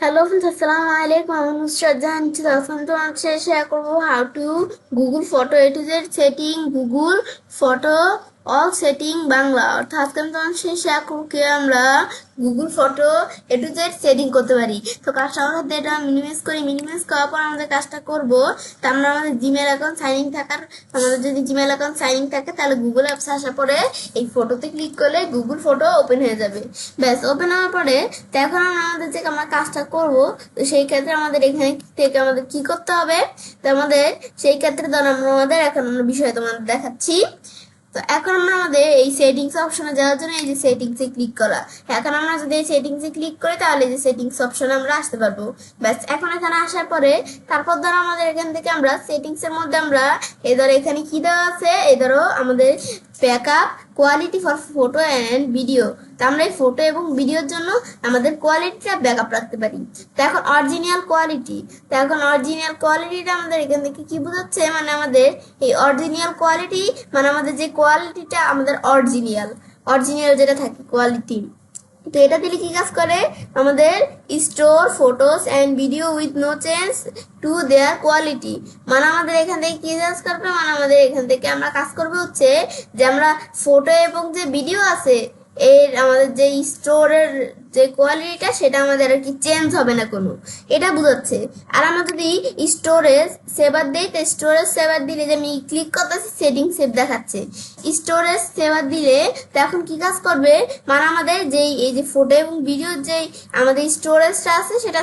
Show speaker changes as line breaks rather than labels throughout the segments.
Hello friends, Assalamu alaikum. I'm Nusrat Jahan. Today share করব how to Google Photo A to Z setting Google Photo all setting Bangla. অর্থাৎ আজকে আমি তোমার সাথে share করব কি আমরা Google Photo A to Z setting করতে পারি। তো কাজটা আমরা এটা মিনিমাইজ করার পর আমাদের কাজটা করব। তো আমরা আমাদের জিমেল অ্যাকাউন্ট সাইন ইন থাকার আমাদের যদি জিমেল অ্যাকাউন্ট সাইন ইন থাকে তাহলে গুগল অ্যাপস আসার পরে এই ফটোতে ক্লিক করলে গুগল ফটো ওপেন হয়ে যাবে। ব্যাস ওপেন হওয়ার পরে তো এখন আমাদের যে আমরা কাজটা করব, তো সেই ক্ষেত্রে আমাদের এখানে থেকে আমাদের কি করতে হবে, তো আমাদের সেই ক্ষেত্রে ধর আমাদের এখন আমরা বিষয় তোমাদের দেখাচ্ছি। তো এখন আমরা আমাদের এই সেটিংস অপশনে যাওয়ার জন্য এই যে সেটিংসে ক্লিক করা, এখন আমরা যদি এই সেটিংসে ক্লিক করি তাহলে এই যে সেটিংস অপশনে আমরা আসতে পারবো। ব্যাস এখন এখানে আসার পরে তারপর ধরো আমাদের এখান থেকে আমরা সেটিংস এর মধ্যে আমরা এই ধরো এখানে কি দেওয়া আছে, এই ধরো আমাদের backup quality for photo and video. তো আমরা এই ফটো এবং ভিডিওর জন্য আমাদের কোয়ালিটিটা ব্যাকআপ রাখতে পারি। তো এখন অরিজিনাল কোয়ালিটিটা আমাদের এখান থেকে কি বোঝাচ্ছে, মানে আমাদের এই অরিজিনাল কোয়ালিটি মানে আমাদের যে কোয়ালিটিটা আমাদের অরিজিনাল যেটা থাকে কোয়ালিটি। তো এটা দিলে কি কাজ করে, আমাদের store photos and video with no change to their quality, মানে আমাদের এখান থেকে কি কাজ করবে, মানে আমাদের এখান থেকে আমরা কাজ করবে হচ্ছে যে আমরা ফটো এবং যে ভিডিও আছে এর আমাদের যে স্টোরের যে কোয়ালিটিটা সেটা আমাদের আর কি চেঞ্জ হবে না কোনো, এটা বোঝাচ্ছে। আর আমরা যদি স্টোরেজ সেভার দিই, তো স্টোরেজ সেভার দিলে যে আমি ক্লিক করতেছি সেটিং সেভ দেখাচ্ছে, স্টোরেজ সেভার দিলে তো এখন কি কাজ করবে, মানে আমাদের যেই এই যে ফটো এবং ভিডিওর যেই আমাদের স্টোরেজটা আছে সেটা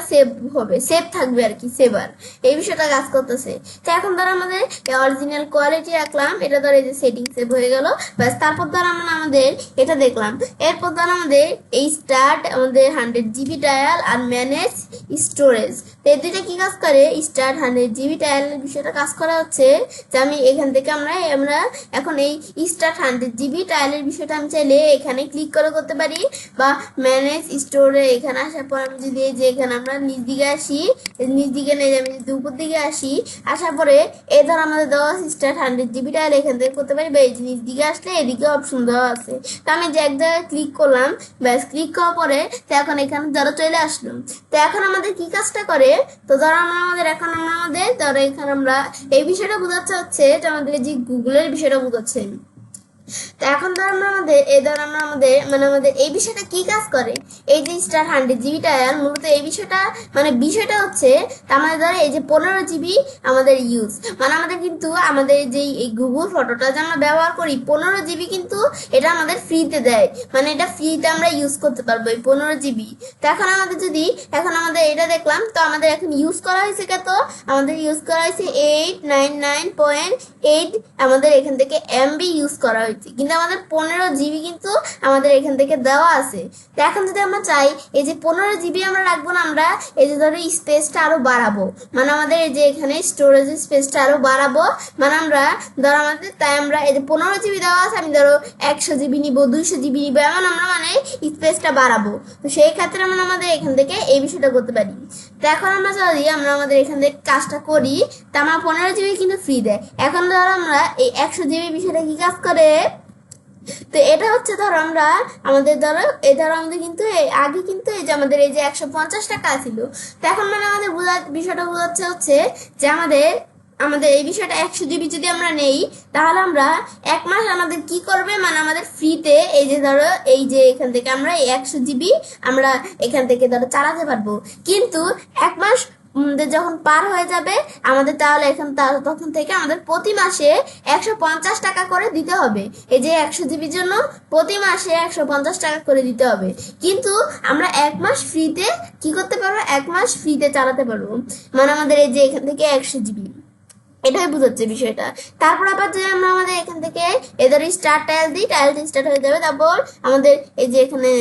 সেভ থাকবে আর কি, সেভার এই বিষয়টা কাজ করতেছে। তো এখন ধরো আমাদের অরিজিনাল কোয়ালিটি রাখলাম, এটা ধরো এই যে সেটিং সেভ হয়ে গেল। ব্যাস তারপর ধরো আমরা আমাদের এটা দেখলাম, এরপর ধরো আমাদের এই স্টার্ট আমাদের 100 GB ডায়াল আর ম্যানেজ স্টোরেজ, তো এই দুইটা কি কাজ করে, স্টার্ট 100 GB ডায়ালের বিষয়টা কাজ করা হচ্ছে যে আমি এখান থেকে আমরা এখন এই স্টার্ট 100 GB ডায়ালের বিষয়টা আমি চাইলে এখানে ক্লিক করে করতে পারি, বা ম্যানেজ স্টোরে এখানে আসার পর আমি যদি এই যে এখানে আমরা নিচ দিকে আসি, নিচ দিকে নেই আমি যদি উপর দিকে আসি, আসার পরে এই ধর আমাদের দেওয়া স্টার্ট 100 GB ডায়াল এখান থেকে করতে পারি, বা এই যে নিচ দিকে আসলে এদিকে অপশন দেওয়া আছে। তো আমি যে এক জায়গায় ক্লিক করলাম, ব্যাস ক্লিক করার পরে তো এখন এখানে ধরো চলে আসলাম। তো এখন আমাদের কি কাজটা করে, তো ধরো এখন আমরা আমাদের ধরো এখানে আমরা এই বিষয়টা বোঝাচ্ছে হচ্ছে যে আমাদের যে গুগলের বিষয়টা বোঝাচ্ছে। তো এখন ধর আমরা আমাদের মানে আমাদের এই বিষয়টা কি কাজ করে, এই যে স্টার 100 GB ডায়াল মূলত এই বিষয়টা হচ্ছে আমাদের ধরো এই যে 15 GB আমাদের ইউজ, মানে আমাদের কিন্তু আমাদের যে এই গুগল ফটোটা যে আমরা ব্যবহার করি 15 GB কিন্তু এটা আমাদের ফ্রিতে দেয়, মানে এটা ফ্রিতে আমরা ইউজ করতে পারবো এই 15 GB। তো এখন আমাদের এখন আমাদের এটা দেখলাম, তো আমাদের এখন ইউজ করা হয়েছে কত, আমাদের ইউজ করা হয়েছে 899.8 আমাদের এখান থেকে MB ইউজ করা হয়েছে, কিন্তু আমাদের 15 GB কিন্তু আমাদের এখান থেকে দেওয়া আছে। তো এখন যদি আমরা চাই এই যে 15 GB আমরা রাখবো না, আমরা এই যে ধরো স্পেসটা আরো বাড়াবো, মানে আমাদের এই যে এখানে স্টোরেজ স্পেসটা আরো বাড়াবো, মানে আমরা ধরো আমাদের তাই আমরা এই যে 15 GB দেওয়া আছে, আমি ধরো 100 GB নিবো, 200 GB নিবো, এমন আমরা মানে স্পেসটা বাড়াবো। তো সেই ক্ষেত্রে আমরা আমাদের এখান থেকে এই বিষয়টা করতে পারি। তো এখন আমরা যদি আমরা আমাদের এখান থেকে কাজটা করি, তা আমরা 15 GB কিন্তু ফ্রি দেয়। এখন ধরো আমরা এই 100 GB বিষয়টা কি কাজ করে, তো এটা হচ্ছে ধরো আমরা আমাদের আমাদের কিন্তু আগে কিন্তু এই যে আমাদের এই যে 150 টাকা ছিল, তো এখন মানে আমাদের বিষয়টা বোঝাচ্ছে হচ্ছে যে আমাদের এই বিষয়টা 100 GB যদি আমরা নেই তাহলে আমরা 1 মাস আমাদের কি করবে, মানে আমাদের ফ্রিতে এই যে ধরো এই যে এখান থেকে আমরা 100 GB আমরা এখান থেকে ধরো চালাতে পারবো, কিন্তু 1 মাস যখন পার হয়ে যাবে আমাদের তাহলে তখন থেকে আমাদের প্রতি মাসে 150 টাকা করে দিতে হবে, এই যে 100 GB জন্য প্রতি মাসে 150 টাকা করে দিতে হবে, কিন্তু আমরা 1 মাস ফ্রিতে কি করতে পারবো, 1 মাস ফ্রিতে চালাতে পারবো, মানে আমাদের এই যে এখান থেকে 100 GB এটাই বোঝাচ্ছে বিষয়টা। তারপর আবার যে আমরা আমাদের এখান থেকে এদের স্টার্ট টাইলটি স্টার্ট হয়ে যাবে, তারপর আমাদের এই যে এখানে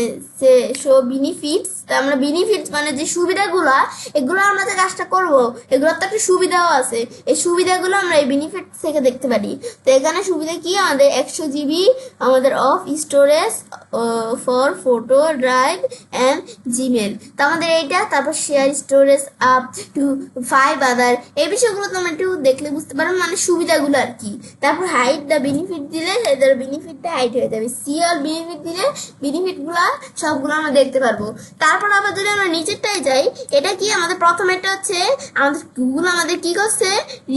শো বেনিফিটস, আমরা বেনিফিটস মানে যে সুবিধাগুলো এগুলো আমরা যে কাজটা করবো এগুলোর তো একটা সুবিধাও আছে, এই সুবিধাগুলো আমরা এই বেনিফিটস থেকে দেখতে পারি। তো এখানে সুবিধা কি, আমাদের 100 GB আমাদের of storage for photo drive and Gmail, তো আমাদের এইটা, তারপর শেয়ার স্টোরেজ আপ টু 5 আদার, এই বিষয়গুলো তোমরা একটু দেখলে বুঝতে পারো মানে সুবিধাগুলো আর কি। তারপর হাইড দ্য বেনিফিট দিলে এদের বেনিফিটটা হাইড হয়ে যাবে, সি অল বেনিফিট দিলে বেনিফিটগুলো সবগুলো আমরা দেখতে পারবো। তারপর আবার যদি আমরা নিচেরটাই যাই, এটা কি আমাদের প্রথমেরটা হচ্ছে আমাদের গুগল আমাদের কি করছে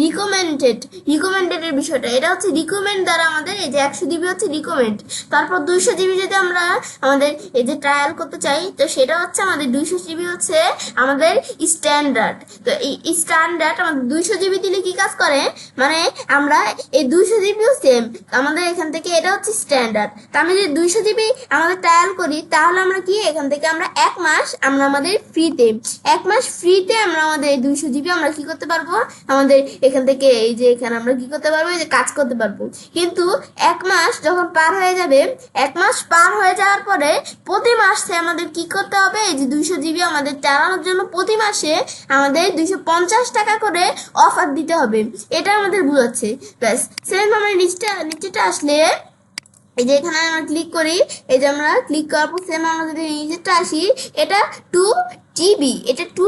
রিকমেন্ডেড এর বিষয়টা, এটা হচ্ছে রিকমেন্ড দ্বারা আমাদের এই যে 100 জিবি হচ্ছে রিকমেন্ড। তারপর 200 জিবি যদি আমরা আমাদের এই যে ট্রায়াল করতে চাই, তো সেটা হচ্ছে আমাদের 200 জিবি হচ্ছে আমাদের স্ট্যান্ডার্ড। তো এই স্ট্যান্ডার্ড আমাদের 200 জিবি দিলে কি কাজ করে, মানে আমরা এই 200 জিবিও সেম আমাদের এখান থেকে, এটা হচ্ছে স্ট্যান্ডার্ড। তো আমি যদি 200 জিবি আমাদের ট্রায়াল করি, তাহলে আমরা কি এখান থেকে আমরা 1 মাস আমরা আমাদের ফ্রিতে 1 মাস ফ্রিতে আমরা আমাদের 200 জিবি আমরা কি করতে পারবো, আমাদের এখান থেকে এই যে এখানে আমরা কি করতে পারবো, এই যে কাজ করতে পারবো। কিন্তু 1 মাস যখন পার হয়ে যাবে, 1 মাস পার হয়ে যাওয়ার পরে প্রতি মাসে আমাদের কি করতে হবে, এই যে 200 জিবি আমাদের চালানোর জন্য প্রতি মাসে আমাদের 250 টাকা করে অফার দিতে হবে, এটা আমাদের বোঝাচ্ছে। ব্যাস সেম আমরা নিচেটা আসলে এই যে এখানে আমরা ক্লিক করি, এই যে আমরা ক্লিক করার পর সেম আমরা যদি নিচেরটা আসি, এটা 2 টিবি, এটা 2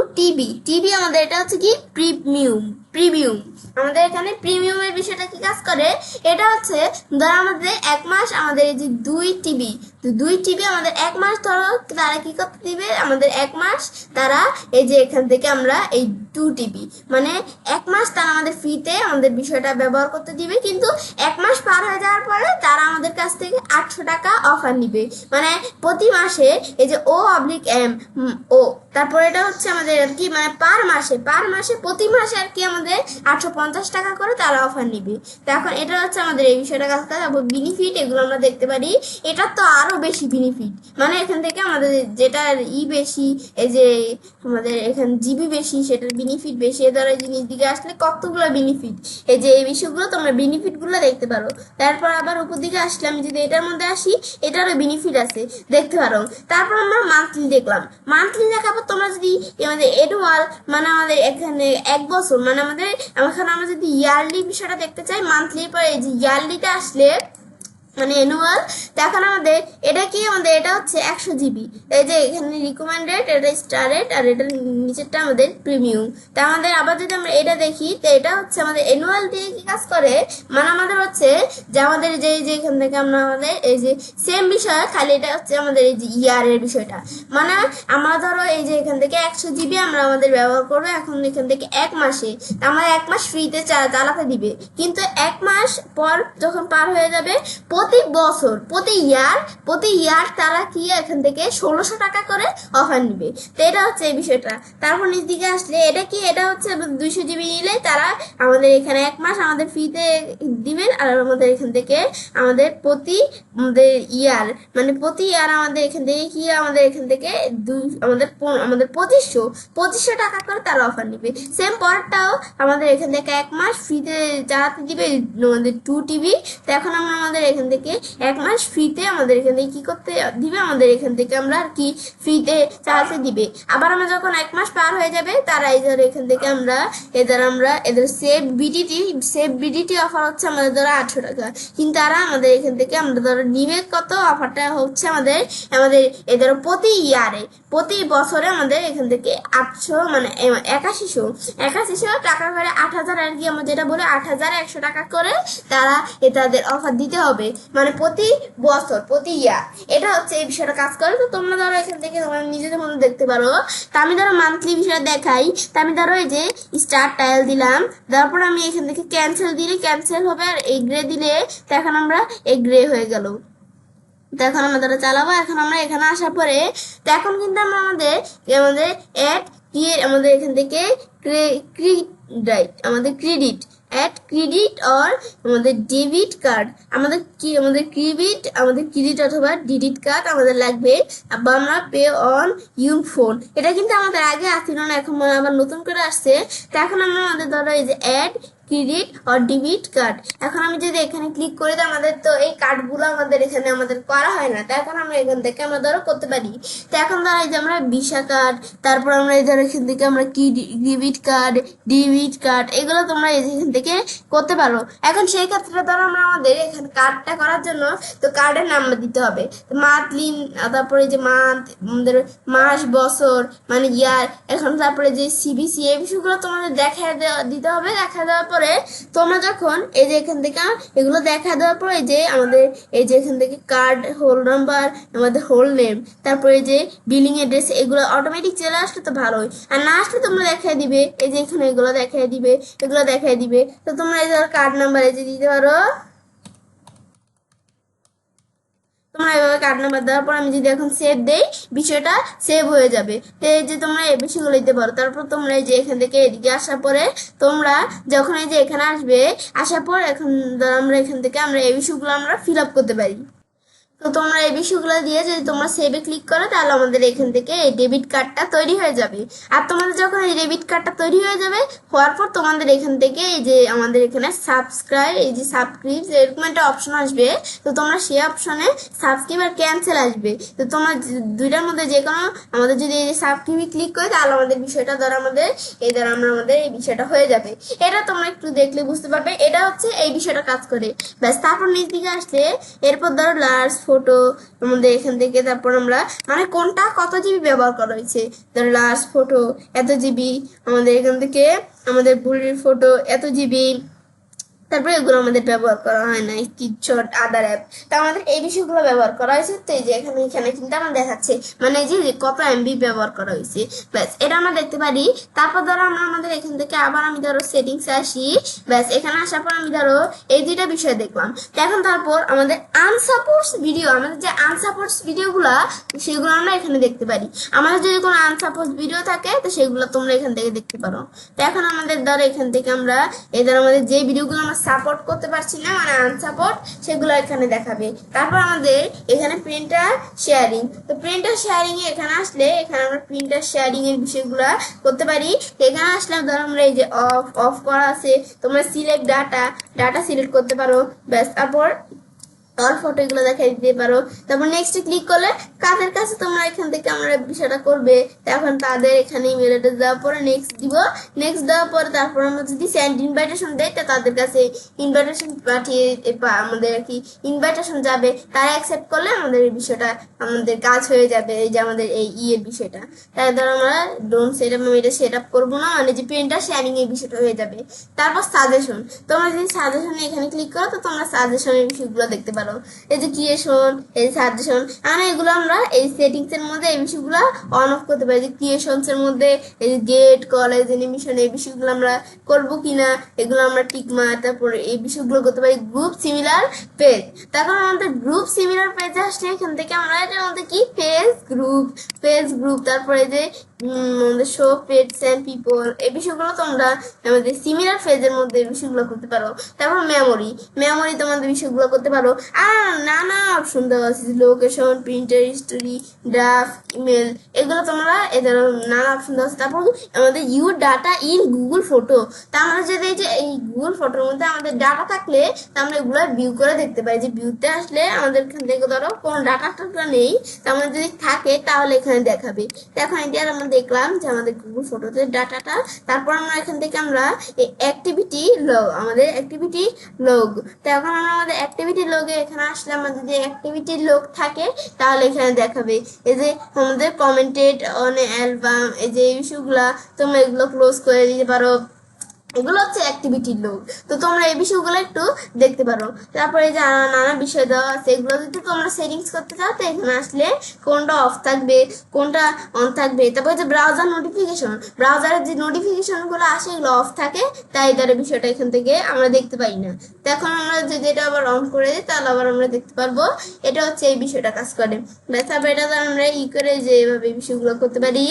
টিবি আমাদের, এটা হচ্ছে কি প্রিমিয়াম আমাদের এখানে প্রিমিয়ামের বিষয়টা কি কাজ করে, এটা হচ্ছে ধরো আমাদের 1 মাস আমাদের এই যে 2 টিবি আমাদের 1 মাস ধরো তারা কি করতে দিবে, আমাদের 1 মাস তারা এই যে এখান থেকে আমরা এই 2 টিবি মানে 1 মাস তারা আমাদের ফ্রিতে আমাদের বিষয়টা ব্যবহার করতে দিবে। কিন্তু 1 মাস পার হয়ে যাওয়ার পরে তারা আমাদের কাছ থেকে 800 টাকা অফার নিবে, মানে প্রতি মাসে এই যে ও তারপর এটা হচ্ছে আমাদের আর কি মানে পার মাসে প্রতি মাসে আর কি আমাদের 850 টাকা করে তারা অফার নিবে। তো এখন এটা হচ্ছে আমাদের এই বিষয়টা কাজ করে। তারপর বেনিফিট এগুলো আমরা দেখতে পারি, এটা তো আরো বেশি বেনিফিট, মানে এখান থেকে আমাদের যেটার বেশি, এই যে আমাদের এখানে জিবি বেশি সেটার বেনিফিট বেশি, এ ধরনের জিনিস দিকে আসলে কতগুলো বেনিফিট, এই যে এই বিষয়গুলো তোমরা বেনিফিট গুলো দেখতে পারো। তারপর আবার উপর দিকে আসলে আমি যদি এটার মধ্যে আসি, এটারও বেনিফিট আছে দেখতে পারো। তারপর আমরা মান্থলি দেখলাম, মান্থলি দেখাবো তোমরা যদি আমাদের এনুয়াল মানে আমাদের এখানে 1 বছর মানে আমাদের এখানে আমরা যদি ইয়ারলি বিষয়টা দেখতে চাই, মান্থলি পরে এই যে ইয়ারলিটা আসলে মানে অ্যানুয়াল, তখন আমাদের এটা কি আমাদের এটা হচ্ছে 100 জিবি, এই যে এখানে রিকমেন্ডেড, এটা স্টারেড, আর এটা নিচেরটা আমাদের প্রিমিয়াম। তা আমাদের আবার যদি আমরা এটা দেখি, তো এটা হচ্ছে আমাদের অ্যানুয়াল দিয়ে কি কাজ করে, মানে আমাদের হচ্ছে যে আমাদের যে এখান থেকে আমরা আমাদের এই যে সেম বিষয়, খালি এটা হচ্ছে আমাদের এই যে ইয়ারের বিষয়টা, মানে আমরা ধরো এই যে এখান থেকে 100 জিবি আমরা আমাদের ব্যবহার করবো, এখন এখান থেকে 1 মাসে আমরা 1 মাস ফ্রিতে চালাতে দিবে। কিন্তু 1 মাস পর যখন পার হয়ে যাবে, প্রতি বছর প্রতি ইয়ার তারা কি এখান থেকে 1600 টাকা করে অফার নিবে। তো এটা হচ্ছে এই বিষয়টা। তারপর নিচ দিকে আসলে এটা কি, এটা হচ্ছে 200 জিবি নিলে তারা আমাদের এখানে 1 মাস আমাদের ফ্রিতে দিবেন, আর আমাদের এখান থেকে আমাদের প্রতি মানে প্রতি ইয়ার আমাদের এখান থেকে কি আমাদের এখান থেকে আমাদের 2500 টাকা করে তারা অফার নিবে। সেম পরেরটাও আমাদের এখান থেকে 1 মাস ফ্রিতে চালাতে দিবে আমাদের 2 টিবি। তো এখন আমরা আমাদের এখান থেকে 1 মাস ফ্রিতে আমাদের এখান থেকে কি করতে দিবে, আমাদের এখান থেকে আমরা আর কি ফ্রিতে চালাতে দিবে। আবার আমরা যখন 1 মাস পার হয়ে যাবে, তারা এখান থেকে আমরা এদের সেভ বিডিটি অফার হচ্ছে আমাদের ধরো 800 টাকা, কিন্তু তারা আমাদের এখান থেকে আমরা ধরো নিবে কত, অফারটা হচ্ছে আমাদের এদের প্রতি বছরে আমাদের এখান থেকে 800 মানে 8100 টাকা করে 8000 আর কি, আমরা যেটা বলে 8100 টাকা করে তারা তাদের অফার দিতে হবে, মানে প্রতি বছর প্রতি ইয়ার। এটা হচ্ছে এই বিষয়টা কাজ করে। তো তোমরা ধরো এখান থেকে তোমরা নিজেদের মধ্যে দেখতে পারো। তা আমি ধরো মান্থলি বিষয়টা দেখাই, তা আমি ধরো এই যে স্টার্ট টাইল দিলাম, তারপর আমি এখান থেকে ক্যান্সেল দিলে ক্যান্সেল হবে, আর এগ্রে দিলে তো এখন আমরা এগ্রে হয়ে গেল। তো এখন আমরা ধরো চালাবো। এখন আমরা এখানে আসার পরে তো এখন কিন্তু আমরা আমাদের আমাদের এখান থেকে ক্রেডিট অ্যাড ক্রেডিট অর আমাদের ডেবিট কার্ড, আমাদের ক্রেডিট অথবা ডেবিট কার্ড আমাদের লাগবে, বা আমরা পে অন ইউর ফোন। এটা কিন্তু আমাদের আগে আসছিল না, এখন আবার নতুন করে আসছে। তো এখন আমরা আমাদের ধরো এই যে অ্যাড ক্রেডিট আর ডেবিট কার্ড, এখন আমি যদি এখানে ক্লিক করি, তো আমাদের তো এই কার্ডগুলো আমাদের এখানে আমাদের করা হয় না, তো এখন আমরা এখান থেকে আমরা ধরো করতে পারি। তো এখন ধরো এই যে আমরা ভিসা কার্ড, তারপর আমরা এই ধরো এখান থেকে আমরা ডেবিট কার্ড এগুলো তোমরা এখান থেকে থেকে করতে পারো। এখন সেই ক্ষেত্রে ধরো আমরা আমাদের এখানে কার্ডটা করার জন্য তো কার্ডের নাম্বার দিতে হবে, মান্থলি, তারপরে যে মান্থ, আমাদের মাস, বছর মানে ইয়ার, এখন তারপরে যে সিবিসি এই বিষয়গুলো তোমাদের দেখা দিতে হবে। দেখা দেওয়ার পরে তোমরা যখন এই যে এখান থেকে এগুলো দেখা দেওয়ার পরে যে আমাদের এই যে এখান থেকে কার্ড হোল নাম্বার, আমাদের হোল নেম, তারপরে যে বিলিং অ্যাড্রেস, এগুলো অটোমেটিক চলে আসলে তো ভালোই, আর না আসলে তোমরা দেখাই দিবে এই যে এখানে এগুলো দেখাই দিবে, এগুলো দেখাই দিবে। তো তোমরা এই ধর কার্ড নাম্বার এই যে দিতে পারো, তোমরা এভাবে কার্ড নাম্বার দেওয়ার পর আমি যদি এখন সেভ দেই বিষয়টা সেভ হয়ে যাবে। তো এই যে তোমরা এই বিষয়গুলো দিতে পারো। তারপর তোমরা এই যে এখান থেকে এদিকে আসার পরে তোমরা যখন এই যে এখানে আসবে, আসার পর এখন আমরা এখান থেকে আমরা এই বিষয়গুলো আমরা ফিল আপ করতে পারি। তো তোমরা এই বিষয়গুলো দিয়ে যদি তোমরা সেভে ক্লিক করো তাহলে আমাদের এখান থেকে এই ডেবিট কার্ডটা তৈরি হয়ে যাবে। আর তোমাদের যখন এই ডেবিট কার্ডটা তৈরি হয়ে যাবে, হওয়ার পর তোমাদের এখান থেকে এই যে আমাদের এখানে সাবস্ক্রাইব, এই যে সাবস্ক্রাইব এরকম একটা অপশন আসবে। তো তোমরা সেই অপশনে সাবস্ক্রাইব আর ক্যান্সেল আসবে। তো তোমরা দুইটার মধ্যে যে কোনো আমাদের যদি এই যে সাবস্ক্রাইবে ক্লিক করি তাহলে আমাদের বিষয়টা ধরো আমাদের এই দ্বারা আমাদের এই বিষয়টা হয়ে যাবে। এটা তোমরা একটু দেখলে বুঝতে পারবে এটা হচ্ছে এই বিষয়টা কাজ করে। ব্যাস তারপর নিচ দিকে আসলে এরপর ধরো লার্জ ফটো আমাদের এখান থেকে, তারপর আমরা মানে কোনটা কত জিবি ব্যবহার করা হয়েছে, ধরো লার্জ ফটো এত জিবি, আমাদের এখান থেকে আমাদের বুড়ির ফটো এত জিবি, তারপরে এগুলো আমাদের ব্যবহার করা হয় না, স্ক্রিনশট, আদার অ্যাপ, তা আমাদের এই বিষয়গুলো ব্যবহার করা হয়েছে। তো এই যে এখানে কিন্তু আমার দেখাচ্ছে মানে যে কত এমবি ব্যবহার করা হয়েছে, ব্যাস এটা আমরা দেখতে পারি। তারপর ধরো আমরা আমাদের এখান থেকে আবার আমি ধরো সেটিংসে আসি, ব্যাস এখানে আসার পর আমি ধরো এই দুইটা বিষয় দেখলাম। তো এখন তারপর আমাদের আনসাপোর্টস ভিডিও, আমাদের যে আনসাপোর্টস ভিডিওগুলা সেগুলো আমরা এখানে দেখতে পারি। আমাদের যদি কোনো আনসাপোর্টস ভিডিও থাকে তো সেগুলো তোমরা এখান থেকে দেখতে পারো। তো এখন আমাদের ধরো এখান থেকে আমরা এই ধরো আমাদের যে ভিডিওগুলো আমরা সাপোর্ট করতে পারছি না মানে আনসাপোর্ট, সেগুলো এখানে দেখাবে। তারপর আমাদের এখানে প্রিন্টার শেয়ারিং, তো প্রিন্টার শেয়ারিং এ এখানে আসলে এখানে আমরা প্রিন্টার শেয়ারিং এর বিষয়গুলো করতে পারি। এখানে আসলে ধরো আমরা এই যে অফ অফ করা আছে, তোমরা সিলেক্ট ডাটা সিলেক্ট করতে পারো। ব্যাস তারপর অল ফটো এগুলো দেখাই দিতে পারো। তারপর নেক্সট ক্লিক করলে কাদের কাছে তোমরা এখান থেকে আমরা বিষয়টা করবে, এখন তাদের এখানে ইমেল অ্যাড্রেস দেওয়ার পরে নেক্সট দিব। নেক্সট দেওয়ার পরে তারপর আমরা যদি সেন্ড ইনভাইটেশন দেয় তো তাদের কাছে ইনভাইটেশন পাঠিয়ে আমাদের কি ইনভাইটেশন যাবে, তারা অ্যাকসেপ্ট করলে আমাদের এই বিষয়টা আমাদের কাজ হয়ে যাবে। এই যে আমাদের এই এর বিষয়টা, তাই ধরো আমরা ডোন্ট সেট আপ, এটা সেট আপ করবো না, মানে যে প্রিন্টার শেয়ারিং এর বিষয়টা হয়ে যাবে। তারপর সাজেশন, তোমরা যদি সাজেশনে এখানে ক্লিক করো তো তোমরা সাজেশনের বিষয়গুলো দেখতে পারো। এই যে ক্রিয়েশন, এই সাজেশন, আর এগুলো আমরা এই সেটিংস এর মধ্যে এই বিষয়গুলো অন অফ করতে পারি। যে ক্রিয়েশনস এর মধ্যে এই যে গেট, কলেজ, অ্যানিমেশন এই বিষয়গুলো আমরা করবো কিনা এগুলো আমরা টিক মার, তারপরে এই বিষয়গুলো করতে পারি। গ্রুপ সিমিলার পেজ, তারপর আমাদের গ্রুপ সিমিলার পেজে আসলে এখান থেকে আমরা এটার মধ্যে কি পেজ গ্রুপ, তারপরে যে আমাদের শো পেটস এন্ড পিপল এই বিষয়গুলো তোমরা আমাদের সিমিলার পেজের মধ্যে এই বিষয়গুলো করতে পারো। তারপর মেমোরি তোমাদের বিষয়গুলো করতে পারো। আর নানা অপশন দেওয়া আছে, location, printer history, draft, email, এগুলো তোমরা এদের নানা অপশন দেওয়া আছে। তারপর আমাদের you data in Google photo, তা আমরা যদি এই যে এই গুগল ফটোর মধ্যে আমাদের ডাটা থাকলে তা আমরা এগুলো ভিউ করে দেখতে পাই। যে ভিউতে আসলে আমাদের এখান থেকে ধরো কোনো ডাটা নেই, তা আমাদের যদি থাকে তাহলে এখানে দেখাবে। এখন এটা আমরা দেখলাম যে আমাদের গুগল ফটোতে ডাটাটা। তারপর আমরা এখান থেকে আমরা এই অ্যাক্টিভিটি লগ, আমাদের অ্যাক্টিভিটি লগ, তো এখন আমরা আমাদের অ্যাক্টিভিটি লগে এখানে আসলে আমাদের যদি অ্যাক্টিভিটি লগ থাকে তাহলে এখানে দেখাবে। এই যে আমাদের কমেন্টেড অন অ্যালবাম, এই যে এই বিষয়গুলা তোমরা এগুলো ক্লোজ করে দিতে পারো, এগুলো হচ্ছে অ্যাক্টিভিটির লোক। তো তোমরা এই বিষয়গুলো একটু দেখতে পারো। তারপরে যে নানা বিষয় দেওয়া আছে এগুলো যদি তোমরা সেটিংস করতে চাও তো এখানে আসলে কোনটা অফ থাকবে কোনটা অন থাকবে। তারপরে যে ব্রাউজার নোটিফিকেশন, ব্রাউজারের যে নোটিফিকেশন গুলো আসে এগুলো অফ থাকে, তাই এটার বিষয়টা এখান থেকে আমরা দেখতে পাই না। তো এখন আমরা যদি এটা আবার অন করে দিই তাহলে আবার আমরা দেখতে পারবো। এটা হচ্ছে এই বিষয়টা কাজ করে। তারপর এটা আমরা করে যে এইভাবে বিষয়গুলো করতে পারি।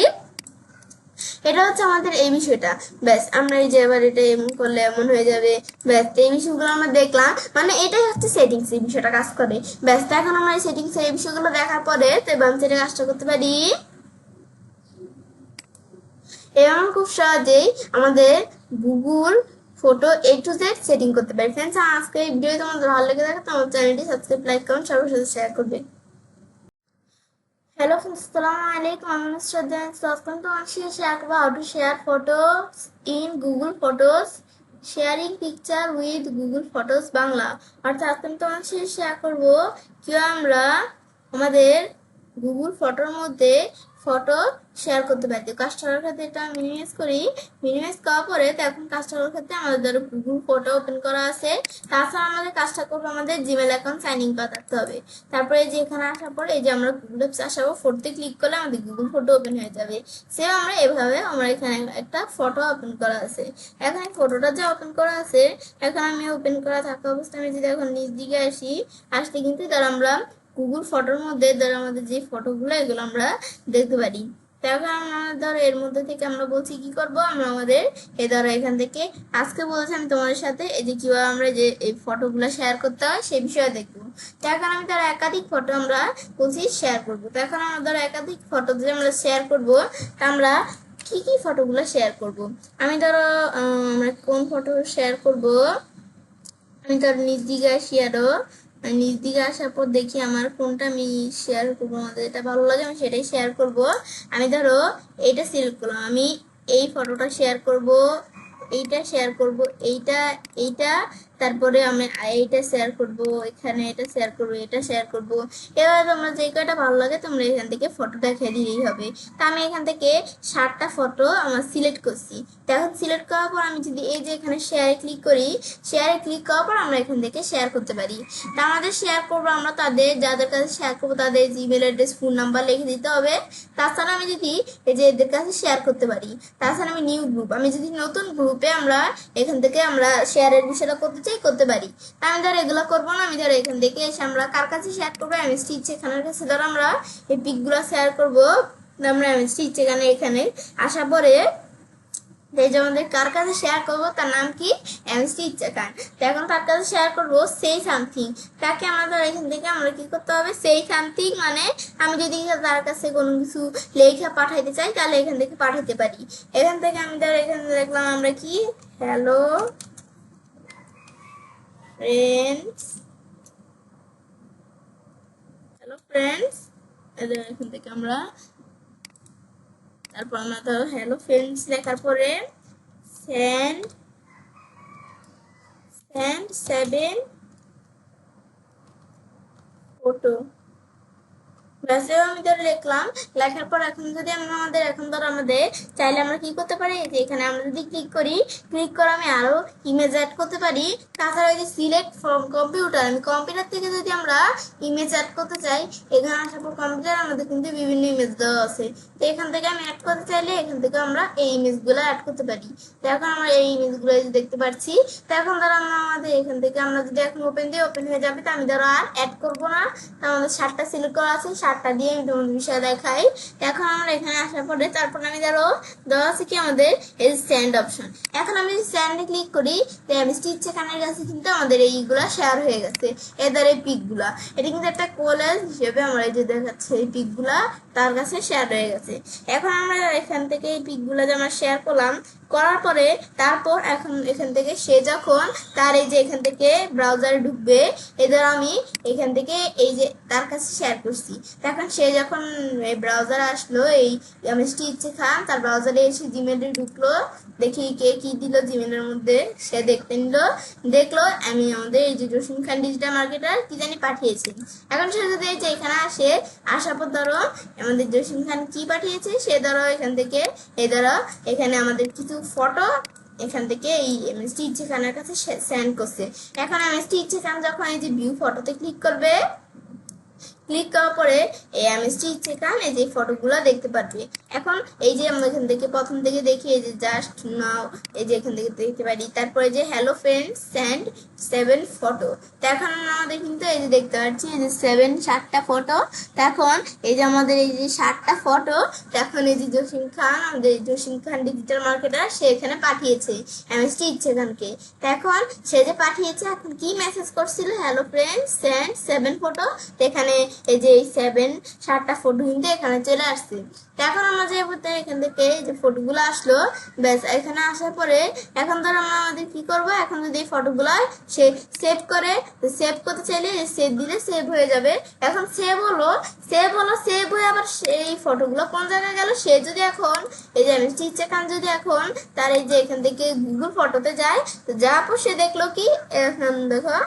এটা হচ্ছে আমাদের এই বিষয়টা। ব্যাস আমরা এই যে এবার এটা এমন করলে এমন হয়ে যাবে। ব্যাস এই বিষয়গুলো আমরা দেখলাম, মানে এটাই হচ্ছে সেটিংস, এই বিষয়টা কাজ করে। ব্যাস এখন আমরা এই সেটিংস এই বিষয়গুলো দেখার পরে তো বামসাইডে কাজটা করতে পারি। এবং খুব সহজেই আমাদের Google photo A to Z setting করতে পারি। ফ্রেন্ডস, আজকে এই ভিডিও তোমাদের ভালো লেগে থাকে তো আমার চ্যানেলটি সাবস্ক্রাইব, লাইক, কমেন্ট সবার সাথে শেয়ার করবে। Hello friends, Assalamualaikum. I'm Mr. Dan. So, I'm going to share about how to share photos in Google Photos sharing picture with Google photos Bangla, অর্থাৎ আমি তোমার সাথে শেয়ার করবো কিভাবে আমরা আমাদের গুগল ফটোর মধ্যে ফটো শেয়ার করতে পারি। তো কাজটার ক্ষেত্রে এটা মিনিমাইজ করি, মিনিমাইজ করার পরে তো এখন কাজটার ক্ষেত্রে আমাদের ধরো গুগল ফটো ওপেন করা আছে। তাছাড়া আমাদের কাজটা করবো আমাদের জিমেল অ্যাকাউন্ট সাইন ইন করতে হবে। তারপরে যে এখানে আসার পরে এই যে আমরা গুগল অ্যাপস আসাবো, ফটোতে ক্লিক করলে আমাদের গুগল ফটো ওপেন হয়ে যাবে। সেম আমরা এভাবে আমরা এখানে একটা ফটো ওপেন করা আছে। এখন ফটোটা যে ওপেন করা আছে, এখন আমি ওপেন করা থাকা অবস্থায় আমি যদি এখন নিচ দিকে আসলে কিন্তু তার আমরা গুগল ফটোর মধ্যে ধর আমাদের যে ফটোগুলো এগুলো আমরা দেখতে পারি। তারপর আমরা ধরো এর মধ্যে থেকে আমরা বলছি কি করব, আমরা আমাদের এই ধরো এখান থেকে আজকে বলছি আমি তোমাদের সাথে এই যে কিভাবে আমরা যে এই ফটোগুলো শেয়ার করতে হয় সেই বিষয়ে দেখবো। তো এখন আমি ধরো একাধিক ফটো আমরা বলছি শেয়ার করবো। তো এখন আমরা ধরো একাধিক ফটো যে আমরা শেয়ার করবো, তা আমরা কি কি ফটোগুলো শেয়ার করব। আমি ধরো আমরা কোন ফটো শেয়ার করব, আমি ধরো নিজ দিকে আসি, আরো নিজ দিকে আসার পর দেখি আমার কোনটা আমি শেয়ার করবো, আমাদের এটা ভালো লাগে আমি সেটাই শেয়ার করব। আমি ধরো এইটা সিলেক্ট করলাম, আমি এই ফটোটা শেয়ার করব, এইটা শেয়ার করব, এইটা এইটা তারপরে আমি এইটা শেয়ার করব, এখানে এটা শেয়ার করব, এটা শেয়ার করব। এবার তোমরা যে কয়টা ভালো লাগে তোমরা এখান থেকে ফটো দেখিয়ে দিলেই হবে। তা আমি এখান থেকে 7টা ফটো আমার সিলেক্ট করছি। তো এখন সিলেক্ট করার পর আমি যদি এই যে এখানে শেয়ারে ক্লিক করি, শেয়ারে ক্লিক করার পর আমরা এখান থেকে শেয়ার করতে পারি। তা আমাদের শেয়ার করবো আমরা তাদের যাদের কাছে শেয়ার করবো তাদের জিমেল অ্যাড্রেস ফোন নাম্বার লিখে দিতে হবে। তাছাড়া আমি যদি এই যে এদের কাছে শেয়ার করতে পারি, তাছাড়া আমি নিউ গ্রুপ, আমি যদি নতুন গ্রুপে আমরা এখান থেকে আমরা শেয়ারের বিষয়টা করতে পারি। আমি ধরো এগুলো করবো না, আমি ধরো এখান থেকে এসে আমরা কার কাছে শেয়ার করবো, এমএসটি ইচ্ছেখানের কাছে ধরো আমরা এই পিকগুলো শেয়ার করবো। আমরা এমএসটি ইচ্ছেখানে এখানে আসার পরে এই যে আমাদের কার কাছে শেয়ার করবো তার নাম কি, এমএসটি ইচ্ছেখান। তো এখন তার কাছে শেয়ার করবো সেই সামথিং, তাকে আমাদের এখান থেকে আমরা কি করতে হবে, সেই সামথিং মানে আমি যদি তার কাছে কোনো কিছু লেখা পাঠাইতে চাই তাহলে এখান থেকে পাঠাতে পারি। এখান থেকে আমি ধরো এখানে দেখলাম আমরা কি হ্যালো ফ্রেন্ডস, হ্যালো ফ্রেন্ডস, এখান থেকে আমরা তারপর আমরা ধরো হ্যালো ফ্রেন্ডস লেখার পরে সেন্ড 7 ফটো, আমি ধরে লিখলাম। লেখার পর এখন যদি আমাদের এখন ধরো আমাদের চাইলে আমরা কি করতে পারি, যে এখানে আমরা যদি ক্লিক করি, ক্লিক করে আমি আরো ইমেজ অ্যাড করতে পারি। তাছাড়া ওই যে সিলেক্ট ফ্রম কম্পিউটার, আমি কম্পিউটার থেকে যদি আমরা ইমেজ অ্যাড করতে চাই, এখানে আসার পর কম্পিউটার আমাদের কিন্তু বিভিন্ন ইমেজ দেওয়া আছে। তো এখান থেকে আমি অ্যাড করতে চাইলে এখান থেকে আমরা এই ইমেজগুলো অ্যাড করতে পারি। তো এখন আমরা এই ইমেজগুলো দেখতে পাচ্ছি। তো এখন ধরো আমরা আমাদের এখান থেকে আমরা যদি এখন ওপেন হয়ে যাবে। তো আমি ধরো আর অ্যাড করবো না, আমাদের 7টা সিলেক্ট করা আছে, 7টা দিয়ে আমি তোমাদের বিষয় দেখাই। এখন আমরা এখানে আসার পরে তারপর আমি ধরো দেওয়া আছে কি আমাদের এই স্যান্ড অপশন। এখন আমি স্যান্ডে ক্লিক করি, তো এমএসটি ইচ্ছেখানের কাছে কিন্তু আমাদের এইগুলা শেয়ার হয়ে গেছে, এদের এই পিকগুলা। এটা কিন্তু একটা কোলাজ হিসেবে আমরা এই যে দেখাচ্ছে এই পিকগুলা তার কাছে শেয়ার হয়ে গেছে। এখন আমরা এখান থেকে এই পিকগুলা যে আমরা শেয়ার করলাম, করার পরে তারপর এখন এখান থেকে সে যখন তার এই যে এখান থেকে ব্রাউজারে ঢুকবে, এদের আমি এখান থেকে এই যে তার কাছে শেয়ার করছি। এখন সে যখন এই ব্রাউজারে আসলো, এই এমএসটি ইচ্ছেখান তার ব্রাউজারে এসে জিমেলে ঢুকলো, দেখি কে কি দিল জিমেলের মধ্যে, সে দেখতে নিল, দেখলো আমি আমাদের এই যে জসিম খান ডিজিটাল মার্কেটার কি জানি পাঠিয়েছি। এখন সে যদি এই যে এখানে আসার পর ধরো আমাদের জসিম খান কি পাঠিয়েছে, সে ধরো এখান থেকে এই ধরো এখানে আমাদের কিছু ফটো এখান থেকে এই এমএসটি ইচ্ছেখানের কাছে সেন্ড করছে। এখন এমএসটি ইচ্ছেখান যখন এই যে ভিউ ফটোতে ক্লিক করবে, ক্লিক করার পরে এই এমএসটি ইচ্ছেখান এই যে ফটোগুলো দেখতে পারবে। এখন এই যে আমরা এখান থেকে প্রথম থেকে দেখি এই যে জাস্ট নাও, এই যে এখান থেকে দেখতে পারি। তারপরে যে হ্যালো ফ্রেন্ডস সেন্ড 7 ফটো, তো এখন আমাদের কিন্তু এই যে দেখতে পাচ্ছি এই যে 7টা ফটো। তখন এই যে আমাদের এই যে 7টা ফটো, তখন এই যে জসিম খান আমাদের জসিম খান ডিজিটাল মার্কেটার সে এখানে পাঠিয়েছে এমএসটি ইচ্ছেখানকে। এখন সে যে পাঠিয়েছে এখন কি মেসেজ করছিল, হ্যালো ফ্রেন্ডস সেন্ড 7 ফটো। এখানে এই যে এই 7টা ফটো কিন্তু এখানে চলে আসছে। তো এখন আমরা যে এখান থেকে এই যে ফটোগুলো আসলো, ব্যাস এখানে আসার পরে এখন ধর আমরা আমাদের কি করব, এখন যদি এই ফটোগুলো সে সেভ করে, সেভ করতে চাইলে সেভ দিলে সেভ হয়ে যাবে। এখন সেভ হলো, সেভ হয়ে আবার সেই ফটোগুলো কোন জায়গায় গেল, সে যদি এখন এই যে টিচার খান যদি এখন তার এই যে এখান থেকে গুগল ফটোতে যায়, তো যাওয়ার পর সে দেখলো কি, এখন দেখো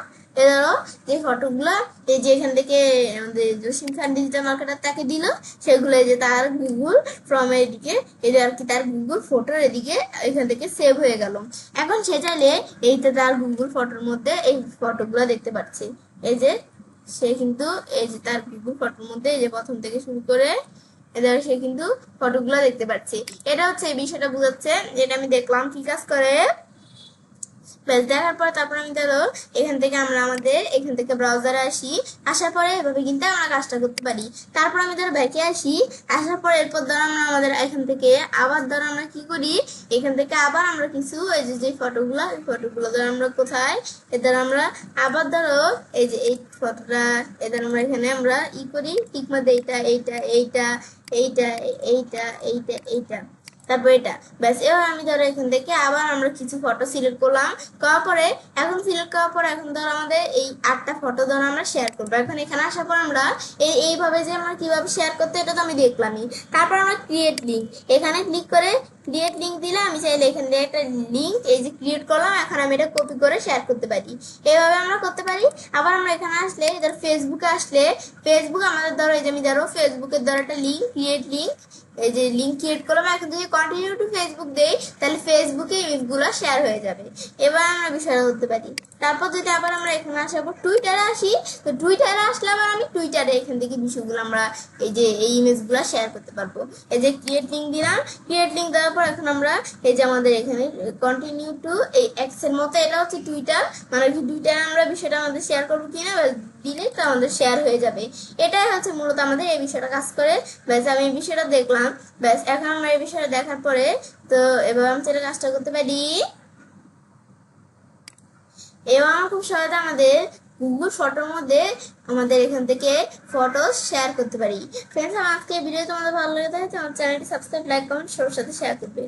এরও যে ফটোগুলো এই যে এখান থেকে আমাদের জসিম খান ডিজিটাল মার্কেটার তাকে দিল, সেগুলো এই যে তার গুগল ফর্মের এদিকে এই যে আর কি তার গুগল ফটোর এদিকে এখান থেকে সেভ হয়ে গেল। এখন সে চাইলে এইটা তার গুগল ফটোর মধ্যে এই ফটোগুলো দেখতে পাচ্ছে। এই যে সে কিন্তু এই যে তার গুগল ফটোর মধ্যে এই যে প্রথম থেকে শুরু করে এদের সে কিন্তু ফটোগুলো দেখতে পাচ্ছে। এটা হচ্ছে এই বিষয়টা বোঝাচ্ছে, যেটা আমি দেখলাম কি কাজ করে। ব্যাস দেখার পর তারপর আমি ধরো এখান থেকে আমরা আমাদের এখান থেকে ব্রাউজারে আসি, আসার পরে এভাবে কিন্তু আমরা কাজটা করতে পারি। তারপর আমি ধরো ব্যাকে আসি, আসার পর এরপর ধরো আমরা আমাদের এখান থেকে আবার ধরো আমরা কি করি, এখান থেকে আবার আমরা কিছু এই যে ফটোগুলো, এই ফটোগুলো ধরো আমরা কোথায় এদের আমরা আবার ধরো এই যে এই ফটোটা এদের আমরা এখানে আমরা ই করি, ঠিক মধ্যে এইটা এইটা এইটা এইটা এইটা এইটা এইটা তারপর এটা, ব্যাস এবার আমি ধরো এখান থেকে আবার আমরা কিছু ফটো সিলেক্ট করলাম, করার পরে এখন সিলেক্ট করার পরে এখন ধরো আমাদের এই 8টা ফটো ধরো আমরা শেয়ার করবো। এখন এখানে আসার পর আমরা এইভাবে যে আমরা কিভাবে শেয়ার করতে, এটা তো আমি দেখলামই। তারপর আমরা ক্রিয়েট লিঙ্ক, এখানে ক্লিক করে ক্রিয়েট লিঙ্ক দিলে আমি চাইলে এখান থেকে একটা লিঙ্ক এই যে ক্রিয়েট করলাম, এখন আমি এটা কপি করে শেয়ার করতে পারি। এইভাবে আমরা করতে পারি। আবার আমরা এখানে আসলে ধরো ফেসবুকে আসলে, ফেসবুক আমাদের ধরো এই যে আমি ধরো ফেসবুকের ধরো একটা লিঙ্ক ক্রিয়েট লিঙ্ক, এই যে লিঙ্ক ক্রিয়েট করলাম, এখন যদি কন্টিনিউ টু ফেসবুক দেই তাহলে ফেসবুকে ইমেজগুলো শেয়ার হয়ে যাবে। এবার আমরা বিষয়টা করতে পারি। তারপর যদি আবার আমরা এখানে আসার পর টুইটারে আসি, তো টুইটারে আসলে আবার আমি টুইটারে এখান থেকে বিষয়গুলো আমরা এই যে এই ইমেজগুলো শেয়ার করতে পারবো। এই যে ক্রিয়েট লিঙ্ক দিলাম, ক্রিয়েট লিঙ্ক দেওয়ার পর এখন আমরা এই যে আমাদের এখানে কন্টিনিউ টু এই এক্সের মতো, এটা হচ্ছে টুইটার, মানে কি টুইটারে আমরা বিষয়টা আমাদের শেয়ার করবো কিনা দিলে তো আমাদের শেয়ার হয়ে যাবে। এটাই হচ্ছে মূলত আমাদের এই বিষয়টা কাজ করে। ব্যাস আমি এই বিষয়টা দেখলাম, ব্যাস এখন আমরা এই বিষয়টা দেখার পরে তো এবার আমি সেটা কাজটা করতে পারি। এবার আমরা খুব সহজে আমাদের গুগল ফটোর মধ্যে আমাদের এখান থেকে ফটো শেয়ার করতে পারি। ফ্রেন্ডস, আমার আজকে ভিডিও তোমাদের ভালো লেগে থাকে আমার চ্যানেলটি সাবস্ক্রাইব, লাইক, কমেন্ট সবার সাথে শেয়ার করবে।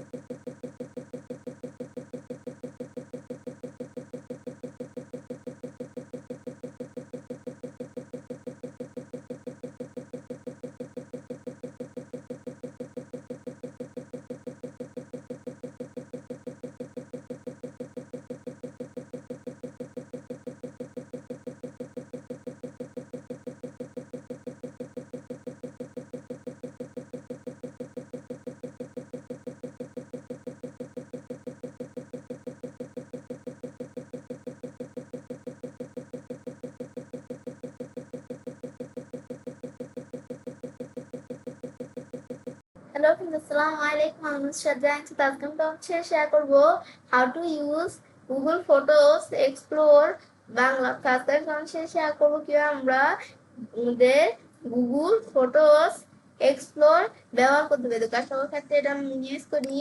হ্যালো ফ্রেন্ডস, আসসালামু আলাইকুম। আমি শ্রদ্ধা। আজকে আমি তোমাদের শেয়ার করব how to use Google photos explore Bangla. আজকে আমি শেয়ার করবো কিভাবে আমরা আমাদের গুগল ফটোস এক্সপ্লোর ব্যবহার করতে পারি। কাজটার ক্ষেত্রে এটা আমি মিনিমাইজ করি,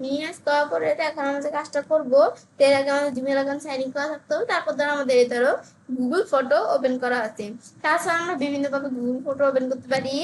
মিনিমাইজ করার পরে এখন আমরা যে কাজটা করবো এর আগে আমাদের জিমেল অ্যাকাউন্ট সাইন ইন করা থাকতে হবে। তারপর ধরো আমাদের ধরো গুগল ফটো ওপেন করা আছে। তাছাড়া আমরা বিভিন্ন ভাবে গুগল ফটো ওপেন করতে পারি।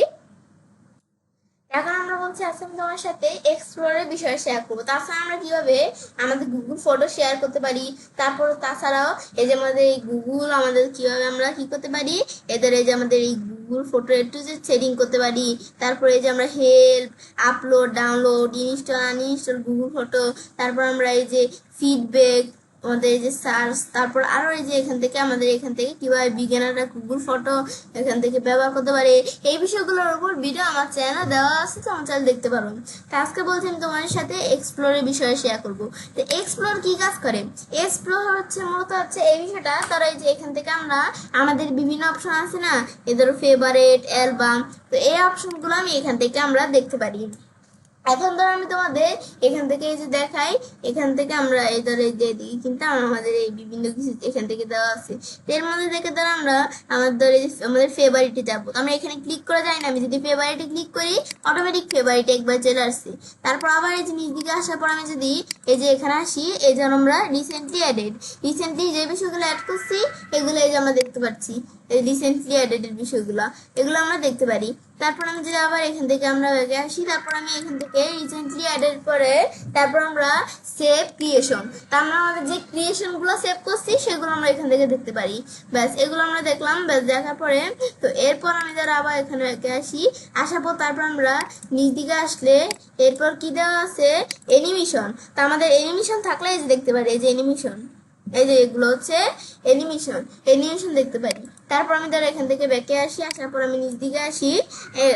এখন আমরা বলছি আজকে আমি তোমার সাথে এক্সপ্লোরের বিষয়ে শেয়ার করবো। তাছাড়া আমরা কিভাবে আমাদের গুগল ফটো শেয়ার করতে পারি, তারপর তাছাড়াও এই যে আমাদের এই গুগল আমাদের কিভাবে আমরা কি করতে পারি, এদের এই যে আমাদের এই গুগল ফটো একটু যে সেটিং করতে পারি। তারপরে এই যে আমরা help, upload, download, install, uninstall Google photo, তারপর আমরা এই যে ফিডব্যাক, আমাদের এই যে সার্চ, তারপর আরো এই যে এখান থেকে আমাদের এখান থেকে কিভাবে বিজ্ঞানীরা গুগল ফটো এখান থেকে ব্যবহার করতে পারে, এই বিষয়গুলোর উপর ভিডিও আমার চ্যানেলে দেওয়া আছে, তো আমার চ্যানেল দেখতে পারো। তো আজকে বলছি আমি তোমাদের সাথে এক্সপ্লোরের বিষয়ে শেয়ার করবো। তো এক্সপ্লোর কি কাজ করে, এক্সপ্লোর হচ্ছে মূলত হচ্ছে এই বিষয়টা, তারা এই যে এখান থেকে আমরা আমাদের বিভিন্ন অপশন আছে না, এদের ফেভারিট, অ্যালবাম, তো এই অপশনগুলো আমি এখান থেকে আমরা দেখতে পারি। এখন ধরো আমি তোমাদের এখান থেকে এই যে দেখাই, এখান থেকে আমরা এই ধরো এই যে দিই কিন্তু আমাদের এই বিভিন্ন কিছু এখান থেকে দেওয়া আছে। এর মধ্যে দেখে ধরো আমরা আমাদের আমাদের ফেভারিটে যাবো, আমরা এখানে ক্লিক করে যাই না, আমি যদি ফেভারিটে ক্লিক করি অটোমেটিক ফেভারিটে একবার চলে আসছে। তারপর আবার এই যে নিচ দিকে আসার পর আমি যদি এই যে এখানে আসি, এই যেন আমরা রিসেন্টলি অ্যাডেড, রিসেন্টলি যে বিষয়গুলো অ্যাড করছি এগুলো এই যে আমরা দেখতে পাচ্ছি। রিসেন্টলি অ্যাডেডের বিষয়গুলো, এগুলো আমরা দেখতে পারি। তারপর আমি যদি আবার এখান থেকে আমরা ব্যাগে আসি, তারপর আমি এখান থেকে রিসেন্টলি অ্যাডেড পরে তারপর আমরা সেভ ক্রিয়েশন, তা আমরা আমাদের যে ক্রিয়েশনগুলো সেভ করছি সেগুলো আমরা এখান থেকে দেখতে পারি। ব্যাস এগুলো আমরা দেখলাম। ব্যাস দেখার পরে তো এরপর আমি যারা আবার এখানে ব্যাগে আসি, আসার পর তারপর আমরা নিচ দিকে আসলে এরপর কি দেওয়া আছে অ্যানিমেশন। তা আমাদের অ্যানিমেশন থাকলে এই যে দেখতে পারি, এই যে অ্যানিমেশন, এই যে এগুলো হচ্ছে অ্যানিমেশন দেখতে পারি। তারপর আমি ধর এখান থেকে ব্যাকে আসি, আসার পর আমি নিচ দিকে আসি,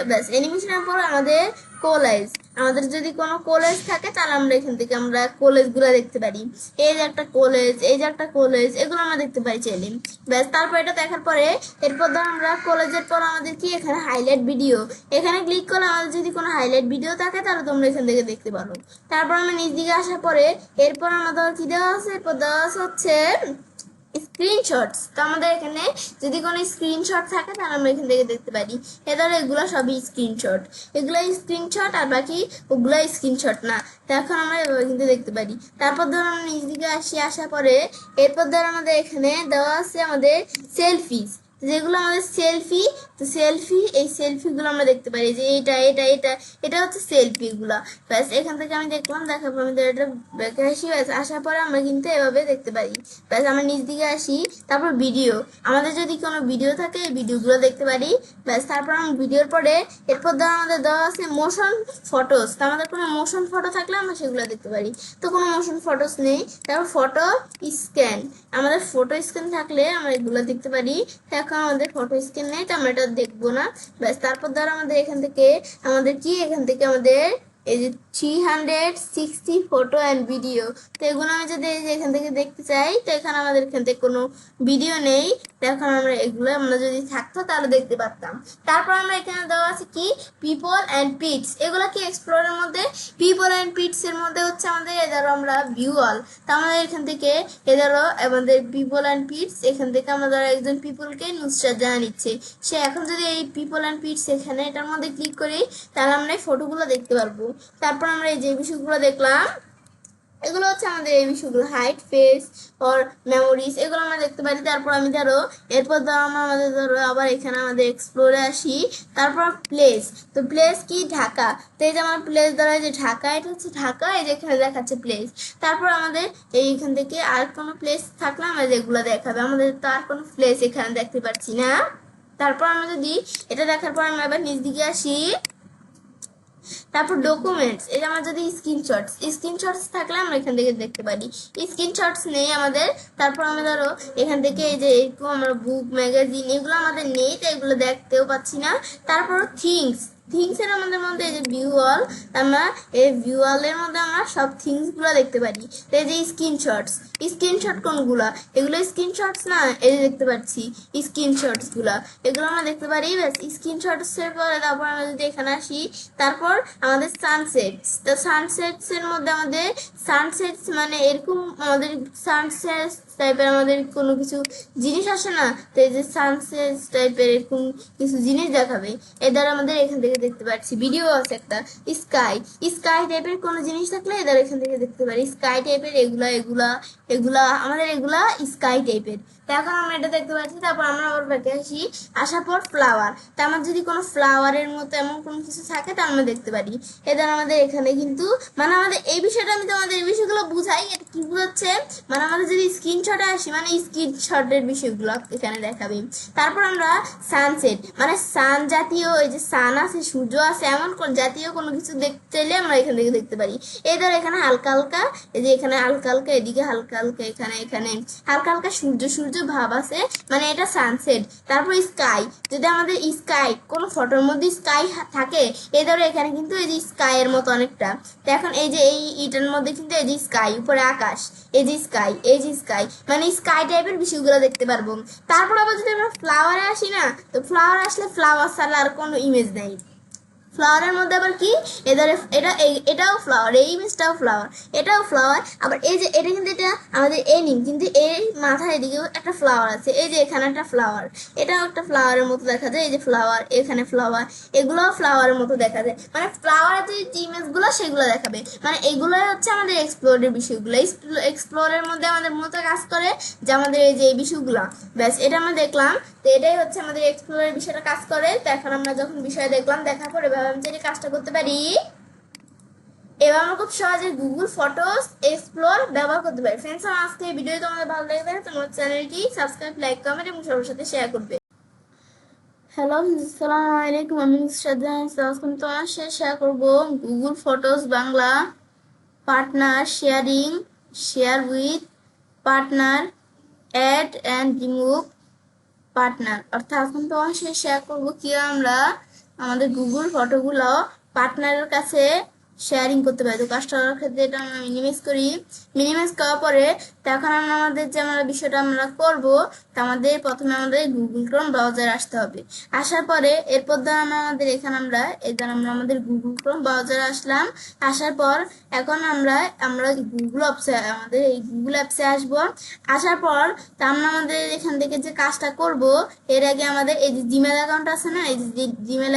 ব্যাস অ্যানিমেশনের পর আমাদের কোলাইজ, আমাদের যদি কোনো কোলেজ থাকে তাহলে আমরা এখান থেকে আমরা কোলেজগুলো দেখতে পারি। এই যে একটা কোলেজ, এই যে একটা কোলেজ, এগুলো আমরা দেখতে পাই চাইলে। ব্যাস তারপর এটা দেখার পরে এরপর ধর আমরা কোলেজের পর আমাদের কি এখানে হাইলাইট ভিডিও, এখানে ক্লিক করলে আমাদের যদি কোনো হাইলাইট ভিডিও থাকে তাহলে তোমরা এখান থেকে দেখতে পারো। তারপর আমরা নিচ দিকে আসার পরে এরপর আমাদের কি দেওয়া আছে, এরপর দেওয়া হচ্ছে স্ক্রিনশটস। তো আমাদের এখানে যদি কোনো স্ক্রিনশট থাকে তাহলে আমরা এখান থেকে দেখতে পারি। এদের এগুলো সবই স্ক্রিনশট, এগুলো স্ক্রিনশট আর বাকি ওগুলো স্ক্রিনশট না। তো এখন আমরা এভাবে কিন্তু দেখতে পারি। তারপর ধর আমরা নিচ দিকে আসি, আসার পরে এরপর ধর আমাদের এখানে দেওয়া আছে আমাদের সেলফিস, যেগুলো আমাদের সেলফি। তো সেলফি, এই সেলফিগুলো আমরা দেখতে পারি যে এটা এটা এটা এটা হচ্ছে সেলফিগুলো। ব্যাস এখান থেকে আমি দেখলাম, দেখার পর আমাদের এটা ব্যাকে আসি, ব্যাস আসার পরে আমরা কিন্তু এভাবে দেখতে পারি। ব্যাস আমরা নিচ দিকে আসি, তারপর ভিডিও, আমাদের যদি কোনো ভিডিও থাকে এই ভিডিওগুলো দেখতে পারি। ব্যাস তারপর আমরা ভিডিওর পরে এরপর ধর আমাদের দেওয়া আছে মোশন ফটোস। তো আমাদের কোনো মোশন ফটো থাকলে আমরা সেগুলো দেখতে পারি। তো কোনো মোশন ফটোস নেই, তারপর ফটো স্ক্যান, আমাদের ফটো স্ক্যান থাকলে আমরা এগুলো দেখতে পারি। এখন আমাদের ফটো স্ক্যান নেই, তো আমরা এটা দেখবো না। ব্যাস তারপর ধর আমাদের এখান থেকে আমাদের এই যে 360 ফটো অ্যান্ড ভিডিও, তো এগুলো আমি যদি এই যে এখান থেকে দেখতে চাই, তো এখানে আমাদের এখান থেকে কোনো ভিডিও নেই। তো এখন আমরা এগুলো আমরা যদি থাকতো তাহলে দেখতে পারতাম। তারপর আমরা এখানে দেওয়া আছে কি পিপল অ্যান্ড পিটস, এগুলো কি এক্সপ্লোরের মধ্যে। পিপল অ্যান্ড পিটস এর মধ্যে হচ্ছে আমাদের এদারও আমরা ভিউ অল, তো আমাদের এখান থেকে এদারও আমাদের পিপল অ্যান্ড পিটস, এখান থেকে আমরা ধরো একজন পিপলকে নুসরাত জানা নিচ্ছে, সে এখন যদি এই পিপল অ্যান্ড পিটস এখানে এটার মধ্যে ক্লিক করি তাহলে আমরা এই ফটোগুলো দেখতে পারবো। তারপর আমরা এই যে বিষয়গুলো দেখলাম, এগুলো হচ্ছে আমাদের এই বিষয়গুলো হাইট, ফেস অর মেমোরিজ, এগুলো আমরা দেখতে পারি। তারপর আমি ধরো এরপর ধরো আমাদের ধরো আবার এখানে আমাদের এক্সপ্লোরে আসি, তারপর প্লেস। তো প্লেস কি ঢাকা, তো এই যে আমার প্লেস ধরো এই যে ঢাকা, এটা হচ্ছে ঢাকা, এই যে এখানে দেখাচ্ছে প্লেস। তারপর আমাদের এইখান থেকে আর কোনো প্লেস থাকলে আমাদের এগুলো দেখাবে, আমাদের তো আর কোনো প্লেস এখানে দেখতে পাচ্ছি না। তারপর আমরা যদি এটা দেখার পর আমরা আবার নিচ দিকে আসি, তারপর ডকুমেন্টস, এটা আমার যদি স্ক্রিনশটস থাকলে আমরা এখান থেকে দেখতে পারি। স্ক্রিনশটস নেই আমাদের, তারপর আমরা ধরো এখান থেকে এই যে এরকম আমরা বুক ম্যাগাজিন এগুলো আমাদের নেই, তো এগুলো দেখতেও পাচ্ছি না। তারপর থিংস এর আমাদের মধ্যে এই যে ভিউ অল, আমরা এই ভিউ অলের মধ্যে আমরা সব থিংস গুলো দেখতে পারি। তো এই যে স্ক্রিনশট কোনগুলা, এগুলো স্ক্রিনশটস না, এই যে দেখতে পাচ্ছি স্ক্রিনশটস গুলা, এগুলো আমরা দেখতে পারি। ব্যাস স্ক্রিনশটস এর পরে তারপর আমরা যদি এখানে আসি, তারপর আমাদের সানসেটস, তো সানসেটস এর মধ্যে আমাদের সানসেটস মানে এরকম আমাদের সানসেট টাইপের আমাদের কোনো কিছু জিনিস আসে না, তো এই যে সানসেট টাইপের এরকম কিছু জিনিস দেখাবে, এ দ্বারা আমাদের এখান থেকে দেখতে পাচ্ছি। ভিডিও আছে একটা স্কাই টাইপের কোনো জিনিস থাকলে এদের এখান থেকে দেখতে পারি। স্কাই টাইপের এগুলা আমাদের এগুলা স্কাই টাইপের। তো এখন আমরা এটা দেখতে পাচ্ছি। তারপর আমরা আবার ব্যাকে আসি, আসার পর ফ্লাওয়ার, তো আমার যদি কোনো ফ্লাওয়ারের মতো এমন কোনো কিছু থাকে তা আমরা দেখতে পারি। এদের আমাদের এখানে কিন্তু মানে আমাদের এই বিষয়টা আমি তোমাদের এই বিষয়গুলো বুঝাই, এটা কি বুঝাচ্ছে মানে আমাদের যদি স্ক্রিনশটে আসি মানে স্ক্রিনশটের বিষয়গুলো এখানে দেখাবে। তারপর আমরা সানসেট মানে সান জাতীয়, এই যে সান আছে সূর্য আছে এমন কোন জাতীয় কোনো কিছু দেখতে চাইলে আমরা এখান থেকে দেখতে পারি। এই ধর এখানে হালকা হালকা, এই যে এখানে হালকা হালকা, এদিকে হালকা হালকা, এখানে হালকা হালকা সূর্য ভাব আছে, মানে এটা সানসেট। তারপর স্কাই, যদি আমাদের স্কাই কোনো ফটোর মধ্যে স্কাই থাকে, এই ধরো এখানে কিন্তু এই যে স্কাই এর মতো অনেকটা, তো এখন এই যে এই ইটার মধ্যে কিন্তু এই যে স্কাই, উপরে আকাশ, এই যে স্কাই মানে স্কাই টাইপের বিষয়গুলো দেখতে পারবো। তারপর আবার যদি আমরা ফ্লাওয়ারে আসি না, তো ফ্লাওয়ার আসলে ফ্লাওয়ার ছাড়া আর কোনো ইমেজ নেই, ফ্লাওয়ারের মধ্যে আবার কি এধারে এটাও ফ্লাওয়ার, এই ইমেজটাও ফ্লাওয়ার, এটাও ফ্লাওয়ার। আবার এই যে এটা কিন্তু এটা আমাদের এনিম, কিন্তু এই মাথার এদিকেও একটা ফ্লাওয়ার আছে, এই যে এখানে একটা ফ্লাওয়ার, এটাও একটা ফ্লাওয়ারের মতো দেখা যায়, এই যে ফ্লাওয়ার, এখানে ফ্লাওয়ার, এগুলোও ফ্লাওয়ারের মতো দেখা যায়। মানে ফ্লাওয়ারের যে ইমেজগুলো সেগুলো দেখাবে, মানে এগুলোই হচ্ছে আমাদের এক্সপ্লোরের বিষয়গুলো। এক্সপ্লোরের মধ্যে আমাদের মূলত কাজ করে যে আমাদের এই যে এই বিষয়গুলো, ব্যাস এটা আমরা দেখলাম। তো এটাই হচ্ছে আমাদের এক্সপ্লোরের বিষয়টা কাজ করে। তো এখন আমরা যখন বিষয় দেখলাম, দেখার পরে ভাবলাম যে কাজটা করতে পারি, এবার আমরা খুব সহজে গুগল ফটোস এক্সপ্লোর ব্যবহার করতে পারি। ফ্রেন্ডস, আমার আজকে এই ভিডিও তোমাদের ভালো লাগবে, তোমার চ্যানেলটি সাবস্ক্রাইব, লাইক, কমেন্ট এবং সবার সাথে শেয়ার করবে। হ্যালো, আসসালামু আলাইকুম, আমি শ্রদ্ধা। আজকে তোমার সাথে শেয়ার করবো Google photos Bangla partner sharing, share with partner, add and remove partner. অর্থাৎ এখন তোমার সাথে শেয়ার করবো কি আমরা আমাদের গুগল ফটোগুলো পার্টনারের কাছে শেয়ারিং করতে পারি। তো কাজটার ক্ষেত্রে এটা আমরা মিনিমাইজ করি। মিনিমাইজ করার পরে তখন আমাদের যে আমরা বিষয়টা আমরা করবো, তা আমাদের প্রথমে আমাদের গুগল ক্রোম ব্রাউজার আসতে হবে। আসার পরে এরপর ধর আমাদের এখানে আমরা আমরা আমাদের গুগল ক্রোম ব্রাউজার আসলাম। আসার পর এখন আমরা গুগল অ্যাপসে, আমাদের এই গুগল অ্যাপসে আসবো। আসার পর তা আমরা আমাদের এখান থেকে যে কাজটা করব, এর আগে আমাদের এই যে জিমেল অ্যাকাউন্ট আছে না, এই যে জিমেল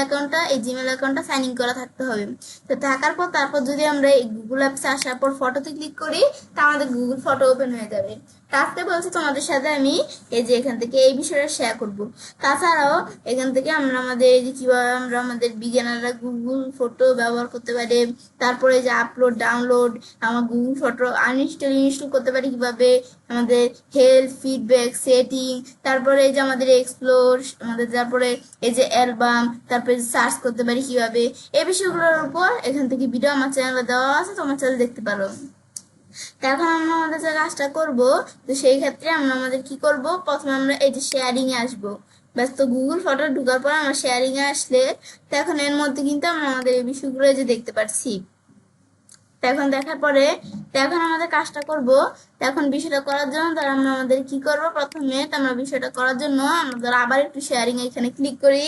অ্যাকাউন্টটা সাইন ইন করা থাকতে হবে। তো থাকার পর তারপর যদি আমরা এই গুগল অ্যাপসে আসার পর ফটোতে ক্লিক করি, তা আমাদের গুগল ফটো ওপেন হয়ে যাবে। আজকে বলছি তোমাদের সাথে আমি এই যে এখান থেকে এই বিষয়টা শেয়ার করব। তাছাড়াও এখান থেকে আমরা আমাদের এই যে কিভাবে আমরা আমাদের বিজ্ঞানীরা গুগল ফটো ব্যবহার করতে পারে, তারপরে যে আপলোড ডাউনলোড, আমার গুগল ফটো ইনস্টল করতে পারি কিভাবে, আমাদের হেলথ, ফিডব্যাক, সেটিং, তারপরে এই যে আমাদের এক্সপ্লোর, আমাদের তারপরে এই যে অ্যালবাম, তারপরে সার্চ করতে পারি কিভাবে, এই বিষয়গুলোর উপর এখান থেকে ভিডিও আমার চ্যানেলে দেওয়া আছে, তোমার চ্যানেল দেখতে পারো। এখন আমরা আমাদের যে কাজটা করব, তো সেই ক্ষেত্রে আমরা আমাদের কি করব, প্রথমে আমরা এই যে শেয়ারিং এ আসবো। ব্যাস, তো গুগল ফটো ঢোকার পর আমরা শেয়ারিং এ আসলে এখন এর মধ্যে কিন্তু আমরা আমাদের এই বিষয়গুলো যে দেখতে পাচ্ছি। এখন দেখার পরে এখন আমাদের কাজটা করব। এখন বিষয়টা করার জন্য তারা আমরা আমাদের কি করব, প্রথমে আমরা বিষয়টা করার জন্য আমাদের আবার একটু শেয়ারিং এখানে ক্লিক করি।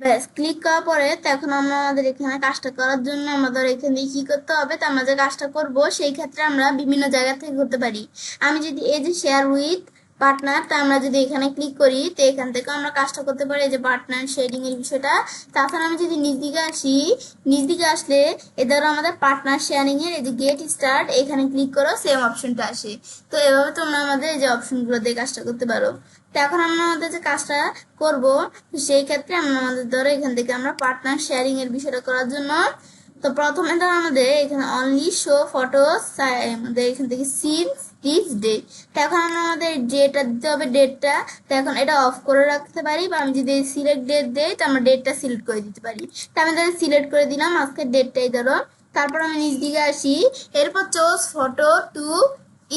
ব্যাস, ক্লিক করার পরে এখন আমরা আমাদের এখানে কাজটা করার জন্য আমাদের এখানে কি করতে হবে, তো আমরা যে কাজটা করব সেই ক্ষেত্রে আমরা বিভিন্ন জায়গা থেকে করতে পারি। আমি যদি এই যে শেয়ার উইথ পার্টনার, তা আমরা যদি এখানে ক্লিক করি, তো এখান থেকে আমরা কাজটা করতে পারি এই যে পার্টনার শেয়ারিং এর বিষয়টা। তাছাড়া আমি যদি নিচ দিকে আসি, নিচ দিকে আসলে এদের আমাদের পার্টনার শেয়ারিং এর এই যে গেট স্টার্ট, এখানে ক্লিক করো, সেম অপশনটা আসে। তো এভাবে তোমরা আমাদের এই যে অপশনগুলো দিয়ে কাজটা করতে পারো। তো এখন আমরা আমাদের যে কাজটা করব, সেই ক্ষেত্রে আমরা আমাদের ধরো এখান থেকে আমরা পার্টনার শেয়ারিং এর বিষয়টা করার জন্য, তো প্রথমে ধরো আমাদের এখানে অনলি শো ফটোস, আমাদের এখান থেকে সিনস দিস ডে। তো এখন আমরা আমাদের ডেটটা দিতে হবে, ডেটটা। তো এখন এটা অফ করে রাখতে পারি, বা আমি যদি সিলেক্ট ডেট দেই, তো আমরা ডেটটা সিলেক্ট করে দিতে পারি। তো আমি ধরো সিলেক্ট করে দিলাম আজকের ডেটটাই ধরো। তারপর আমি নিচ দিকে আসি, এরপর চোজ ফটো টু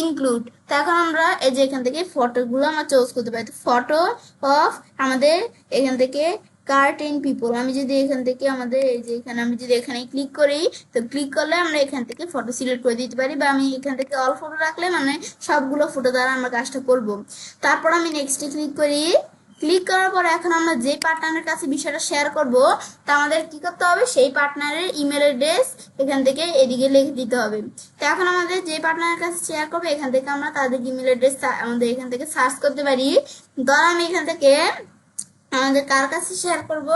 ইনক্লুড। তো এখন আমরা এই যে এখান থেকে ফটোগুলো আমরা চুজ করতে পারি। ফটো অফ আমাদের এখান থেকে কার্টেন পিপল, আমি যদি এখান থেকে আমাদের এই যে এখানে আমি যদি এখানে ক্লিক করি, তো ক্লিক করলে আমরা এখান থেকে ফটো সিলেক্ট করে দিতে পারি, বা আমি এখান থেকে অল ফটো রাখলে মানে সবগুলো ফটো দ্বারা আমরা কাজটা করব। তারপর আমি নেক্সটে ক্লিক করি। ক্লিক করার পরে এখন আমরা যে পার্টনারের কাছে বিষয়টা শেয়ার করব, তা আমাদের কি করতে হবে, সেই পার্টনারের ইমেল অ্যাড্রেস এখান থেকে এদিকে লিখে দিতে হবে। তো এখন আমাদের যে পার্টনারের কাছে শেয়ার করবে, এখান থেকে আমরা তাদের ইমেল অ্যাড্রেস আমাদের এখান থেকে সার্চ করতে পারি। ধর আমি এখান থেকে আমাদের কার কাছে শেয়ার করব,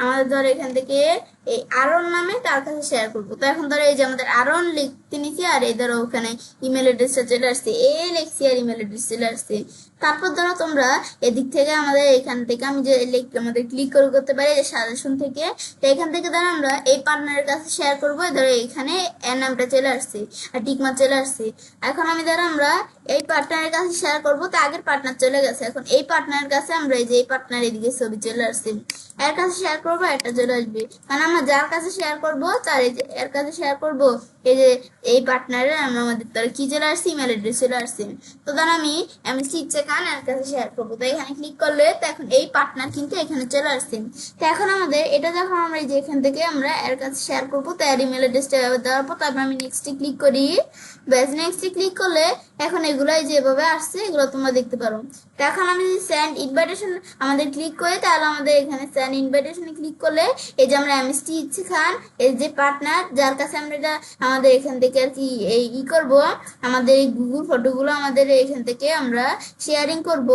আমাদের ধরো এখান থেকে এই আরন নামে কার কাছে শেয়ার করব। তো এখন ধরো এই যে আমাদের আরন লিখতে নিচ্ছি, আর এই ধরো ওখানে ইমেল অ্যাড্রেসটা চলে আসছে, এই লিখছি আর ইমেল অ্যাড্রেস চলে আসছে। তারপর ধরো তোমরা এদিক থেকে আমাদের এখান থেকে আমি যে আমাদের ক্লিক করতে পারি যে সাজেশন থেকে। তো এখান থেকে ধরো আমরা এই পার্টনারের কাছে শেয়ার করবো, ধরো এখানে এর নামটা চলে আসছে আর টিকমার্ক চলে আসছে। এখন আমি ধরো আমরা এই পার্টনারের কাছে শেয়ার করবো, তো আগের পার্টনার চলে গেছে, এখন এই পার্টনারের কাছে আমরা এই যে এই পার্টনার এদিকে ছবি চলে আসছে, এর কাছে শেয়ার করবো, একটা চলে আসবে। মানে আমরা আমরা যার কাছে শেয়ার করব তার এই যে এর কাছে শেয়ার করব, এই যে এই পার্টনারে আমরা আমাদের তার কি চলে আসছে, ইমেল অ্যাড্রেস চলে আসছে। তো ধর আমি এমএসটি ইচ্ছে খান এর কাছে শেয়ার করবো, তো এখানে ক্লিক করলে তো এখন এই পার্টনার কিন্তু এখানে চলে আসছে। তো এখন আমাদের এটা যখন আমরা এই যে এখান থেকে আমরা এর কাছে শেয়ার করবো, তো এর ইমেল অ্যাড্রেসটা দেওয়ার পর তারপর আমি নেক্সটে ক্লিক করি। ব্যাস নেক্সটে ক্লিক করলে এখন এগুলাই যেভাবে আসছে এগুলো তোমরা দেখতে পারো। তো এখন আমি যদি সেন্ড ইনভাইটেশন আমাদের ক্লিক করি, তাহলে আমাদের এখানে সেন্ড ইনভাইটেশনে ক্লিক করলে এই যে আমরা এমএসটি ইচ্ছে খান এই যে পার্টনার যার কাছে আমরা এটা আমাদের এখান থেকে আর কি এই করব, আমাদের এই গুগল ফটোগুলো আমাদের এখান থেকে আমরা শেয়ারিং করব।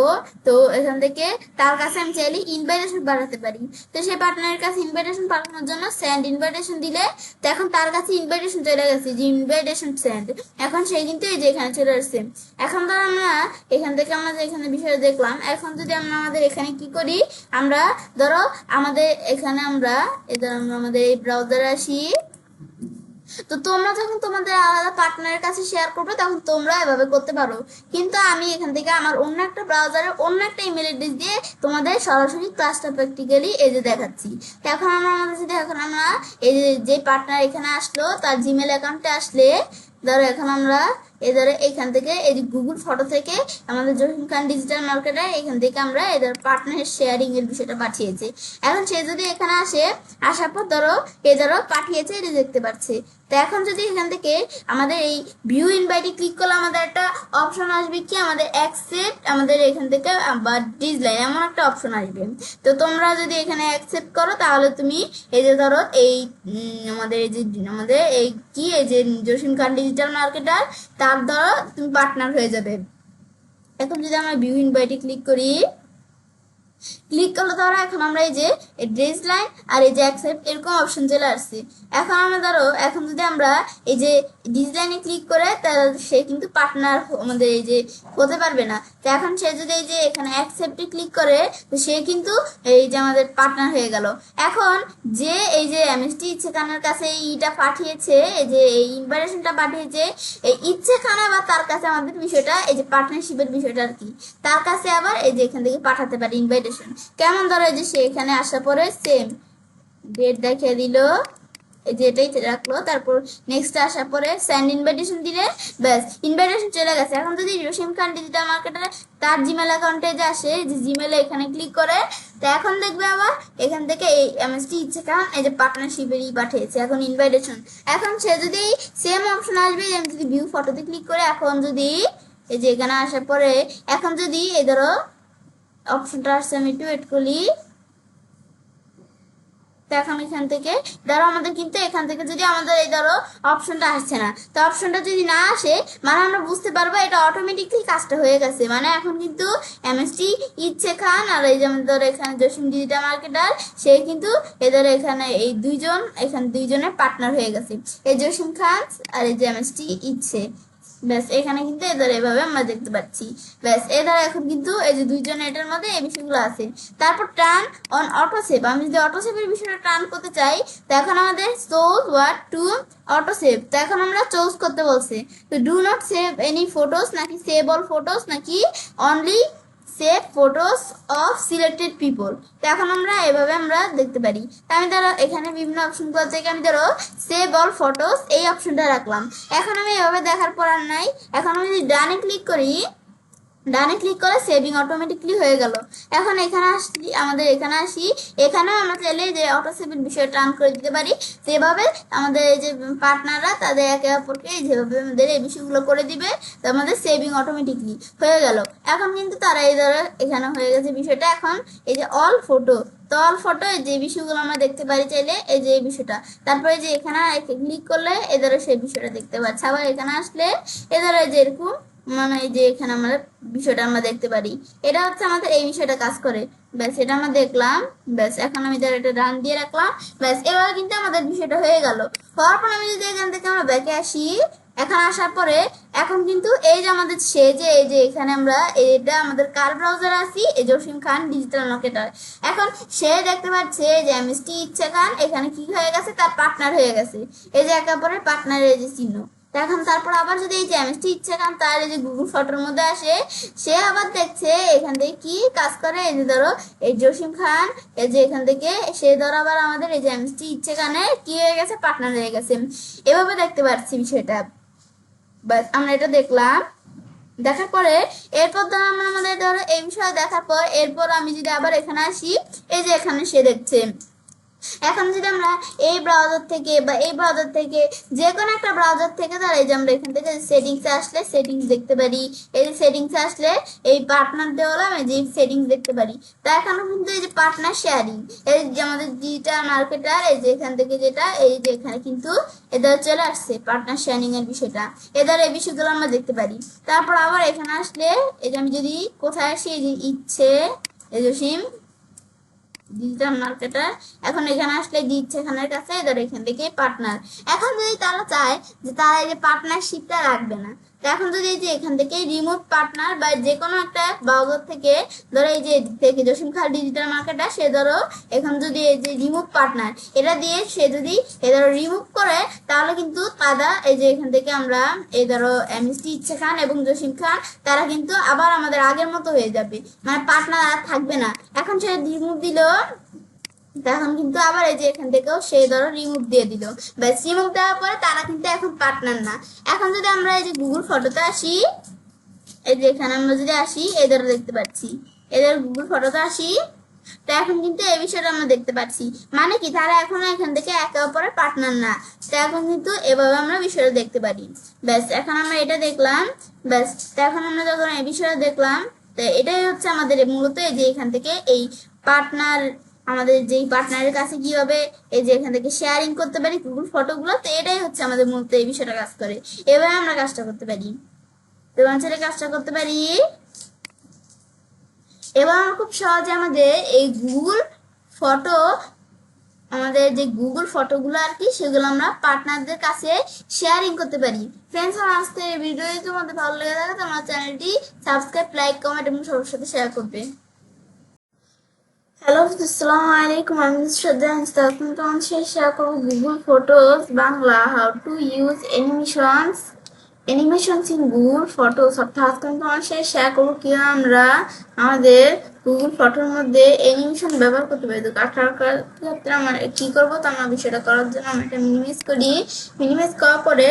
তো এখান থেকে তার কাছে আমি চাইলে ইনভাইটেশন পাঠাতে পারি। তো সেই পার্টনারের কাছে ইনভাইটেশন পাঠানোর জন্য সেন্ড ইনভাইটেশন দিলে তো এখন তার কাছে ইনভাইটেশন চলে গেছে, যে ইনভাইটেশন সেন্ড, এখন সে কিন্তু এই যে এখানে চলে আসছে। এখন ধর আমরা এখান থেকে আমরা এখানে বিষয় দেখলাম, এখন যদি আমরা আমাদের এখানে কি করি, আমরা ধরো আমাদের এখানে আমরা আমাদের এই ব্রাউজারে আসি। তো তোমরা যখন তোমাদের আলাদা পার্টনারের কাছে শেয়ার করবে তখন তোমরা এভাবে করতে পারো, কিন্তু আমি এখান থেকে আমার অন্য একটা ব্রাউজারে অন্য একটা ইমেল অ্যাড্রেস দিয়ে তোমাদের সরাসরি ক্লাসটা প্র্যাকটিক্যালি এই যে দেখাচ্ছি। তো এখন আমরা আমাদের সাথে এখন আমরা এই যে পার্টনার এখানে আসলো তার জিমেল অ্যাকাউন্টে আসলে ধরো এখন আমরা ধরো এখান থেকে এই গুগল ফটো থেকে আমাদের জসিম খান ডিজিটাল মার্কেটার এখান থেকে আমরা এদের পার্টনার শেয়ারিং এর বিষয়টা পাঠিয়েছে। এখন সে যদি এখানে আসে, আসার পর ধরো ধরো পাঠিয়েছে এটা দেখতে পাচ্ছে। তো এখন যদি এখান থেকে আমাদের এই ভিউ ইনভাইটে ক্লিক করলে আমাদের একটা অপশন আসবে কি, আমাদের অ্যাকসেপ্ট আমাদের এখান থেকে বা ডিসলাইন এমন একটা অপশন আসবে। তো তোমরা যদি এখানে অ্যাকসেপ্ট করো তাহলে তুমি এই যে ধরো এই আমাদের এই যে আমাদের এই কি এই যে জসিম খান ডিজিটাল মার্কেটার তার দ্বারা তুমি পার্টনার হয়ে যাবে। এখন যদি আমরা ভিউ ইনভাইটে ক্লিক করি, ক্লিক করলে ধরো এখন আমরা এই যে ড্রেস লাইন আর এই যে অ্যাকসেপ্ট এরকম অপশন চলে আসছে। এখন আমরা ধরো এখন যদি আমরা এই যে ডিজাইনে ক্লিক করে তাহলে সে কিন্তু পার্টনার আমাদের এই যে হতে পারবে না। তো এখন সে যদি এই যে এখানে অ্যাকসেপ্টে ক্লিক করে তো সে কিন্তু এই যে আমাদের পার্টনার হয়ে গেল। এখন যে এই যে এমএসটি ইচ্ছে খানের কাছে এইটা পাঠিয়েছে, এই যে এই ইনভাইটেশনটা পাঠিয়েছে, এই ইচ্ছে খানা বা তার কাছে আমাদের বিষয়টা এই যে পার্টনারশিপের বিষয়টা আর কি, তার কাছে আবার এই যে এখান থেকে পাঠাতে পারি ইনভাইটেশন। কেমন ধরো যে সে এখানে আসার পরে সেম ডেট দেখিয়ে দিল, এই যে এটাই রাখলো, তারপর নেক্সট আসার পরে সেন্ড ইনভাইটেশন দিলে ব্যাস ইনভাইটেশন চলে গেছে। এখন যদি জসিম খান ডিজিটাল মার্কেটার তার জিমেল অ্যাকাউন্টে যে আসে, যে জিমেলে এখানে ক্লিক করে, তো এখন দেখবে আবার এখান থেকে এই এমএসটি ইচ্ছে খান এই যে পার্টনারশিপেরই পাঠিয়েছে এখন ইনভাইটেশন। এখন সে যদি সেম অপশন আসবে, যেমন যদি ভিউ ফটোতে ক্লিক করে, এখন যদি এই যে এখানে আসার পরে এখন যদি এই ধরো অপশনটা আসছে, আমি একটু ওয়েট করি। তো এখন এখান থেকে ধরো আমাদের কিন্তু এখান থেকে যদি আমাদের এই ধরো অপশনটা আসছে না, তো অপশনটা যদি না আসে মানে আমরা বুঝতে পারবো এটা অটোমেটিকলি কাজটা হয়ে গেছে, মানে এখন কিন্তু এমএসটি ইচ্ছে খান আর এই যেমন ধরো এখানে জসিম ডিজিটাল মার্কেটার সে কিন্তু এদের এখানে এই দুইজন এখানে দুইজনের পার্টনার হয়ে গেছে, এই জসিম খান আর এই যে এমএসটি ইচ্ছে। ব্যাস এখানে কিন্তু এদের এভাবে আমরা দেখতে পাচ্ছি। ব্যাস এদের এখন কিন্তু এই যে দুইজন এটার মধ্যে এই বিষয়গুলো আছে। তারপর টার্ন অন অটো সেভ, আমি যদি অটো সেভের বিষয়টা টার্ন করতে চাই তো এখন আমাদের choose what to auto save, তো এখন আমরা চুজ করতে বলছে, তো do not save any photos নাকি সেভ অল ফটোস নাকি only save photos of selected people. তো এখন আমরা এভাবে আমরা দেখতে পারি। তো আমি ধরো এখানে বিভিন্ন অপশনগুলো থেকে আমি ধরো সেভ অল ফটোস এই অপশনটা রাখলাম। এখন আমি এভাবে দেখার পর আর নাই, এখন আমি যদি ডানে ক্লিক করি, ডানে ক্লিক করে সেভিং অটোমেটিকলি হয়ে গেল। এখন এখানে আসি, আমাদের এখানে আসি, এখানেও আমরা চাইলে যে অটো সেভের বিষয়টা অন করে দিতে পারি, যেভাবে আমাদের এই যে পার্টনাররা তাদের একে অপরকে যেভাবে আমাদের এই বিষয়গুলো করে দিবে তো আমাদের সেভিং অটোমেটিকলি হয়ে গেল। এখন কিন্তু তারা এই ধরো এখানে হয়ে গেছে বিষয়টা। এখন এই যে অল ফটো, তো অল ফটো যে বিষয়গুলো আমরা দেখতে পারি চাইলে এই যে এই বিষয়টা, তারপরে যে এখানে ক্লিক করলে এদের সেই বিষয়টা দেখতে পাচ্ছি। আবার এখানে আসলে এদের যে এরকম মানে এই যে এখানে আমরা বিষয়টা আমরা দেখতে পারি, এটা হচ্ছে আমাদের এই বিষয়টা কাজ করে। ব্যাস এটা আমরা দেখলাম। ব্যাস এখন আমি ধর এটা রান দিয়ে রাখলাম। ব্যাস এবার কিন্তু আমাদের বিষয়টা হয়ে গেল। হওয়ার পর আমি যদি এখান থেকে আমরা ব্যাকে আসি, এখন আসার পরে এখন কিন্তু এই যে আমাদের সে যে এই যে এখানে আমরা এটা আমাদের কার ব্রাউজার আছি, এই জসিম খান ডিজিটাল মার্কেটার, এখন সে দেখতে পাচ্ছে যে এমএসটি ইচ্ছে খান এখানে কি হয়ে গেছে, তার পার্টনার হয়ে গেছে, এই যে একে অপরের পার্টনারের যে চিহ্ন। এখন তারপর আবার যদি এই যে এমএসটি ইচ্ছে খান তার এই যে গুগল ফটোর মধ্যে আসে, সে আবার দেখছে এখান থেকে কি কাজ করে। এই যে ধরো এই জসিম খান, এই যে এখান থেকে সে ধরো আবার আমাদের এই যে এমএসটি ইচ্ছে খানে কি হয়ে গেছে, পার্টনার হয়ে গেছে। এভাবে দেখতে পাচ্ছি বিষয়টা। বাস আমরা এটা দেখলাম, দেখার পরে এরপর ধরো আমরা আমাদের ধরো এই বিষয়ে দেখার পর এরপর আমি যদি আবার এখানে আসি, এই যে এখানে সে দেখছে। এখন যদি আমরা এই ব্রাউজার থেকে বা এই ব্রাউজার থেকে যে কোনো একটা ব্রাউজার থেকে ধর এই যে আমরা এখান থেকে সেটিংসে আসলে সেটিংস দেখতে পারি। এই যে সেটিংসে আসলে এই পার্টনার দেওয়ালাম, এই যে সেটিংস দেখতে পারি। তা এখন কিন্তু এই যে পার্টনার শেয়ারিং, এই যে আমাদের ডিজিটাল মার্কেটার, এই যে এখান থেকে যেটা এই যে এখানে কিন্তু এদের চলে আসছে পার্টনার শেয়ারিং এর বিষয়টা। এদের এই বিষয়গুলো আমরা দেখতে পারি। তারপর আবার এখানে আসলে এই যে আমি যদি কোথায় আসি, এই যে ইচ্ছে এই জসিম ডিজিটাল মার্কেটার, এখন এখানে আসলে দিচ্ছে এখানের কাছে ধর এখান থেকে পার্টনার। এখন যদি তারা চায় যে তারা এই যে পার্টনারশিপটা রাখবে না, তো এখন যদি এই যে এখান থেকে রিমুভ পার্টনার বা যে কোনো একটা ব্রাউজার থেকে ধরো এই যে থেকে জসিম খান ডিজিটাল মার্কেটার, সে ধরো এখন যদি এই যে রিমুভ পার্টনার এটা দিয়ে সে যদি এ ধরো রিমুভ করে, তাহলে কিন্তু তারা এই যে এখান থেকে আমরা এই ধরো এমএসটি ইচ্ছে খান এবং জসিম খান তারা কিন্তু আবার আমাদের আগের মতো হয়ে যাবে, মানে পার্টনার আর থাকবে না। এখন সে রিমুভ দিল, তখন কিন্তু আবার এই যে এখান থেকেও সে ধরো রিমুভ দিয়ে দিল। ব্যাস রিমুভ দেওয়ার পরে তারা কিন্তু এখন পার্টনার না। এখন যদি আমরা এই যে গুগল ফটোতে আসি, এই যে এখানে আমরা যদি আসি এই ধরো দেখতে পাচ্ছি, এদের গুগল ফটোতে আসি, তো এখন কিন্তু এই বিষয়টা আমরা দেখতে পাচ্ছি। মানে কি তারা এখন এখান থেকে একে অপরের পার্টনার না। তো এখন কিন্তু এভাবে আমরা বিষয়টা দেখতে পারি। ব্যাস এখন আমরা এটা দেখলাম। ব্যাস তো এখন আমরা যখন এই বিষয়টা দেখলাম, তো এটাই হচ্ছে আমাদের মূলত এই যে এখান থেকে এই পার্টনার, আমাদের যেই পার্টনারের কাছে কিভাবে এই যে এখান থেকে শেয়ারিং করতে পারি গুগল ফটোগুলো। তো এটাই হচ্ছে আমাদের মূলত এই বিষয়টা কাজ করে। এভাবে আমরা কাজটা করতে পারি, তো অঞ্চলে কাজটা করতে পারি। এবং খুব সহজে আমাদের এই গুগল ফটো, আমাদের যে গুগল ফটোগুলো আর কি, সেগুলো আমরা পার্টনারদের কাছে শেয়ারিং করতে পারি। ফ্রেন্ডস, আমার আজকে এই ভিডিও যদি তোমাদের ভালো লেগে থাকে তো আমার চ্যানেলটি সাবস্ক্রাইব, লাইক, কমেন্ট এবং সবার সাথে শেয়ার করবে। হ্যালো, আসসালামু আলাইকুম, আমি শ্রদ্ধা। এখন তোমার সাথে শেয়ার করবো Google photos Bangla, how to use animations in Google photos. অর্থাৎ আজকে আমি তোমার সাথে শেয়ার করবো কিভাবে আমরা আমাদের গুগল ফটোর মধ্যে অ্যানিমেশন ব্যবহার করতে পারি। তো কাটার ক্ষেত্রে আমরা কি করবো, তো আমরা বিষয়টা করার জন্য আমরা এটা মিনিমাইজ করি। মিনিমাইজ করার পরে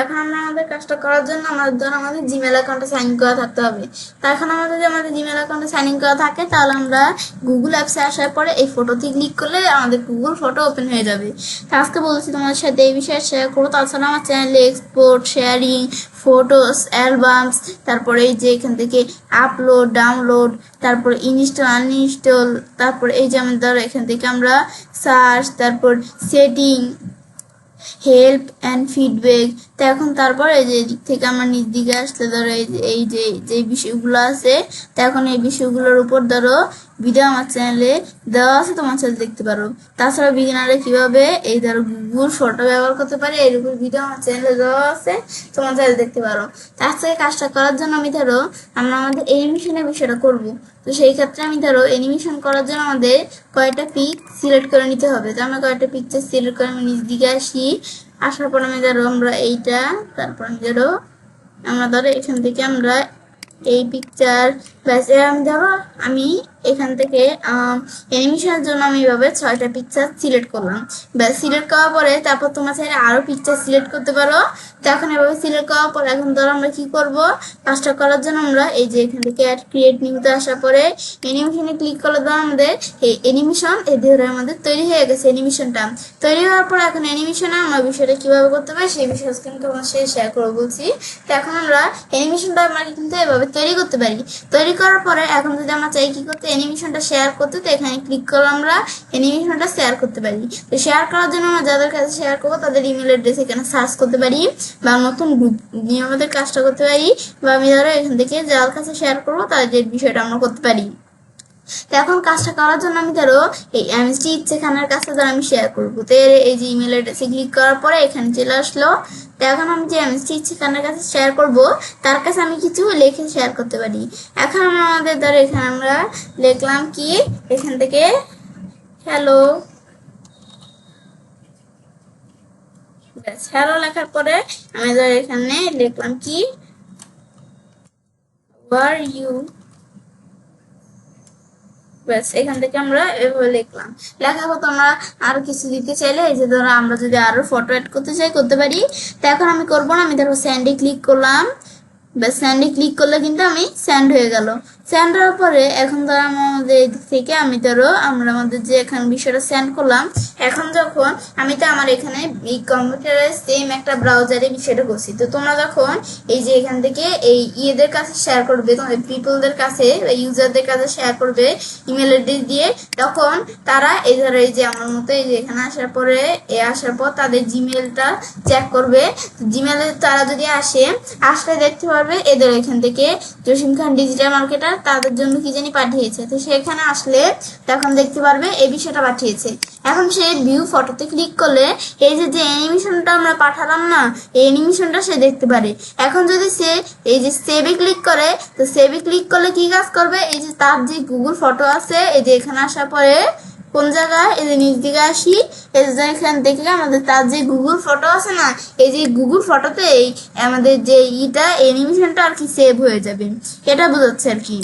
এখন আমরা আমাদের কাজটা করার জন্য আমাদের ধর আমাদের জিমেল অ্যাকাউন্টে সাইন ইন করা থাকতে হবে। তো এখন আমাদের যদি আমাদের জিমেল অ্যাকাউন্টে সাইন ইন করা থাকে, তাহলে আমরা গুগল অ্যাপসে আসার পরে এই ফটোতে ক্লিক করলে আমাদের গুগল ফটো ওপেন হয়ে যাবে। তো আজকে বলছি তোমাদের সাথে এই বিষয়ে শেয়ার করবো। তাছাড়া আমার চ্যানেলে এক্সপোর্ট, শেয়ারিং, ফটোস, অ্যালবামস, তারপরে এই যে এখান থেকে আপলোড, ডাউনলোড, তারপর ইনস্টল, আনইনস্টল, তারপর এই যে আমাদের এখান থেকে আমরা সার্চ, তারপর সেটিং, হেল্প অ্যান্ড ফিডব্যাক। তো এখন তারপর এই যে দিক থেকে আমরা নিজ দিকে আসলে ধরো এই যে বিষয়গুলো আছে, তো এখন এই বিষয়গুলোর উপর ধরো ভিডিও আমার চ্যানেলে দেওয়া আছে, তোমার চ্যানেল দেখতে পারো। তাছাড়া বিগিনারে কিভাবে এই ধরো গুগল ফটো ব্যবহার করতে পারে এর উপর ভিডিও আমার চ্যানেলে দেওয়া আছে, তোমার চ্যানেল দেখতে পারো। তার থেকে কাজটা করার জন্য আমি ধরো আমরা আমাদের অ্যানিমেশনের বিষয়টা করব। তো সেই ক্ষেত্রে আমি ধরো অ্যানিমেশন করার জন্য আমাদের কয়েকটা পিক সিলেক্ট করে নিতে হবে। তো আমরা কয়েকটা পিকচার সিলেক্ট করে আমি নিজ দিকে আসি। আসার পর আমি ধরো আমরা এইটা, তারপর আমি ধরো আমরা ধরো এখান থেকে আমরা এই পিকচার, ব্যাস আমি ধরো আমি এখান থেকে অ্যানিমেশনের জন্য আমি এভাবে 6টা পিকচার সিলেক্ট করলাম। ব্যাস সিলেক্ট করার পরে তারপর তোমার চাইলে আরও পিকচার সিলেক্ট করতে পারো। তো এখন এভাবে সিলেক্ট করার পর এখন ধরো আমরা কি করব, কাজটা করার জন্য আমরা এই যে এখান থেকে অ্যাড ক্রিয়েট নিউতে আসার পরে অ্যানিমেশনে ক্লিক করলে ধরো আমাদের এই অ্যানিমেশন এই ধরে আমাদের তৈরি হয়ে গেছে। অ্যানিমেশনটা তৈরি হওয়ার পর এখন অ্যানিমেশনে আমরা বিষয়টা কিভাবে করতে পারি সেই বিষয়ে কিন্তু তোমার সাথে শেয়ার করবো বলছি। তো এখন আমরা অ্যানিমেশনটা আমরা কিন্তু এভাবে তৈরি করতে পারি। তৈরি করার পরে এখন যদি আমরা চাই কি করতে, অ্যানিমেশনটা শেয়ার করতে, তো এখানে ক্লিক করলে আমরা অ্যানিমেশনটা শেয়ার করতে পারি। তো শেয়ার করার জন্য আমরা যাদের কাছে শেয়ার করবো তাদের ইমেল অ্যাড্রেস এখানে সার্চ করতে পারি, বা নতুন গ্রুপ নিয়ে আমাদের কাজটা করতে পারি, বা আমি ধরো এখান থেকে যার কাছে শেয়ার করবো তাদের বিষয়টা আমরা করতে পারি। তো এখন কাজটা করার জন্য আমি ধরো এই এমএসটি ইচ্ছে খানের কাছে ধরো আমি শেয়ার করবো। তো এই যে ইমেল অ্যাড্রেসে ক্লিক করার পরে এখানে চলে আসলো। তো এখন আমি যে এমএসটি ইচ্ছে খানের কাছে শেয়ার করব তার কাছে আমি কিছু লিখে শেয়ার করতে পারি। এখন আমরা আমাদের ধরো এখানে আমরা লিখলাম কি, এখান থেকে হ্যালো ব্যাস হ্যালো লেখার পরে আমি ধর এখানে লিখলাম কি আর ইউ, ব্যাস এখান থেকে আমরা এভাবে লিখলাম। লেখার পর তোমরা আরো কিছু দিতে চাইলে এই যে ধরো আমরা যদি আরো ফটো অ্যাড করতে চাই করতে পারি। তো এখন আমি করবো না, আমি ধরো স্যান্ডে ক্লিক করলাম, ব্যাস স্যান্ডে ক্লিক করলে কিন্তু আমি স্যান্ড হয়ে গেল। স্যান্ড হওয়ার পরে এখন ধরো আমাদের এদিক থেকে আমি ধরো আমরা আমাদের যে এখন বিষয়টা সেন্ড করলাম, এখন যখন আমি তো আমার এখানে এই কম্পিউটারে সেম একটা ব্রাউজারে বিষয়টা করছি, তো তোমরা যখন এই যে এখান থেকে এই ইয়েদের কাছে শেয়ার করবে, তোমাদের পিপলদের কাছে ইউজারদের কাছে শেয়ার করবে ইমেল অ্যাড্রেস দিয়ে, তখন তারা এই ধরো এই যে আমার মতো এই যে এখানে আসার পরে আসার পর তাদের জিমেলটা চেক করবে। জিমেলে তারা যদি আসলে দেখতে পারবে এদের এখান থেকে জসিম খান ডিজিটাল মার্কেটার তাদের জন্য কি জানি পাঠিয়েছে, তো সেখানে আসলে তখন দেখতে পারবে এই বিষয়টা পাঠিয়েছে। এখন সে ভিউ ফটোতে ক্লিক করলে এই যে অ্যানিমেশনটা আমরা পাঠালাম না, এই অ্যানিমেশনটা সে দেখতে পারে। এখন যদি সে এই যে সেভে ক্লিক করে, তো সেভে ক্লিক করলে কি কাজ করবে, এই যে তার যে গুগল ফটো আছে এই যে এখানে আসার পরে কোন জায়গায় এই যে নিচ দিকে আসি, এই যে এখান থেকে আমাদের তার যে গুগল ফটো আছে না, এই যে গুগল ফটোতে এই আমাদের যে অ্যানিমেশনটা আর কি সেভ হয়ে যাবে, এটা বোঝাচ্ছে আর কি।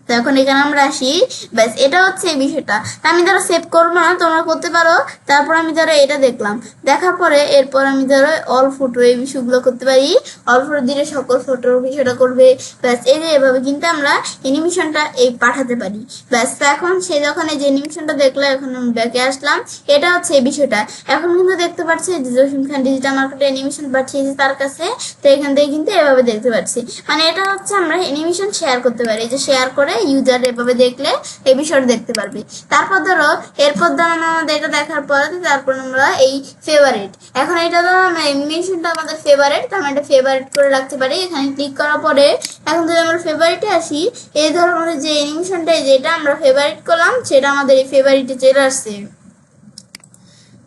তো এখন এখানে আমরা আসি, ব্যাস এটা হচ্ছে এই বিষয়টা। আমি ধরো সেভ করবো না, তোমরা করতে পারো। তারপর আমি ধরো এটা দেখলাম, দেখার পরে এরপর আমি ধরো অল ফটো এই বিষয়গুলো করতে পারি, অল ফটো দিলে সকল ফটোর বিষয়টা করবে। ব্যাস এই যে এভাবে কিন্তু আমরা অ্যানিমেশনটা এই পাঠাতে পারি। ব্যাস তো এখন সে যখন এই যে অ্যানিমেশনটা দেখলো, এখন আমি ব্যাকে আসলাম, এটা হচ্ছে এই বিষয়টা। এখন কিন্তু দেখতে পাচ্ছি যে জসিম খান ডিজিটাল মার্কেটে অ্যানিমেশন পাঠিয়েছে তার কাছে, তো এখান থেকে কিন্তু এভাবে দেখতে পাচ্ছি। মানে এটা হচ্ছে আমরা অ্যানিমেশন শেয়ার করতে পারি, যে শেয়ার করে ইউজার এভাবে দেখলে এই বিষয়টা দেখতে পারবে। তারপর ধরো এরপর ধরো আমাদের এটা দেখার পরে তারপর আমরা এই ফেভারিট, এখন এটা ধরো অ্যানিমেশনটা আমাদের ফেভারিট, তো আমরা এটা ফেভারিট করে রাখতে পারি। এখানে ক্লিক করার পরে এখন যদি আমরা ফেভারিটে আসি, এই ধরো আমাদের যে অ্যানিমেশনটা যেটা আমরা ফেভারিট করলাম সেটা আমাদের এই ফেভারিটে চলে আসছে।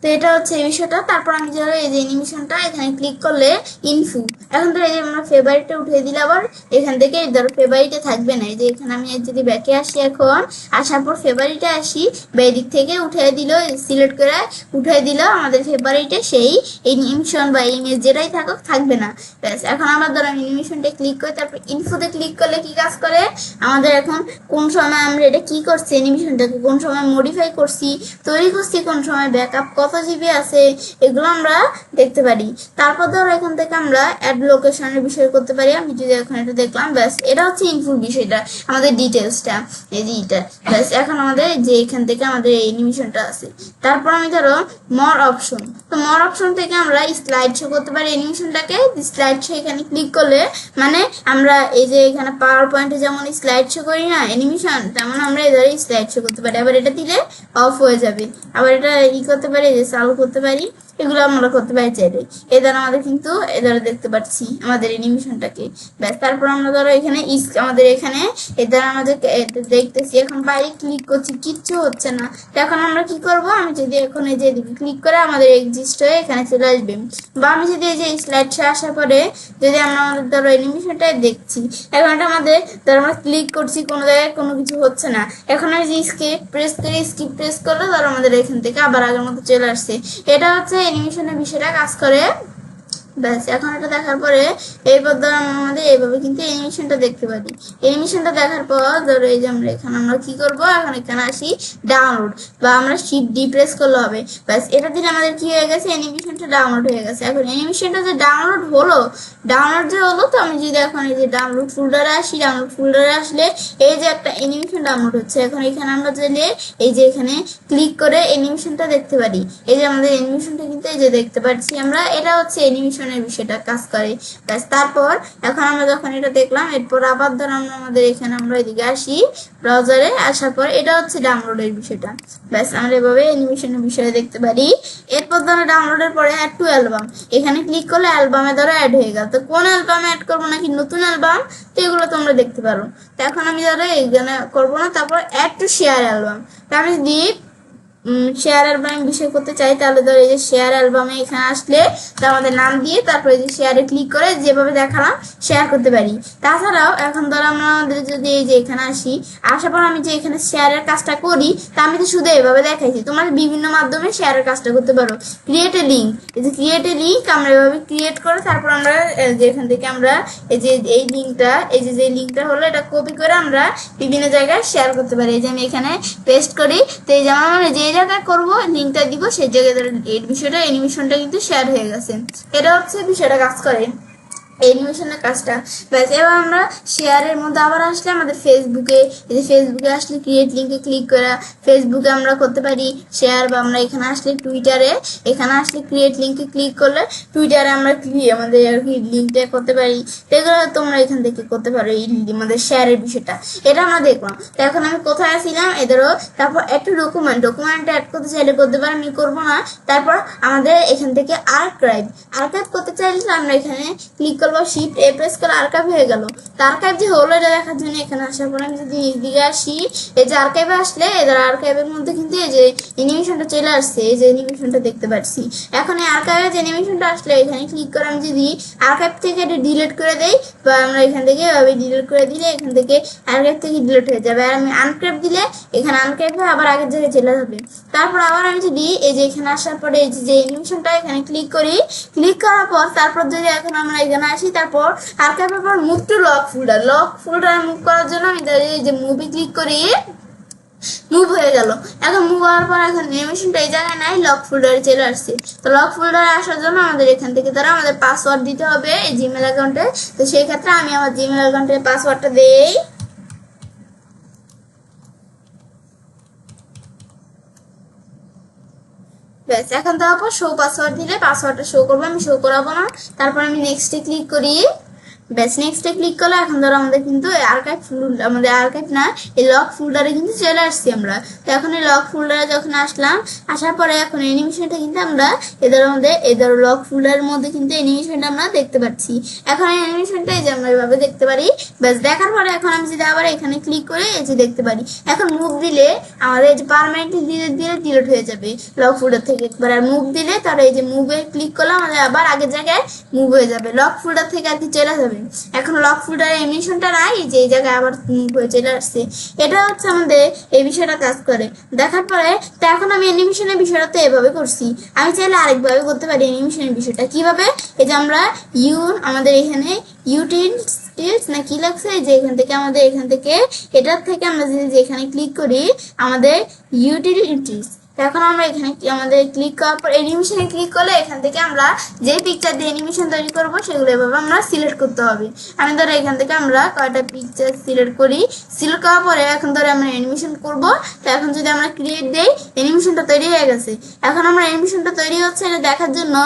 তো এটা হচ্ছে এই বিষয়টা। তারপর আমি ধরো এই যে অ্যানিমেশনটা এখানে ক্লিক করলে ইনফু, এখন ধরো এই যে আমরা ফেভারিটে উঠিয়ে দিলে আবার এখান থেকে ধরো ফেভারিটে থাকবে না, এই যে এখানে আমি যদি ব্যাকে আসি, এখন আসার পর ফেভারিটে আসি বা এদিক থেকে উঠিয়ে দিল, সিলেক্ট করে উঠিয়ে দিল আমাদের ফেভারিটে সেই অ্যানিমেশন বা ইমেজ যেটাই থাকুক থাকবে না। ব্যাস এখন আমার ধরো অ্যানিমেশনটা ক্লিক করে তারপর ইনফুতে ক্লিক করলে কি কাজ করে, আমাদের এখন কোন সময় আমরা এটা কি করছি, অ্যানিমেশনটাকে কোন সময় মডিফাই করছি, তৈরি করছি, কোন সময় ব্যাকআপ কত জিবি আছে, এগুলো আমরা দেখতে পারি। তারপর ধরো এখান থেকে আমরা অ্যাড লোকেশনের বিষয় করতে পারি। আমি যদি এখন এটা দেখলাম, ব্যাস এটা হচ্ছে ইনফুর বিষয়টা, আমাদের ডিটেলসটা এই যে এটা। ব্যাস এখন আমাদের যে এখান থেকে আমাদের এই অ্যানিমেশনটা আছে। তারপর আমি ধরো মোর অপশন, তো মোর অপশন থেকে আমরা স্লাইড শো করতে পারি অ্যানিমেশনটাকে। স্লাইড শো এখানে ক্লিক করলে মানে আমরা এই যে এখানে পাওয়ার পয়েন্টে যেমন স্লাইড শো করি না অ্যানিমেশন, তেমন আমরা এদের স্লাইড শো করতে পারি। আবার এটা দিলে অফ হয়ে যাবে, আবার এটা করতে পারি, যে চালু করতে পারি, এগুলো আমরা করতে পারি চাইলে। এই দ্বারা আমাদের কিন্তু এই দ্বারা দেখতে পাচ্ছি আমাদের অ্যানিমেশনটাকে। ব্যাস তারপর আমরা ধরো এখানে আমাদের এখানে এই দ্বারা আমাদের দেখতেছি, এখন বাইরে ক্লিক করছি কিচ্ছু হচ্ছে না। তো এখন আমরা কি করব, আমি যদি এখন এই যে ক্লিক করে আমাদের এক্সিস্ট হয়ে এখানে চলে আসবে, বা আমি যদি এই যে স্লাইড শো আসার পরে যদি আমরা আমাদের ধরো অ্যানিমেশনটাই দেখছি, এখন এটা আমাদের ধরো আমরা ক্লিক করছি কোনো জায়গায় কোনো কিছু হচ্ছে না, এখন আমি যে স্কিপ প্রেস করলে ধরো আমাদের এখান থেকে আবার আগের মতো চলে আসছে। এটা হচ্ছে অ্যানিমেশনের বিষয়টা কাজ করে। ব্যাস এখন এটা দেখার পরে এরপর ধরো আমাদের এইভাবে কিন্তু অ্যানিমেশনটা দেখতে পারি। অ্যানিমেশনটা দেখার পর ধরো এই যে আমরা এখানে আমরা কি করব, এখন এখানে আসি ডাউনলোড, বা আমরা শিফট ডি প্রেস করলে হবে। ব্যাস এটা দিলে আমাদের কি হয়ে গেছে, অ্যানিমেশনটা ডাউনলোড হয়ে গেছে। এখন অ্যানিমেশনটা যে ডাউনলোড হলো, তো আমি যদি এখন এই যে ডাউনলোড ফোল্ডারে আসি, ডাউনলোড ফোল্ডারে আসলে এই যে একটা অ্যানিমেশন ডাউনলোড হচ্ছে। এখন এখানে আমরা চাইলে এই যে এখানে ক্লিক করে অ্যানিমেশনটা দেখতে পারি। এই যে আমাদের অ্যানিমেশনটা কিন্তু এই যে দেখতে পাচ্ছি আমরা, এটা হচ্ছে অ্যানিমেশনের বিষয়টা কাজ করে। ব্যাস তারপর এখন আমরা যখন এটা দেখলাম, এরপর আবার ধর আমরা আমাদের এখানে আমরা এদিকে আসি ব্রাউজারে, আসার পর এটা হচ্ছে ডাউনলোডের বিষয়টা। ব্যাস আমরা এভাবে অ্যানিমেশনের বিষয়ে দেখতে পারি। এরপর ধরো ডাউনলোডের পরে অ্যাড টু অ্যালবাম, এখানে ক্লিক করলে অ্যালবামে ধরো অ্যাড হয়ে গেল। তো কোন অ্যালবামে অ্যাড করবো নাকি নতুন অ্যালবাম, তো এগুলো তোমরা দেখতে পারো। তো এখন আমি ধরো এইখানে করবো না, তারপর অ্যাড টু শেয়ার অ্যালবাম, তো আমি যদি শেয়ার অ্যালবামে বিষয় করতে চাই, তাহলে ধরো এই যে শেয়ার অ্যালবামে এখানে আসলে তো আমাদের নাম দিয়ে তারপরে যে শেয়ারে ক্লিক করে যেভাবে দেখালাম শেয়ার করতে পারি। তাছাড়াও এখন ধরো আমরা আমাদের যদি এই যে এখানে আসি, আসার পর আমি যে এখানে শেয়ারের কাজটা করি তা আমি তো শুধু এভাবে দেখাইছি, তোমরা বিভিন্ন মাধ্যমে শেয়ারের কাজটা করতে পারো। ক্রিয়েট এ লিঙ্ক, এই যে ক্রিয়েট এ লিঙ্ক আমরা এভাবে ক্রিয়েট করে তারপর আমরা যে এখান থেকে আমরা এই যে এই লিঙ্কটা, এই যে লিঙ্কটা হলো এটা কপি করে আমরা বিভিন্ন জায়গায় শেয়ার করতে পারি। এই যে আমি এখানে পেস্ট করি, তো এই যেমন আমরা যে জায়গায় করবো লিঙ্কটা দিব সেই জায়গায় এই বিষয়টা অ্যানিমেশনটা কিন্তু শেয়ার হয়ে গেছে। এটা হচ্ছে বিষয়টা কাজ করে অ্যানিমেশনের কাজটা। ব্যাস, এবার আমরা শেয়ারের মধ্যে আবার আসলে আমাদের ফেসবুকে, এই যে ফেসবুকে আসলে ক্রিয়েট লিঙ্কে ক্লিক করে ফেসবুকে আমরা করতে পারি শেয়ার, বা আমরা এখানে আসলে টুইটারে, এখানে আসলে ক্রিয়েট লিঙ্কে ক্লিক করলে টুইটারে আমরা আমাদের আর কি লিঙ্কটা করতে পারি। এগুলো তোমরা এখান থেকে করতে পারো এই আমাদের শেয়ারের বিষয়টা। এটা আমরা দেখলাম। তো এখন আমি কোথায় আসছিলাম, এদেরও তারপর একটা ডকুমেন্ট অ্যাড করতে চাইলে করতে পারি, আমি করবো না। তারপর আমাদের এখান থেকে আর্কাইভ করতে চাইলে আমরা এখানে ক্লিক করবো, শিফট এ প্রেস করে আর্কাইভ হয়ে গেল। তো আর্কাইভ যে হলো এটা দেখার জন্য এখানে আসার পর আমি যদি দিকে আসি, এই যে আর্কাইভে আসলে এদের আর্কাইভের মধ্যে কিন্তু এই যে অ্যানিমেশনটা চলে আসছে, এই যে অ্যানিমেশনটা দেখতে পাচ্ছি। এখন এই আর্কাইভে যে অ্যানিমেশনটা আসলে এখানে ক্লিক করে আমি যদি আর্কাইভ থেকে এটা ডিলিট করে দেই, বা আমরা এখান থেকে এভাবে ডিলিট করে দিলে এখান থেকে আর্কাইভ থেকে ডিলিট হয়ে যাবে। আর আমি আনক্রাইভ দিলে এখানে আনক্রাইভ হয়ে আবার আগের জায়গায় চলে যাবে। তারপর আবার আমি যদি এই যে এখানে আসার পরে এই যে অ্যানিমেশনটা এখানে ক্লিক করি, ক্লিক করার পর তারপর যদি এখন আমরা এখানে আসি, তারপর আর্কাইভের পর move to lock folder move করার জন্য আমি এই যে মুভি ক্লিক করি, মুভ হয়ে গেল। এখন মুভ হওয়ার পর এখন অ্যানিমেশনটা এই জায়গায় নাই, লক ফোল্ডারে চলে আসছে। তো লক ফোল্ডারে আসার জন্য আমাদের এখান থেকে তারা আমাদের পাসওয়ার্ড দিতে হবে এই জিমেল অ্যাকাউন্টে। তো সেই ক্ষেত্রে আমি আমার জিমেল অ্যাকাউন্টের পাসওয়ার্ডটা দেই। ব্যাস, এখন তারপর শো পাসওয়ার্ড দিলে পাসওয়ার্ডটা শো করবো, আমি শো করাবো না। তারপর আমি নেক্সটে ক্লিক করি। ব্যাস, নেক্সটে ক্লিক করলে এখন ধরো আমাদের কিন্তু আমাদের আর্কাইভ না, এই লক ফোল্ডারে কিন্তু চলে আসছি আমরা। তো এখন এই লক ফোল্ডারে যখন আসলাম, আসার পরে এখন অ্যানিমেশনটা কিন্তু আমরা এদের লক ফোল্ডারের মধ্যে কিন্তু অ্যানিমেশনটা আমরা দেখতে পাচ্ছি। এখন এই অ্যানিমেশনটা এই যে আমরা এভাবে দেখতে পারি। ব্যাস, দেখার পরে এখন আমি যদি আবার এখানে ক্লিক করে এই যে দেখতে পারি, এখন মুভ দিলে আমাদের এই যে পারমানেন্টলি ডিলিট হয়ে যাবে লক ফোল্ডার থেকে একবার। আর মুভ দিলে তারা এই যে মুভে ক্লিক করলে আমাদের আবার আগের জায়গায় মুভ হয়ে যাবে, লক ফোল্ডার থেকে আর কি চলে যাবে। এখন লক ফোল্ডারে অ্যানিমেশনটা নাই, যে এই জায়গায় আবার হয়ে চলে আসছে। এটা হচ্ছে আমাদের এই বিষয়টা কাজ করে। দেখার পরে তো এখন আমি অ্যানিমেশনের বিষয়টা তো এভাবে করছি, আমি চাইলে আরেকভাবে করতে পারি অ্যানিমেশনের বিষয়টা। কিভাবে, এই যে আমরা আমাদের এখানে ইউটিলিটিস না কি লাগছে, যে এখান থেকে আমাদের এখান থেকে এটার থেকে আমরা যদি এখানে ক্লিক করি আমাদের ইউটিলিটিস, এখন আমরা এখানে আমাদের ক্লিক করার পর অ্যানিমেশনে ক্লিক করলে এখান থেকে আমরা যে পিকচার দিয়ে অ্যানিমেশন তৈরি করবো সেগুলো এভাবে আমরা সিলেক্ট করতে হবে। আমি ধরো এখান থেকে আমরা কয়টা পিকচার সিলেক্ট করি, সিলেক্ট করার পরে এখন ধরো আমরা অ্যানিমেশন করব। তো এখন যদি আমরা ক্রিয়েট দেই, অ্যানিমেশনটা তৈরি হয়ে গেছে। এখন আমরা অ্যানিমেশনটা তৈরি হচ্ছে এটা দেখার জন্য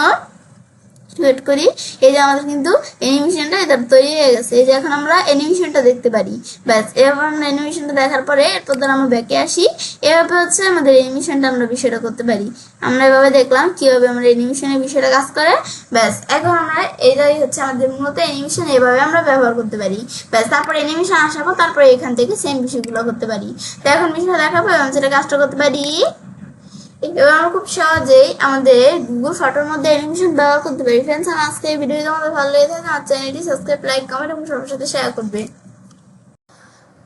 ওয়েট করি। এই যে আমাদের কিন্তু অ্যানিমেশনটা এটা তৈরি হয়ে গেছে, এই যে এখন আমরা অ্যানিমেশনটা দেখতে পারি। ব্যাস, এবার আমরা অ্যানিমেশনটা দেখার পরে এরপর ধর আমরা ব্যাকে আসি। এভাবে হচ্ছে আমাদের অ্যানিমেশনটা আমরা বিষয়টা করতে পারি। আমরা এভাবে দেখলাম কিভাবে আমরা অ্যানিমেশনের বিষয়টা কাজ করে। ব্যাস, এখন আমরা এটাই হচ্ছে আমাদের মূলত অ্যানিমেশন, এভাবে আমরা ব্যবহার করতে পারি। ব্যাস, তারপর অ্যানিমেশন আসার পর তারপরে এখান থেকে সেম বিষয়গুলো করতে পারি। তো এখন বিষয়টা দেখাবো এবং সেটা কাজটা করতে পারি। এবার আমরা খুব সহজেই আমাদের গুগল ফটোর মধ্যে অ্যানিমেশন ব্যবহার করতে পারি। ফ্রেন্ডস, আজকে এই ভিডিওটি তোমাদের ভালো লেগে থাকে আমার চ্যানেলটি সাবস্ক্রাইব, লাইক, কমেন্ট এবং সবার সাথে শেয়ার করবে।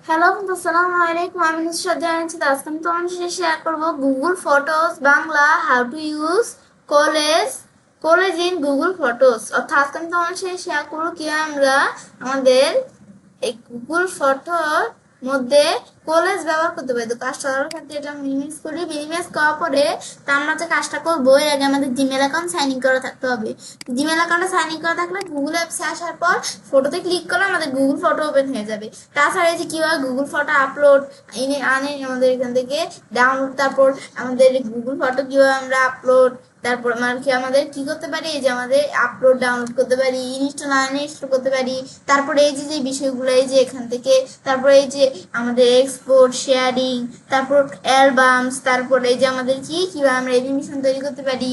হ্যালো বন্ধু, আসসালামু আলাইকুম। আমি নুসরাত জানাচ্ছি। আজকে আমি তোমাদের সাথে শেয়ার করবো Google photos Bangla, how to use college in Google photos. অর্থাৎ আজকে আমি তোমাদের সাথে শেয়ার করবো কিভাবে আমরা আমাদের এই গুগল ফটোর মধ্যে কলেজ ব্যবহার করতে পারি। তো কাজটা করার ক্ষেত্রে এটা মিনিমাইজ করি। মিনিমাইজ করার পরে তা আমরা যে কাজটা করবো এর আগে আমাদের জিমেল অ্যাকাউন্ট সাইন ইন করা থাকতে হবে। জিমেল অ্যাকাউন্টে সাইন ইন করা থাকলে গুগল অ্যাপসে আসার পর ফটোতে ক্লিক করলে আমাদের গুগল ফটো ওপেন হয়ে যাবে। তাছাড়া এই যে কিভাবে গুগল ফটো আপলোড আনে আমাদের এখান থেকে ডাউনলোড, তারপর আমাদের গুগল ফটো কিভাবে আমরা আপলোড, তারপর আমাদের কি করতে পারি, এই যে আমাদের আপলোড ডাউনলোড করতে পারি, ইনস্টল করতে পারি। তারপরে এই যে বিষয়গুলো এই যে এখান থেকে, তারপরে এই যে আমাদের এক্সপোর্ট, শেয়ারিং, তারপর অ্যালবামস, তারপর এই যে আমাদের কিভাবে আমরা অ্যানিমেশন তৈরি করতে পারি,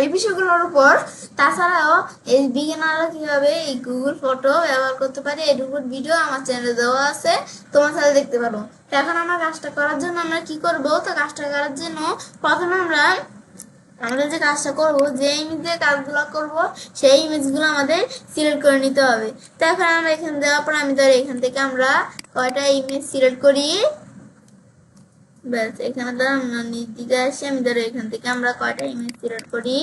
এই বিষয়গুলোর উপর। তাছাড়াও এই বিগিনাররা কিভাবে এই গুগল ফটো ব্যবহার করতে পারে এটুকুর ভিডিও আমার চ্যানেলে দেওয়া আছে, তোমার সাথে দেখতে পারো। তো এখন আমরা কাজটা করার জন্য আমরা কি করব, তো কাজটা করার জন্য প্রথমে আমরা আমাদের যে কাজটা করব, যে ইমেজে কাজগুলো করব সেই ইমেজগুলো আমাদের সিলেক্ট করে নিতে হবে। তো এখন আমরা এখানে দেওয়ার পর আমি ধর এখান থেকে আমরা কয়টা ইমেজ সিলেক্ট করি, ব্যাস এখানে ধর আমরা নিচ দিকে আসি, আমি ধর এখান থেকে আমরা কয়টা ইমেজ সিলেক্ট করি,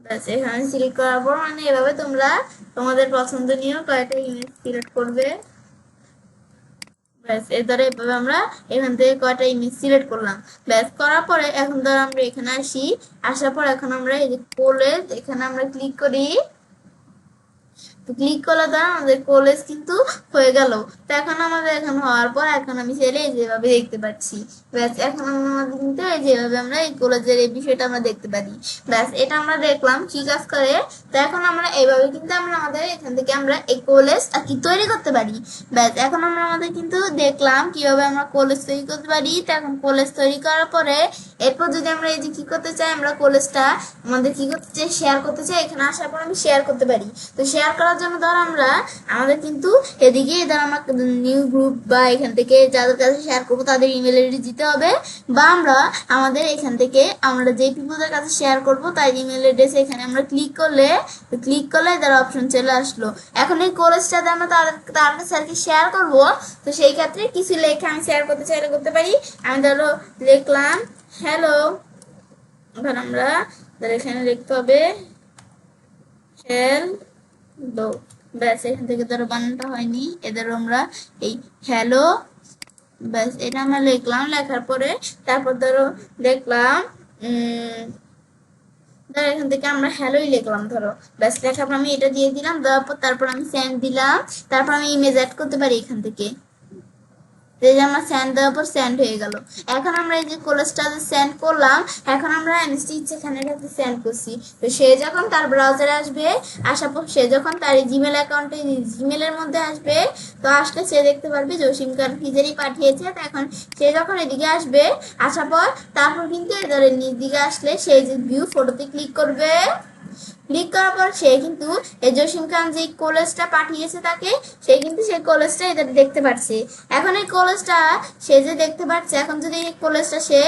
ব্যাস এখানে সিলেক্ট করার পর মানে এভাবে তোমরা তোমাদের পছন্দনীয় কয়টা ইমেজ সিলেক্ট করবে। ব্যাস এর দ্বারা এভাবে আমরা এখান থেকে কয়টা ইমেজ সিলেক্ট করলাম। ব্যাস করার পরে এখন ধর আমরা এখানে আসি, আসার পর এখন আমরা এই যে কলেজ এখানে আমরা ক্লিক করি। ক্লিক করলে দ্বারা আমাদের কলেজ কিন্তু হয়ে গেল। তো এখন আমাদের এখন হওয়ার পর এখন আমি চাইলে যেভাবে দেখতে পাচ্ছি, ব্যাস এখন আমাদের কিন্তু যেভাবে আমরা এই কলেজের এই বিষয়টা আমরা দেখতে পারি। ব্যাস এটা আমরা দেখলাম কি কাজ করে। তো এখন আমরা এইভাবে কিন্তু আমরা আমাদের এখান থেকে আমরা এই কলেজ আর কি তৈরি করতে পারি। ব্যাস এখন আমরা আমাদের কিন্তু দেখলাম কিভাবে আমরা কলেজ তৈরি করতে পারি। তো এখন কলেজ তৈরি করার পরে এরপর যদি আমরা এই যে কি করতে চাই, আমরা কলেজটা আমাদের কি করতে চাই, শেয়ার করতে চাই। এখানে আসার পর আমি শেয়ার করতে পারি। তো শেয়ার করার জন্য ধর আমরা আমাদের কিন্তু এদিকে ধর আমার নিউ গ্রুপ বা এখান থেকে যাদের কাছে শেয়ার করবো তাদের ইমেল আইডি দিতে হবে, বা আমরা আমাদের এখান থেকে আমরা যে পিপলদের কাছে শেয়ার করবো তার ইমেল অ্যাড্রেস এখানে আমরা ক্লিক করলে তার অপশন চলে আসলো। এখন এই কলেজটাতে আমরা তার কাছে আর কি শেয়ার করবো। তো সেই ক্ষেত্রে কিছু লেখা আমি শেয়ার করতে চাইলে করতে পারি। আমি ধরো লিখলাম হ্যালো, এবার আমরা এখানে লিখতে হবে হ্যালো, ব্যাস এখান থেকে ধরো বানানটা হয়নি, এদেরও আমরা এই হ্যালো, ব্যাস এটা আমরা লিখলাম। লেখার পরে তারপর ধরো দেখলাম ধরো এখান থেকে আমরা হ্যালোই লিখলাম ধরো, ব্যাস লেখার পর আমি এটা দিয়ে দিলাম, দেওয়ার পর তারপর আমি সেন্ড দিলাম। তারপর আমি ইমেজ অ্যাড করতে পারি এখান থেকে, যে আমার সেন্ড দেওয়ার পর সেন্ড হয়ে গেল। এখন আমরা এই যে কলেজটা সেন্ড করলাম, এখন আমরা এনএসটিচ এখানে সেন্ড করছি। তো সে যখন তার ব্রাউজারে আসবে, আসার পর সে যখন তার জিমেল অ্যাকাউন্টে জিমেলের মধ্যে আসবে, তো আসলে সে দেখতে পারবে জসিম খান কিজারি পাঠিয়েছে। তো এখন সে যখন এদিকে আসবে, আসার পর তারপর কিন্তু এদের নিচ দিকে আসলে সে যে ভিউ ফটোতে ক্লিক করবে। ক্লিক করার পর সে কিন্তু এই জসিম খান যে কলেজটা পাঠিয়েছে তাকে, সে কিন্তু সেই কলেজটা এটা দেখতে পাচ্ছে। এখন এই কলেজটা সে যে দেখতে পাচ্ছে, এখন যদি এই কলেজটা সে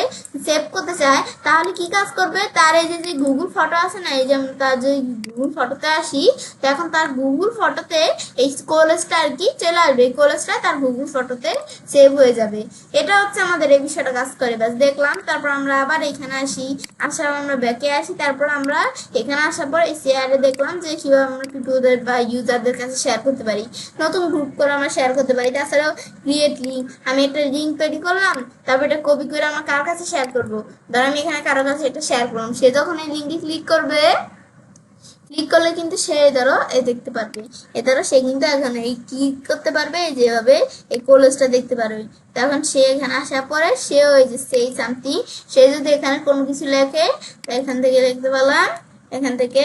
সেভ করতে চায় তাহলে কি কাজ করবে, তার এই যে গুগল ফটো আছে না, এই যে তার যে গুগল ফটোতে আসি, তো এখন তার গুগল ফটোতে এই কলেজটা আর কি চলে আসবে, এই কলেজটা তার গুগল ফটোতে সেভ হয়ে যাবে। এটা হচ্ছে আমাদের এই বিষয়টা কাজ করে। ব্যাস দেখলাম, তারপর আমরা আবার এখানে আসি, আসার আমরা ব্যাকে আসি, তারপর আমরা এখানে আসার পর শেয়ারে দেখলাম যে কিভাবে আমরা পিপলদের বা ইউজারদের কাছে শেয়ার করতে পারি, নতুন গ্রুপ করে আমরা শেয়ার করতে পারি। তাছাড়াও ক্রিয়েট লিঙ্ক, আমি একটা লিঙ্ক তৈরি করলাম, তারপর এটা কপি করে আমরা কার কাছে শেয়ার করবো, ধর আমি এখানে কারোর কাছে এটা শেয়ার করলাম, সে যখন এই লিঙ্কে ক্লিক করবে, ক্লিক করলে কিন্তু সে ধরো এই দেখতে পারবে, ধরো সে কিন্তু এখানে এই ক্লিক করতে পারবে, যেভাবে এই কলেজটা দেখতে পারবে। তখন সে এখানে আসার পরে সে ওই যে সেই সামথিং, সে যদি এখানে কোনো কিছু লেখে, তো এখান থেকে লিখতে পারলাম, এখান থেকে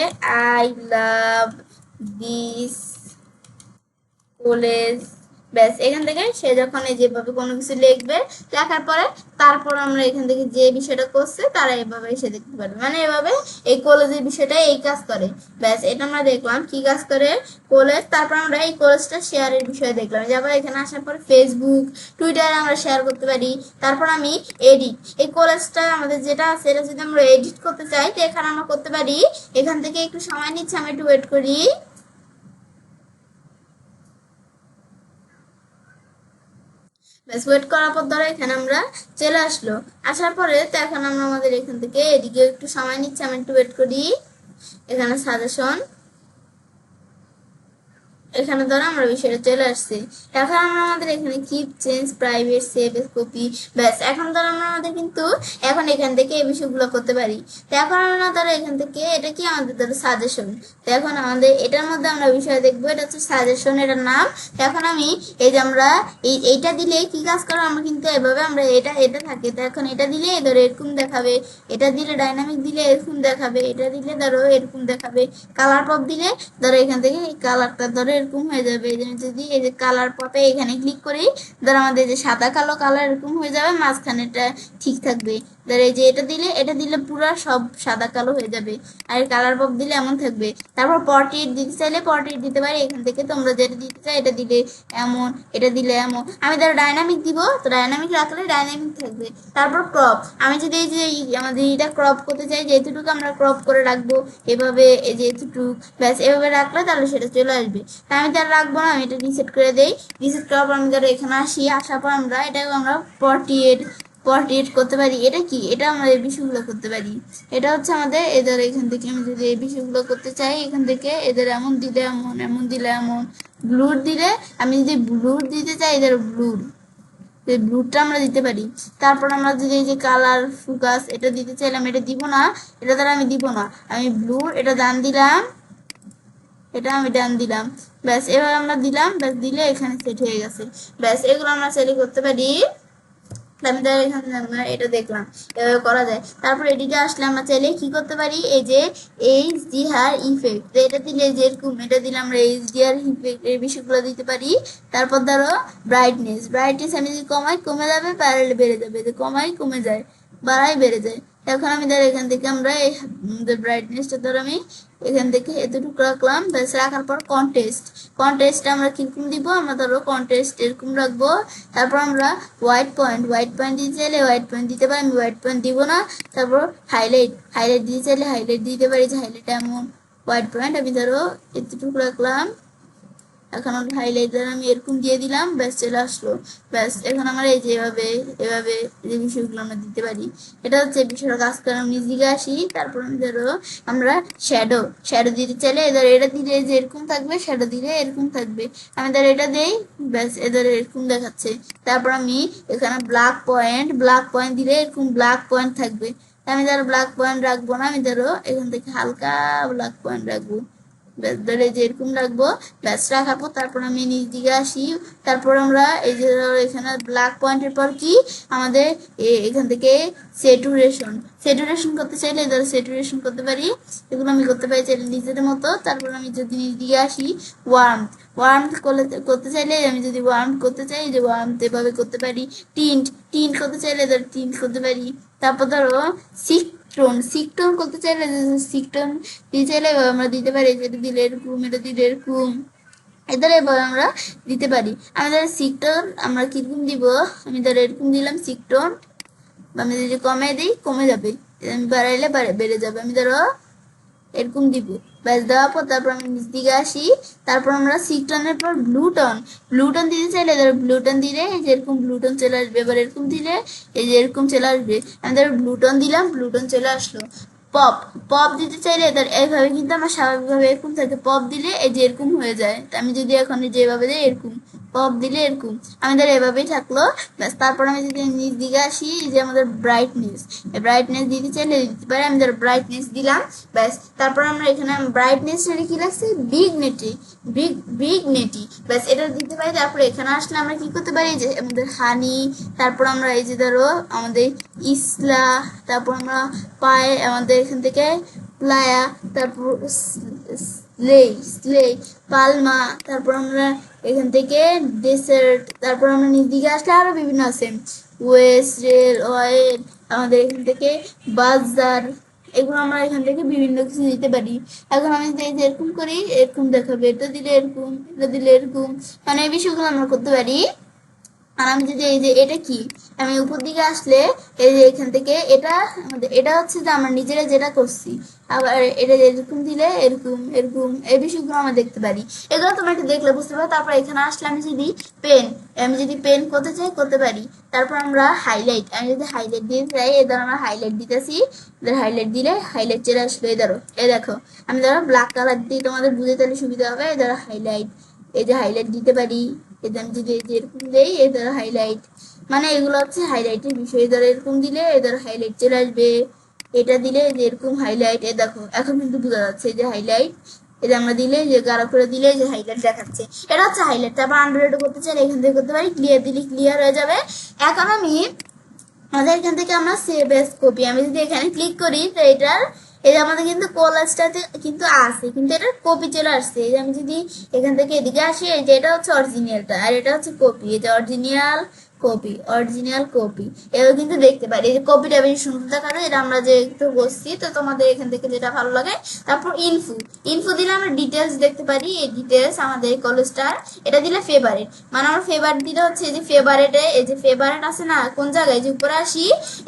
আই লাভ দিস কলেজ, ব্যাস এখান থেকে সে যখন এই যেভাবে কোনো কিছু লিখবে, লেখার পরে তারপর আমরা এখান থেকে যে বিষয়টা করছে তারা এভাবে এসে দেখতে পারবে, মানে এভাবে এই কলেজের বিষয়টা এই কাজ করে। ব্যাস এটা আমরা দেখলাম কি কাজ করে কলেজ। তারপর আমরা এই কলেজটা শেয়ারের বিষয়ে দেখলাম, যেমন এখানে আসার পর ফেসবুক টুইটারে আমরা শেয়ার করতে পারি। তারপর আমি এডিট, এই কলেজটা আমাদের যেটা আছে এটা যদি আমরা এডিট করতে চাই, তো এখানে আমরা করতে পারি। এখান থেকে একটু সময় নিচ্ছে, আমি একটু ওয়েট করি। ব্যাস ওয়েট করার পর ধরো এখানে আমরা চলে আসলো, আসার পরে তো এখন আমরা আমাদের এখান থেকে এদিকে একটু সময় নিচ্ছে, আমি একটু ওয়েট করি। এখানে সাজেশন, এখানে ধরো আমরা বিষয়টা চলে আসছি। এখন আমরা আমাদের এখানে keep change private save copy, ব্যাস এখন ধরো আমরা আমাদের কিন্তু এখন এখান থেকে এই বিষয়গুলো করতে পারি। তো এখন আমরা ধরো এখান থেকে এটা কি আমাদের ধরো সাজেশন, তো এখন আমাদের এটার মধ্যে আমরা বিষয় দেখবো, এটা হচ্ছে সাজেশন, এটার নাম। এখন আমি এই যে আমরা এইটা দিলে কি কাজ করো, আমরা কিন্তু এভাবে আমরা এটা থাকে, তো এখন এটা দিলে ধরো এরকম দেখাবে, এটা দিলে ডাইনামিক দিলে এরকম দেখাবে, এটা দিলে ধরো এরকম দেখাবে, কালার পপ দিলে ধরো এখান থেকে এই কালারটা ধরো এরকম হয়ে যাবে। যদি এই যে কালার পপে এখানে ক্লিক করি, ধরো আমাদের যে সাদা কালো কালার এরকম হয়ে যাবে, মাঝখানেটা ঠিক থাকবে। ধর এই যে এটা দিলে পুরো সব সাদা কালো হয়ে যাবে, আর কালার পপ দিলে এমন থাকবে। তারপর পর্ট্রেট দিতে চাইলে পর্ট্রেট দিতে পারি, এখান থেকে তোমরা যেটা দিতে চাই এটা দিলে এমন, এটা দিলে এমন। আমি ধরো ডাইনামিক দিব, তো ডাইনামিক রাখলে ডাইনামিক থাকবে। তারপর ক্রপ, আমি যদি এই যে আমাদের এটা ক্রপ করতে চাই, যে এতটুকু আমরা ক্রপ করে রাখবো এভাবে, এই যে এতটুকু ব্যাস এভাবে রাখলে তাহলে সেটা চলে আসবে। তা আমি তার রাখবো না, আমি এটা রিসেট করে দেই। রিসেট করার পর আমি ধরো এখানে আসি, আসার পর আমরা এটাকে আমরা পর্ট্রেট করতে পারি। এটা কি, এটা আমরা এই বিষয়গুলো করতে পারি। এটা হচ্ছে আমাদের এদের এখান থেকে আমি যদি এই বিষয়গুলো করতে চাই, এখান থেকে এদের এমন দিলে এমন, এমন দিলে এমন, ব্লুর দিলে, আমি যদি ব্লুর দিতে চাই এদের ব্লুটা আমরা দিতে পারি। তারপর আমরা যদি এই যে কালার ফোকাস এটা দিতে চাইলাম, এটা দিব না, এটা দ্বারা আমি দিব না, আমি ব্লুর এটা ডান দিলাম, এটা আমি ডান দিলাম, ব্যাস এবার আমরা দিলাম, ব্যাস দিলে এখানে সেট হয়ে গেছে। ব্যাস এগুলো আমরা সেট করতে পারি। আমি তাহলে এখানে আমরা এটা দেখলাম এভাবে করা যায়। তারপর এদিকে আসলে আমরা চাইলে কি করতে পারি, এই যে এইচডিআর ইফেক্ট এটা দিলে যেরকম এটা দিলে আমরা এইচডিআর ইফেক্ট এই বিষয়গুলো দিতে পারি। তারপর ধরো ব্রাইটনেস আমি যদি কমাই কমে যাবে, প্যারেল বেড়ে যাবে, যে কমাই কমে যায়, বাড়াই বেড়ে যায়। এখন আমি ধরো এখান থেকে আমরা এই ব্রাইটনেসটা ধরো আমি এখান থেকে এতটুকু রাখলাম, ব্যাস রাখার পর কন্টেস্ট আমরা কিরকম দিব, আমরা ধরো কন্টেস্ট এরকম রাখবো। তারপর আমরা হোয়াইট পয়েন্ট দিতে চাইলে হোয়াইট পয়েন্ট দিতে পারি, আমি হোয়াইট পয়েন্ট দিব না। তারপর হাইলাইট দিতে চাইলে হাইলাইট দিতে পারি, যে হাইলাইট এমন হোয়াইট পয়েন্ট আমি ধরো এতটুকু রাখলাম। এখন হাইলাইটার আমি এরকম দিয়ে দিলাম, ব্যাস চলে আসলো। ব্যাস এখন আমরা এই যে এভাবে যে বিষয়গুলো আমরা দিতে পারি। এটা হচ্ছে বিষয়টা কাজ করে। আমি দিকে আসি, তারপর আমি ধরো আমরা শ্যাডো দিতে চাইলে এদের এটা দিলে যে এরকম থাকবে, শ্যাডো দিলে এরকম থাকবে। আমি ধরো এটা দেই, ব্যাস এদের এরকম দেখাচ্ছে। তারপর আমি এখানে ব্ল্যাক পয়েন্ট দিলে এরকম ব্ল্যাক পয়েন্ট থাকবে। আমি ধরো ব্ল্যাক পয়েন্ট রাখবো না, আমি ধরো এখান থেকে হালকা ব্ল্যাক পয়েন্ট রাখবো, ব্যাস ধরে যে এরকম রাখবো। ব্যাস রাখার পর তারপর আমি নিচ দিকে আসি। তারপর আমরা এই যে এখানে ব্ল্যাক পয়েন্টের পর কি আমাদের এখান থেকে সেটুরেশন করতে চাইলে ধরো সেটুরেশন করতে পারি। এগুলো আমি করতে পারি চাইলে নিজের মতো। তারপর আমি যদি নিচ দিকে আসি, ওয়ার্মথ করতে চাইলে আমি যদি ওয়ার্ম করতে চাই, যে ওয়ার্মথ এভাবে করতে পারি। টিন্ট করতে চাইলে ধরো টিন্ট করতে পারি। তারপর ধরো সিকটোন করতে চাইলে সিকটোন দিতে চাইলে আমরা দিতে পারি, যেটা দিলে এরকম, এটা দিলে এরকম, এদের এবার আমরা দিতে পারি। আমি ধরো সিকটোন আমরা কিরকম দিব, আমি ধরো এরকম দিলাম সিকটোন, আমি যদি কমে দিই কমে যাবে, আমি বাড়াইলে বেড়ে যাবে। আমি ধরো এরকম দিব, ব্যাস দেওয়ার পর তারপর আমি নিচ দিকে আসি। তারপর আমরা সিকটনের পর ব্লুটন দিতে চাইলে ধরো ব্লুটন দিলে এই যে এরকম ব্লুটন চলে আসবে। এবার এরকম দিলে এই যে এরকম চলে আসবে। আমি ধরো ব্লুটন দিলাম, ব্লুটন চলে আসলো। পপ দিতে চাইলে ধর এইভাবে কিন্তু আমার স্বাভাবিকভাবে এরকম থাকে, পপ দিলে এই যে এরকম হয়ে যায়। আমি যদি এখন যেভাবে দিই এরকম, পপ দিলে এরকম, আমি ধর এভাবেই থাকলো। ব্যাস তারপর আমি যদি নিচ দিকে আসি, যে আমাদের ব্রাইটনেস দিতে চাইলে দিতে পারি। আমি ধর ব্রাইটনেস দিলাম, ব্যাস তারপর আমরা এখানে ব্রাইটনেস কি লাগছে, বিগ নেটি, ব্যাস এটা দিতে পারি। তারপর এখানে আসলে আমরা কি করতে পারি, যে আমাদের হানি, তারপর আমরা এই যে ধরো আমাদের ইসলা, তারপর আমরা পায়ে আমাদের এখান থেকে প্লায়া, তারপর স্লে পালমা, তারপর আমরা এখান থেকে ডেসার্ট, তারপর আমরা নিচ দিকে আসলে আরো বিভিন্ন আছে, ওয়েস্ট রেল অয়েল, আমাদের এখান থেকে বাজার, এগুলো আমরা এখান থেকে বিভিন্ন কিছু দিতে পারি। এখন আমি যদি এরকম করি এরকম দেখাবে, এটা দিলে এরকম, এটা দিলে এরকম, মানে এই বিষয়গুলো আমরা করতে পারি। আর আমি যদি এই যে এটা কি, আমি উপর দিকে আসলে এই যে এখান থেকে এটা আমাদের এটা হচ্ছে যে আমরা নিজেরা যেটা করছি, আবার এটা এরকম দিলে এরকম এরকম এই বিষয়গুলো আমরা দেখতে পারি। এগুলো তোমাকে দেখলে বুঝতে পারো। তারপর এখানে আসলে আমি যদি পেন করতে চাই করতে পারি। তারপর আমরা আমি যদি হাইলাইট দিতে চাই, এদের আমরা হাইলাইট দিতেছি, এদের হাইলাইট দিলে হাইলাইট চলে আসলো। দেখো আমি ধরো ব্ল্যাক কালার দিয়ে তোমাদের বুঝে তাহলে সুবিধা হবে। এদের হাইলাইট, এই যে হাইলাইট দিতে পারি। এদের যদি এরকম দেই এদের হাইলাইট, মানে এগুলো হচ্ছে হাইলাইটের বিষয়। এদের এরকম দিলে এদের হাইলাইট চলে আসবে, এটা দিলে যে এরকম হাইলাইট। দেখো এখন কিন্তু বোঝা যাচ্ছে যে হাইলাইট, এটা আমরা দিলে যে গাঢ় করে দিলে যে হাইলাইট দেখাচ্ছে, এটা হচ্ছে হাইলাইট। তারপর আন্ডাররেড করতে চাইলে এখান থেকে করতে পারি, ক্লিয়ার দিলে ক্লিয়ার হয়ে যাবে। এখন আমি আমাদের এখান থেকে আমরা সেভ এস কপি, আমি যদি এখানে ক্লিক করি তো এটার এই যে আমাদের কিন্তু কোলাজটাতে কিন্তু আছে, কিন্তু এটার কপি চলে আসছে। এই যে আমি যদি এখান থেকে এদিকে আসি, এই যে এটা হচ্ছে অরিজিনালটা আর এটা হচ্ছে কপি। এই যে অরিজিনাল কপি, অরিজিনাল কপি। এও কিন্তু দেখতে পারি, এই যে কপিটা বেশি সুন্দর দেখালো, এটা আমরা যে একটু বসছি, তো তোমাদের এখান থেকে যেটা ভালো লাগে। তারপর ইনফো, ইনফো দিলে আমরা ডিটেলস দেখতে পারি, এই ডিটেলস আমাদের এই কলেজটার। এটা দিলে ফেভারিট, মানে আমার ফেভারিট দিলে হচ্ছে এই যে ফেভারিটে, এই যে ফেভারিট আছে না কোন জায়গায়, যে উপরে আসি,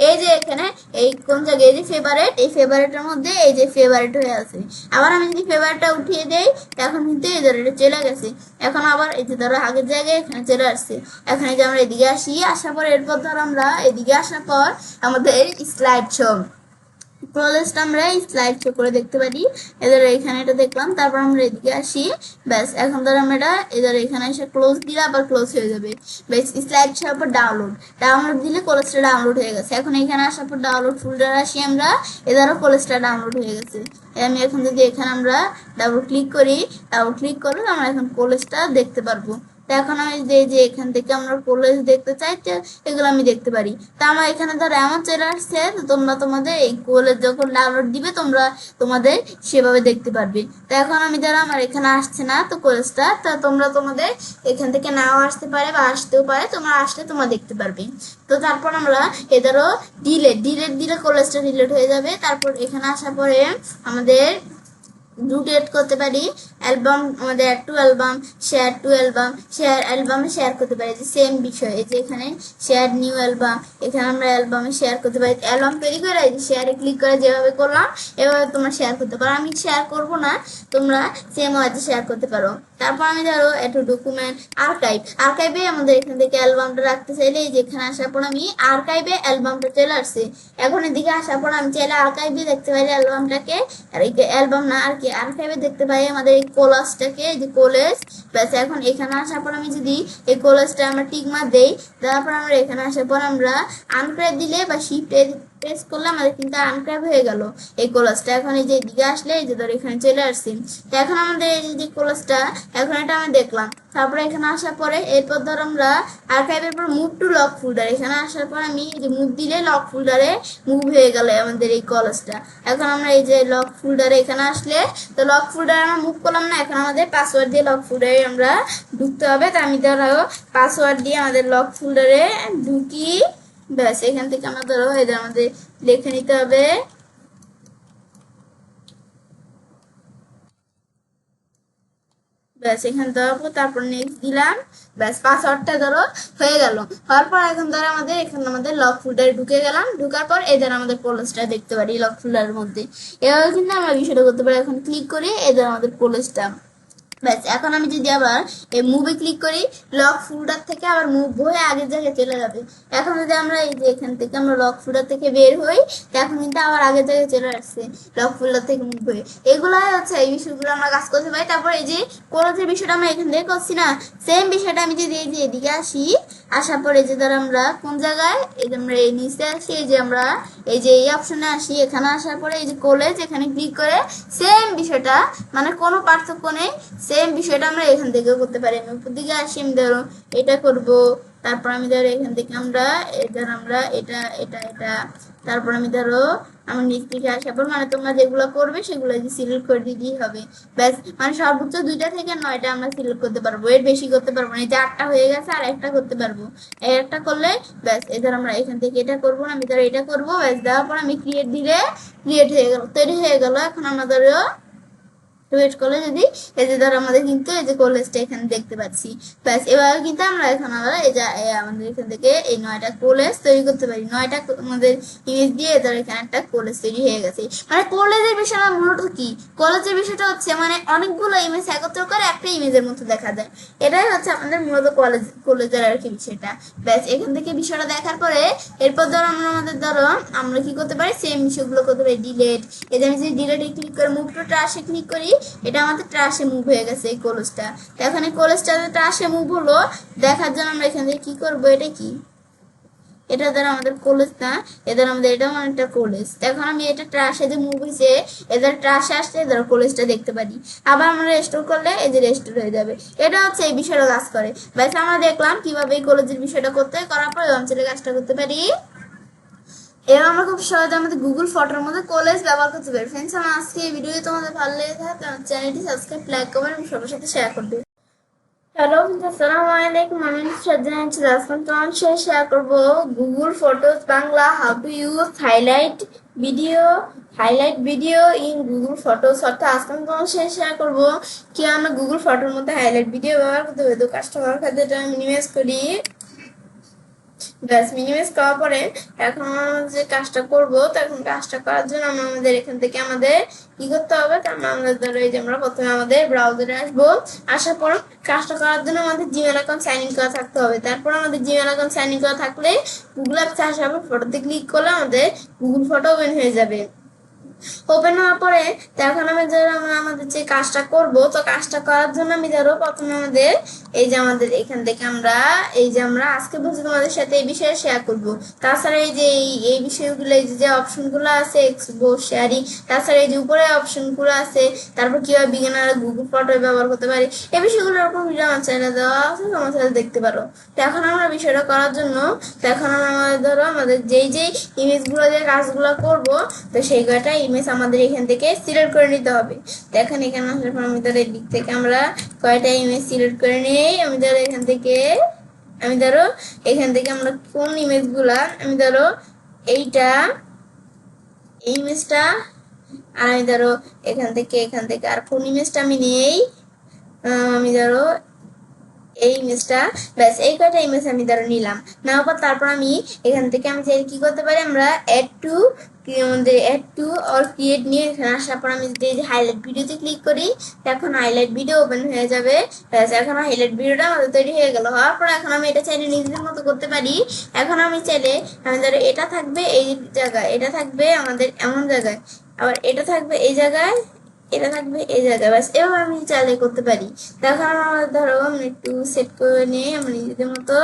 এই যে এখানে এই কোন জায়গায় এই যে ফেভারিট, এই ফেভারিটের মধ্যে এই যে ফেভারিট হয়ে আছে। আবার আমি যদি ফেভারিটটা উঠিয়ে দেই, এখন কিন্তু এই ধরো এটা চলে গেছে। এখন আবার এই যে ধরো আগের জায়গায় এখানে চলে আসছে। এখন এই যে আমরা এদিকে আসি, আসার পর এরপর ধরো আমরা এদিকে আসার পর আমাদের স্লাইড শো, কলেজটা আমরা স্লাইড শো করে দেখতে পারি। এদের এখানে এটা দেখলাম, তারপর আমরা এদিকে আসি, ব্যাস এখন ধরো আমরা এটা এদের এখানে এসে ক্লোজ দিলে আবার ক্লোজ হয়ে যাবে। ব্যাস স্লাইড শোর পর ডাউনলোড, ডাউনলোড দিলে কলেজটা ডাউনলোড হয়ে গেছে। এখন এখানে আসার পর ডাউনলোড ফোল্ডার আসি আমরা, এদেরও কলেজটা ডাউনলোড হয়ে গেছে। আমি এখন যদি এখানে আমরা ডাবল ক্লিক করি, ডাবল ক্লিক করলে আমরা এখন কলেজটা দেখতে পারবো। তো এখন আমি যে এখান থেকে আমরা কলেজ দেখতে চাই, তো এগুলো আমি দেখতে পারি। তা আমার এখানে ধরো এমন চলে আসছে, তো তোমরা তোমাদের এই কলেজ যখন ডাউনলোড দিবে তোমরা তোমাদের সেভাবে দেখতে পারবে। তো এখন আমি ধরো আমার এখানে আসছে না তো কলেজটা, তো তোমরা তোমাদের এখান থেকে নাও আসতে পারে বা আসতেও পারে, তোমরা আসলে তোমরা দেখতে পারবে। তো তারপর আমরা এদেরও ডিলেট দিলে কলেজটা ডিলেট হয়ে যাবে। তারপর এখানে আসার পরে আমাদের দুটো এড করতে পারি, অ্যালবাম আমাদের add to album, share to album, share অ্যালবামে শেয়ার করতে পারি, যে সেম বিষয়। এই যে এখানে শেয়ার নিউ অ্যালবাম, এখানে আমরা অ্যালবামে শেয়ার করতে পারি। অ্যালবাম তৈরি করে এই যে শেয়ারে ক্লিক করে যেভাবে করলাম এভাবে তোমরা শেয়ার করতে পারো। আমি শেয়ার করব না, তোমরা সেম ওয়াইজে শেয়ার করতে পারো। তারপর আমি ধরো একটু ডকুমেন্ট আর্কাইভে আমাদের এখান থেকে অ্যালবামটা রাখতে চাইলে এই যে এখানে আসার পর আমি আর্কাইভে অ্যালবামটা চলে আসছে। এখন এদিকে আসার পর আমি চাইলে আর্কাইভে দেখতে পারি অ্যালবামটাকে, আর এই অ্যালবাম না আর কি আর্কাইভে দেখতে পাই আমাদের এই কোলাজটাকে, এই যে কলেজ। ব্যাস এখন এখানে আসার পর আমি যদি এই কলেজটা আমরা টিকমার দেই, তারপর আমরা এখানে আসার পর আমরা আনক্রাইব দিলে বা শিফট প্রেস করলে আমাদের কিন্তু আনক্রাইব হয়ে গেল এই কোলাজটা। এখন এই যে এদিকে আসলে এই যে ধর এখানে চলে আসছি। তো এখন আমাদের এই যে কোলাজটা, এখন এটা আমি দেখলাম। তারপরে এখানে আসার পরে এরপর ধর আমরা আর্কাইভের পর মুভ টু লক ফোল্ডার, এখানে আসার পর আমি এই যে মুভ দিলে লক ফোল্ডারে মুভ হয়ে গেল আমাদের এই কলেজটা। এখন আমরা এই যে লক ফোল্ডারে এখানে আসলে, তো লক ফোল্ডারে আমরা মুভ করলাম না, এখন আমাদের পাসওয়ার্ড দিয়ে লক ফোল্ডারে আমরা ঢুকতে হবে। তো আমি ধরো পাসওয়ার্ড দিয়ে আমাদের লক ফোল্ডারে ঢুকি, ব্যাস এখান থেকে আমরা ধরো এদের আমাদের লিখে নিতে হবে, ব্যাস এখানে দেওয়াবো, তারপর নেক্সট দিলাম, ব্যাস পাসওয়ার্ডটা ধরো হয়ে গেল। হওয়ার পর এখন ধরো আমাদের এখানে আমাদের লক ফোল্ডারে ঢুকে গেলাম, ঢুকার পর এদের আমাদের কলেজটা দেখতে পারি লক ফোল্ডারের মধ্যে। এভাবে কিন্তু আমরা বিষয়টা করতে পারি। এখন ক্লিক করি এদের আমাদের কলেজটা, ব্যাস এখন আমি যদি আবার এই মুভে ক্লিক করি, লক ফোল্ডার থেকে আবার মুভ হয়ে আগের জায়গায় চলে যাবে। এখন যদি আমরা এই যে এখান থেকে আমরা লক ফোল্ডার থেকে বের হই, এখন কিন্তু আবার আগের জায়গায় চলে আসছে লক ফোল্ডার থেকে মুভ হয়ে। এগুলাই হচ্ছে এই বিষয়গুলো আমরা কাজ করতে পারি। তারপর এই যে কলেজের বিষয়টা আমরা এখান থেকে করছি না, সেম বিষয়টা আমি যদি এই যে এদিকে আসি, আসার পরে যে ধর আমরা কোন জায়গায় এই যে আমরা এই নিচে আসি, এই যে আমরা এই যে এই অপশনে আসি, এখানে আসার পরে এই যে কলেজ এখানে ক্লিক করে সেম বিষয়টা, মানে কোনো পার্থক্য নেই, সেম বিষয়টা আমরা এখান থেকেও করতে পারি। আমি উপর দিকে আসি, আমি ধরো এটা করব, তারপর আমি ধরো এখান থেকে আমরা এটা এটা এটা, তারপর আমি ধরো আমার নিচ থেকে আসার পর মানে তোমরা যেগুলো করবে সেগুলো যে সিলেক্ট করে দিতেই হবে। ব্যাস মানে সর্বোচ্চ 2টা থেকে 9টা আমরা সিলেক্ট করতে পারবো, এর বেশি করতে পারবো না। এই যে 8টা হয়ে গেছে, আর একটা করতে পারবো, এই একটা করলে ব্যাস। এদের আমরা এখান থেকে এটা করবো না, আমি ধরো এটা করবো, ব্যাস দেওয়ার পর আমি ক্রিয়েট দিলে ক্রিয়েট হয়ে গেল, তৈরি হয়ে গেল। এখন আমরা ধরো ওয়েট করলে যদি এই যে ধর আমাদের কিন্তু এই যে কলেজটা এখানে দেখতে পাচ্ছি, ব্যাস এভাবে কিন্তু আমরা এখন আবার এই যে আমাদের এখান থেকে এই 9টা কলেজ তৈরি করতে পারি। 9টা আমাদের ইমেজ দিয়ে ধর এখানে একটা কলেজ তৈরি হয়ে গেছে। মানে কলেজের বিষয়টা মূলত কি, কলেজের বিষয়টা হচ্ছে মানে অনেকগুলো ইমেজ একত্র করে একটা ইমেজের মতো দেখা যায়, এটাই হচ্ছে আমাদের মূলত কলেজের আর কি বিষয়টা। ব্যাস এখান থেকে বিষয়টা দেখার পরে এরপর ধরো আমরা কি করতে পারি, সেম বিষয়গুলো করতে পারি। ডিলেট, এই যে আমি যদি ডিলেটে ক্লিক করে মুভ টু ট্রাশে ক্লিক করি, এটা আমাদের ট্রাশে মুভ হয়ে গেছে এই কলেজটা। তো এখন এই কলেজটা ট্রাশে মুভ হলো, দেখার জন্য আমরা এখান থেকে কি করবো, এটা কি, এটা দ্বারা আমাদের কলেজ না, এদের আমাদের এটাও অনেকটা কলেজ। এখন আমি এটা ট্রাশে যে মুভ হয়েছে, এদের ট্রাশে আসছে, এদের কলেজটা দেখতে পারি। আবার আমরা রেস্টোর করলে এই যে রেস্টোর হয়ে যাবে। এটা হচ্ছে এই বিষয়টা কাজ করে। ব্যাস আমরা দেখলাম কিভাবে এই কলেজের বিষয়টা করতে, করার পরে অঞ্চলে কাজটা করতে পারি। এবার আমরা খুব সহজে আমাদের গুগল ফটোর মধ্যে কলেজ ব্যবহার করতে পারি। ফ্রেন্ডস, আমার আজকে এই ভিডিও তোমাদের ভালো লেগে থাকে চ্যানেলটি সাবস্ক্রাইব, লাইক, কমেন্ট এবং সবার সাথে শেয়ার করবে। হ্যালো, আসসালামু আলাইকুম। আমি শ্রদ্ধা আজকে তোমার সাথে শেয়ার করব Google photos Bangla how to use highlight video in Google photos. অর্থাৎ আজকে আমি তোমার সাথে শেয়ার করব কি আমরা গুগল ফটোর মধ্যে হাইলাইট ভিডিও ব্যবহার করতে হবে। তো কাস্টমার খাতে এটা মিনিমাইজ করি। ব্যাস মিনিমাইজ করার পরে এখন আমরা যে কাজটা করব, তো এখন কাজটা করার জন্য আমরা আমাদের এখান থেকে আমাদের কি করতে হবে, তার আমাদের ধরো এই যে আমরা প্রথমে আমাদের ব্রাউজারে আসবো। আসার পর কাজটা করার জন্য আমাদের জিমেল অ্যাকাউন্ট সাইন ইন করা থাকতে হবে। তারপর আমাদের জিমেল অ্যাকাউন্ট সাইন ইন করা থাকলে গুগল অ্যাপসে আসার পর ফটোতে ক্লিক করলে আমাদের গুগল ফটো ওপেন হয়ে যাবে। ওপেন হওয়ার পরে এখন আমি ধরো আমরা আমাদের যে কাজটা করব, তো কাজটা করার জন্য আমি ধরো প্রথমে আমাদের এই যে আমাদের এখান থেকে আমরা এই যে আমরা আজকে বলছি তোমাদের সাথে এই বিষয়ে শেয়ার করব। তাছাড়া এই যে এই বিষয়গুলো এই যে অপশনগুলো আছে এক্সপোর্ট শেয়ারিং, তাছাড়া এই যে উপরে অপশনগুলো আছে, তারপর কিভাবে বিগিনাররা গুগল ফটো ব্যবহার করতে পারে, এই বিষয়গুলোর উপর ভিডিও আমার চ্যানেলে দেওয়া আছে, তোমার চ্যানেলে দেখতে পারো। তো এখন আমরা বিষয়টা করার জন্য তো এখন আমরা আমাদের ধরো আমাদের যেই ইমেজগুলো দিয়ে কাজগুলো করব, তো সেই কয়টা ইমেজ আমাদের এখান থেকে সিলেক্ট করে নিতে হবে। দেখেন এখানে আসার পর আমি ধরো এই দিক থেকে আমরা কয়টা ইমেজ সিলেক্ট করে নিই। আমি ধরো এখান থেকে আমরা কোন ইমেজগুলা আমি ধরো এইটা এই ইমেজটা, আর আমি ধরো এখান থেকে আর কোন ইমেজটা আমি নেই, আমি ধরো এই ইমেজটা। ব্যাস এই কয়টা ইমেজ আমি ধরো নিলাম। নেওয়ার পর তারপর আমি এখান থেকে আমি চাইলে কি করতে পারি, আমরা অ্যাড টু অর ক্রিয়েট নিয়ে এখানে আসার পর আমি যদি এই যে হাইলাইট ভিডিওতে ক্লিক করি, এখন হাইলাইট ভিডিও ওপেন হয়ে যাবে। ব্যাস এখন হাইলাইট ভিডিওটা আমাদের তৈরি হয়ে গেল। হওয়ার পর এখন আমি এটা চাইলে নিজেদের মতো করতে পারি। এখন আমি চাইলে আমি ধরো এটা থাকবে এই জায়গায়, এটা থাকবে আমাদের এমন জায়গায়, আবার এটা থাকবে এই জায়গায়, এটা থাকবে এই জায়গায়। ব্যাস এভাবে আমি চাইলে করতে পারি। দেখো আমার ধরো আমি একটু সেট করে নিই আমার নিজেদের মতো।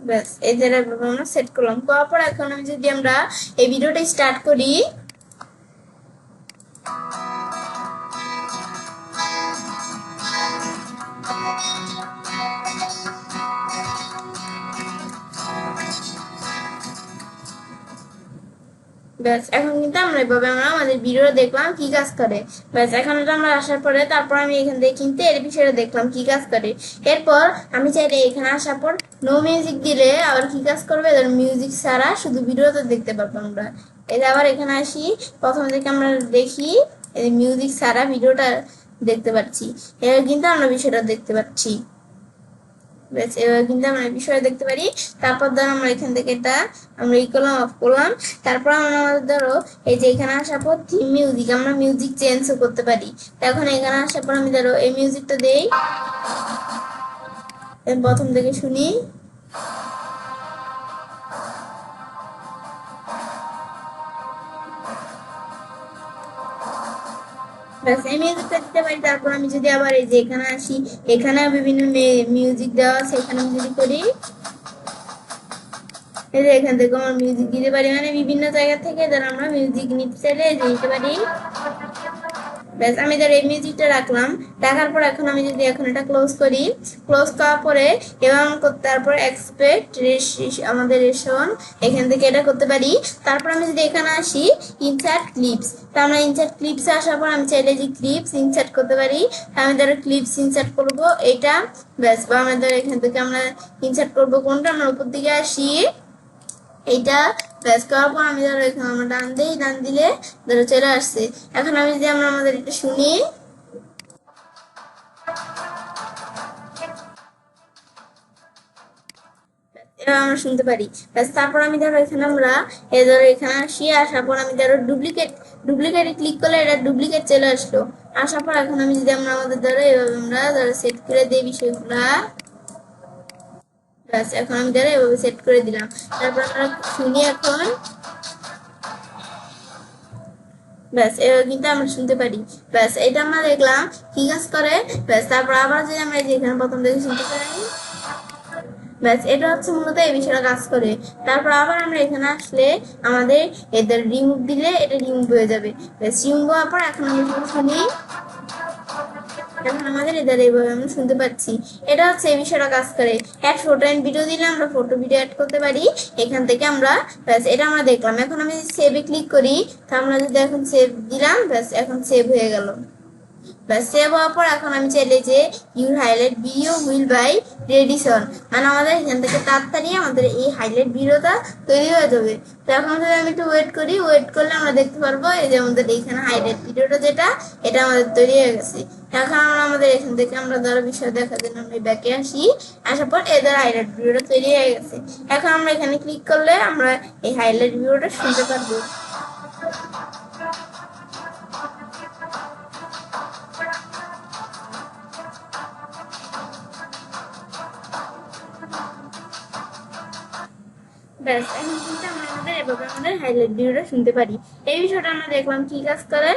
ব্যাস এই জায়গায় আমরা সেট করলাম। করার পর এখন আমি যদি আমরা এই ভিডিওটা স্টার্ট করি, ব্যাস এখন কিন্তু আমরা এভাবে আমরা আমাদের ভিডিও দেখলাম কি কাজ করে। ব্যাস এখন এটা আমরা আসার পরে তারপর আমি এখান থেকে কিন্তু এর বিষয়ে দেখলাম কি কাজ করে। এরপর আমি চাইলে এখানে আসার পর নো মিউজিক দিলে আবার কি কাজ করবে, মিউজিক ছাড়া শুধু ভিডিওতে দেখতে পারবো আমরা। এটা আবার এখানে আসি, প্রথম থেকে আমরা দেখি মিউজিক ছাড়া ভিডিওটা দেখতে পাচ্ছি। এবার কিন্তু আমরা বিষয়টা দেখতে পাচ্ছি। ব্যাস এবার কিন্তু আমরা বিষয় দেখতে পারি। তারপর ধরো আমরা এখান থেকে এটা আমরা ই করলাম, অফ করলাম। তারপর আমরা আমাদের ধরো এই যে এখানে আসার পর থিম মিউজিক, আমরা মিউজিক চেঞ্জও করতে পারি। এখন এখানে আসার পর আমি ধরো এই মিউজিকটা দেই, প্রথম থেকে শুনি। ব্যাস এই মিউজিকটা দিতে পারি। তারপর আমি যদি আবার এই যে এখানে আসি, এখানে বিভিন্ন মিউজিক দেওয়া আছে, এখানে আমি যদি করি এই যে এখান থেকে আমার মিউজিক দিতে পারি, মানে বিভিন্ন জায়গা থেকে যারা আমরা মিউজিক নিতে চাইলে দিতে পারি। ব্যাস আমি ধর এই মিউজিকটা রাখলাম। রাখার পর এখন আমি যদি এখন এটা ক্লোজ করি, ক্লোজ করার পরে এবং তারপর এক্সপেক্ট আমাদের রেশন এখান থেকে এটা করতে পারি। তারপর আমি যদি এখানে আসি ইনসার্ট ক্লিপস, তো আমরা ইনসার্ট ক্লিপসে আসার পর আমি চাইলে যে ক্লিপস ইনসার্ট করতে পারি। আমি ধরো ক্লিপস ইনসার্ট করব এটা। ব্যাস বা আমরা ধরো এখান থেকে আমরা ইনসার্ট করবো কোনটা, আমরা উপর দিকে আসি এইটা। প্রেস করার পর আমি ধরো এখানে আমরা ডান দিই, ডান দিলে ধরো চলে আসছে। এখন আমি যদি আমরা আমাদের এটা শুনি, এবার আমরা শুনতে পারি। ব্যাস তারপর আমি ধরো এখানে আমরা ধরো এখানে আসি, আসার পর আমি ধরো ডুপ্লিকেটে ক্লিক করলে এটা ডুপ্লিকেট চলে আসলো। আসার পর এখন আমি যদি আমরা আমাদের ধরো এভাবে আমরা ধরো সেট করে দিই বিষয়গুলা। ব্যাস এখন আমি ধরো এভাবে সেট করে দিলাম। তারপর আমরা শুনি এখন, ব্যাস এবার কিন্তু আমরা শুনতে পারি। ব্যাস এটা আমরা দেখলাম কি কাজ করে। ব্যাস তারপর আবার যদি আমরা যেখানে প্রথম থেকে শুনতে পাই, ব্যাস এটা হচ্ছে মূলত এই বিষয়টা কাজ করে। তারপর আবার আমরা এখানে আসলে আমাদের এদের রিমুভ দিলে এটা রিমুভ হয়ে যাবে। ব্যাস রিমুভ হওয়ার পর এখন আমি শুনি, এখন আমাদের এদের এইভাবে আমরা শুনতে পাচ্ছি। এটা হচ্ছে এই বিষয়টা কাজ করে। অ্যাড ফটো এন্ড ভিডিও দিলে আমরা ফটো ভিডিও অ্যাড করতে পারি। এখান থেকে আমরা ব্যাস এটা আমরা দেখলাম। এখন আমি যদি সেভে ক্লিক করি, তা আমরা যদি এখন সেভ দিলাম, ব্যাস এখন সেভ হয়ে গেল। ব্যাস সেভ হওয়ার পর এখন আমি চাইলে যে your highlight video will buy Radisson, মানে আমাদের এখান থেকে তাড়াতাড়ি আমাদের এই হাইলাইট ভিডিওটা তৈরি হয়ে যাবে। তো এখন যদি আমি একটু ওয়েট করি, ওয়েট করলে আমরা দেখতে পারবো এই যে আমাদের এইখানে হাইলাইট ভিডিওটা যেটা এটা আমাদের তৈরি হয়ে গেছে। এখন আমরা আমাদের এখান থেকে আমরা ধরো বিষয় দেখার জন্য আমরা ব্যাকে আসি, আসার পর এদের হাইলাইট ভিডিওটা তৈরি হয়ে গেছে। এখন আমরা এখানে ক্লিক করলে আমরা এই হাইলাইট ভিডিওটা শুনতে পারবো। ব্যাস এখন কিন্তু আমরা আমাদের এভাবে আমাদের হাইলাইট ভিডিওটা শুনতে পারি। এই বিষয়টা আমরা দেখলাম কি কাজ করে।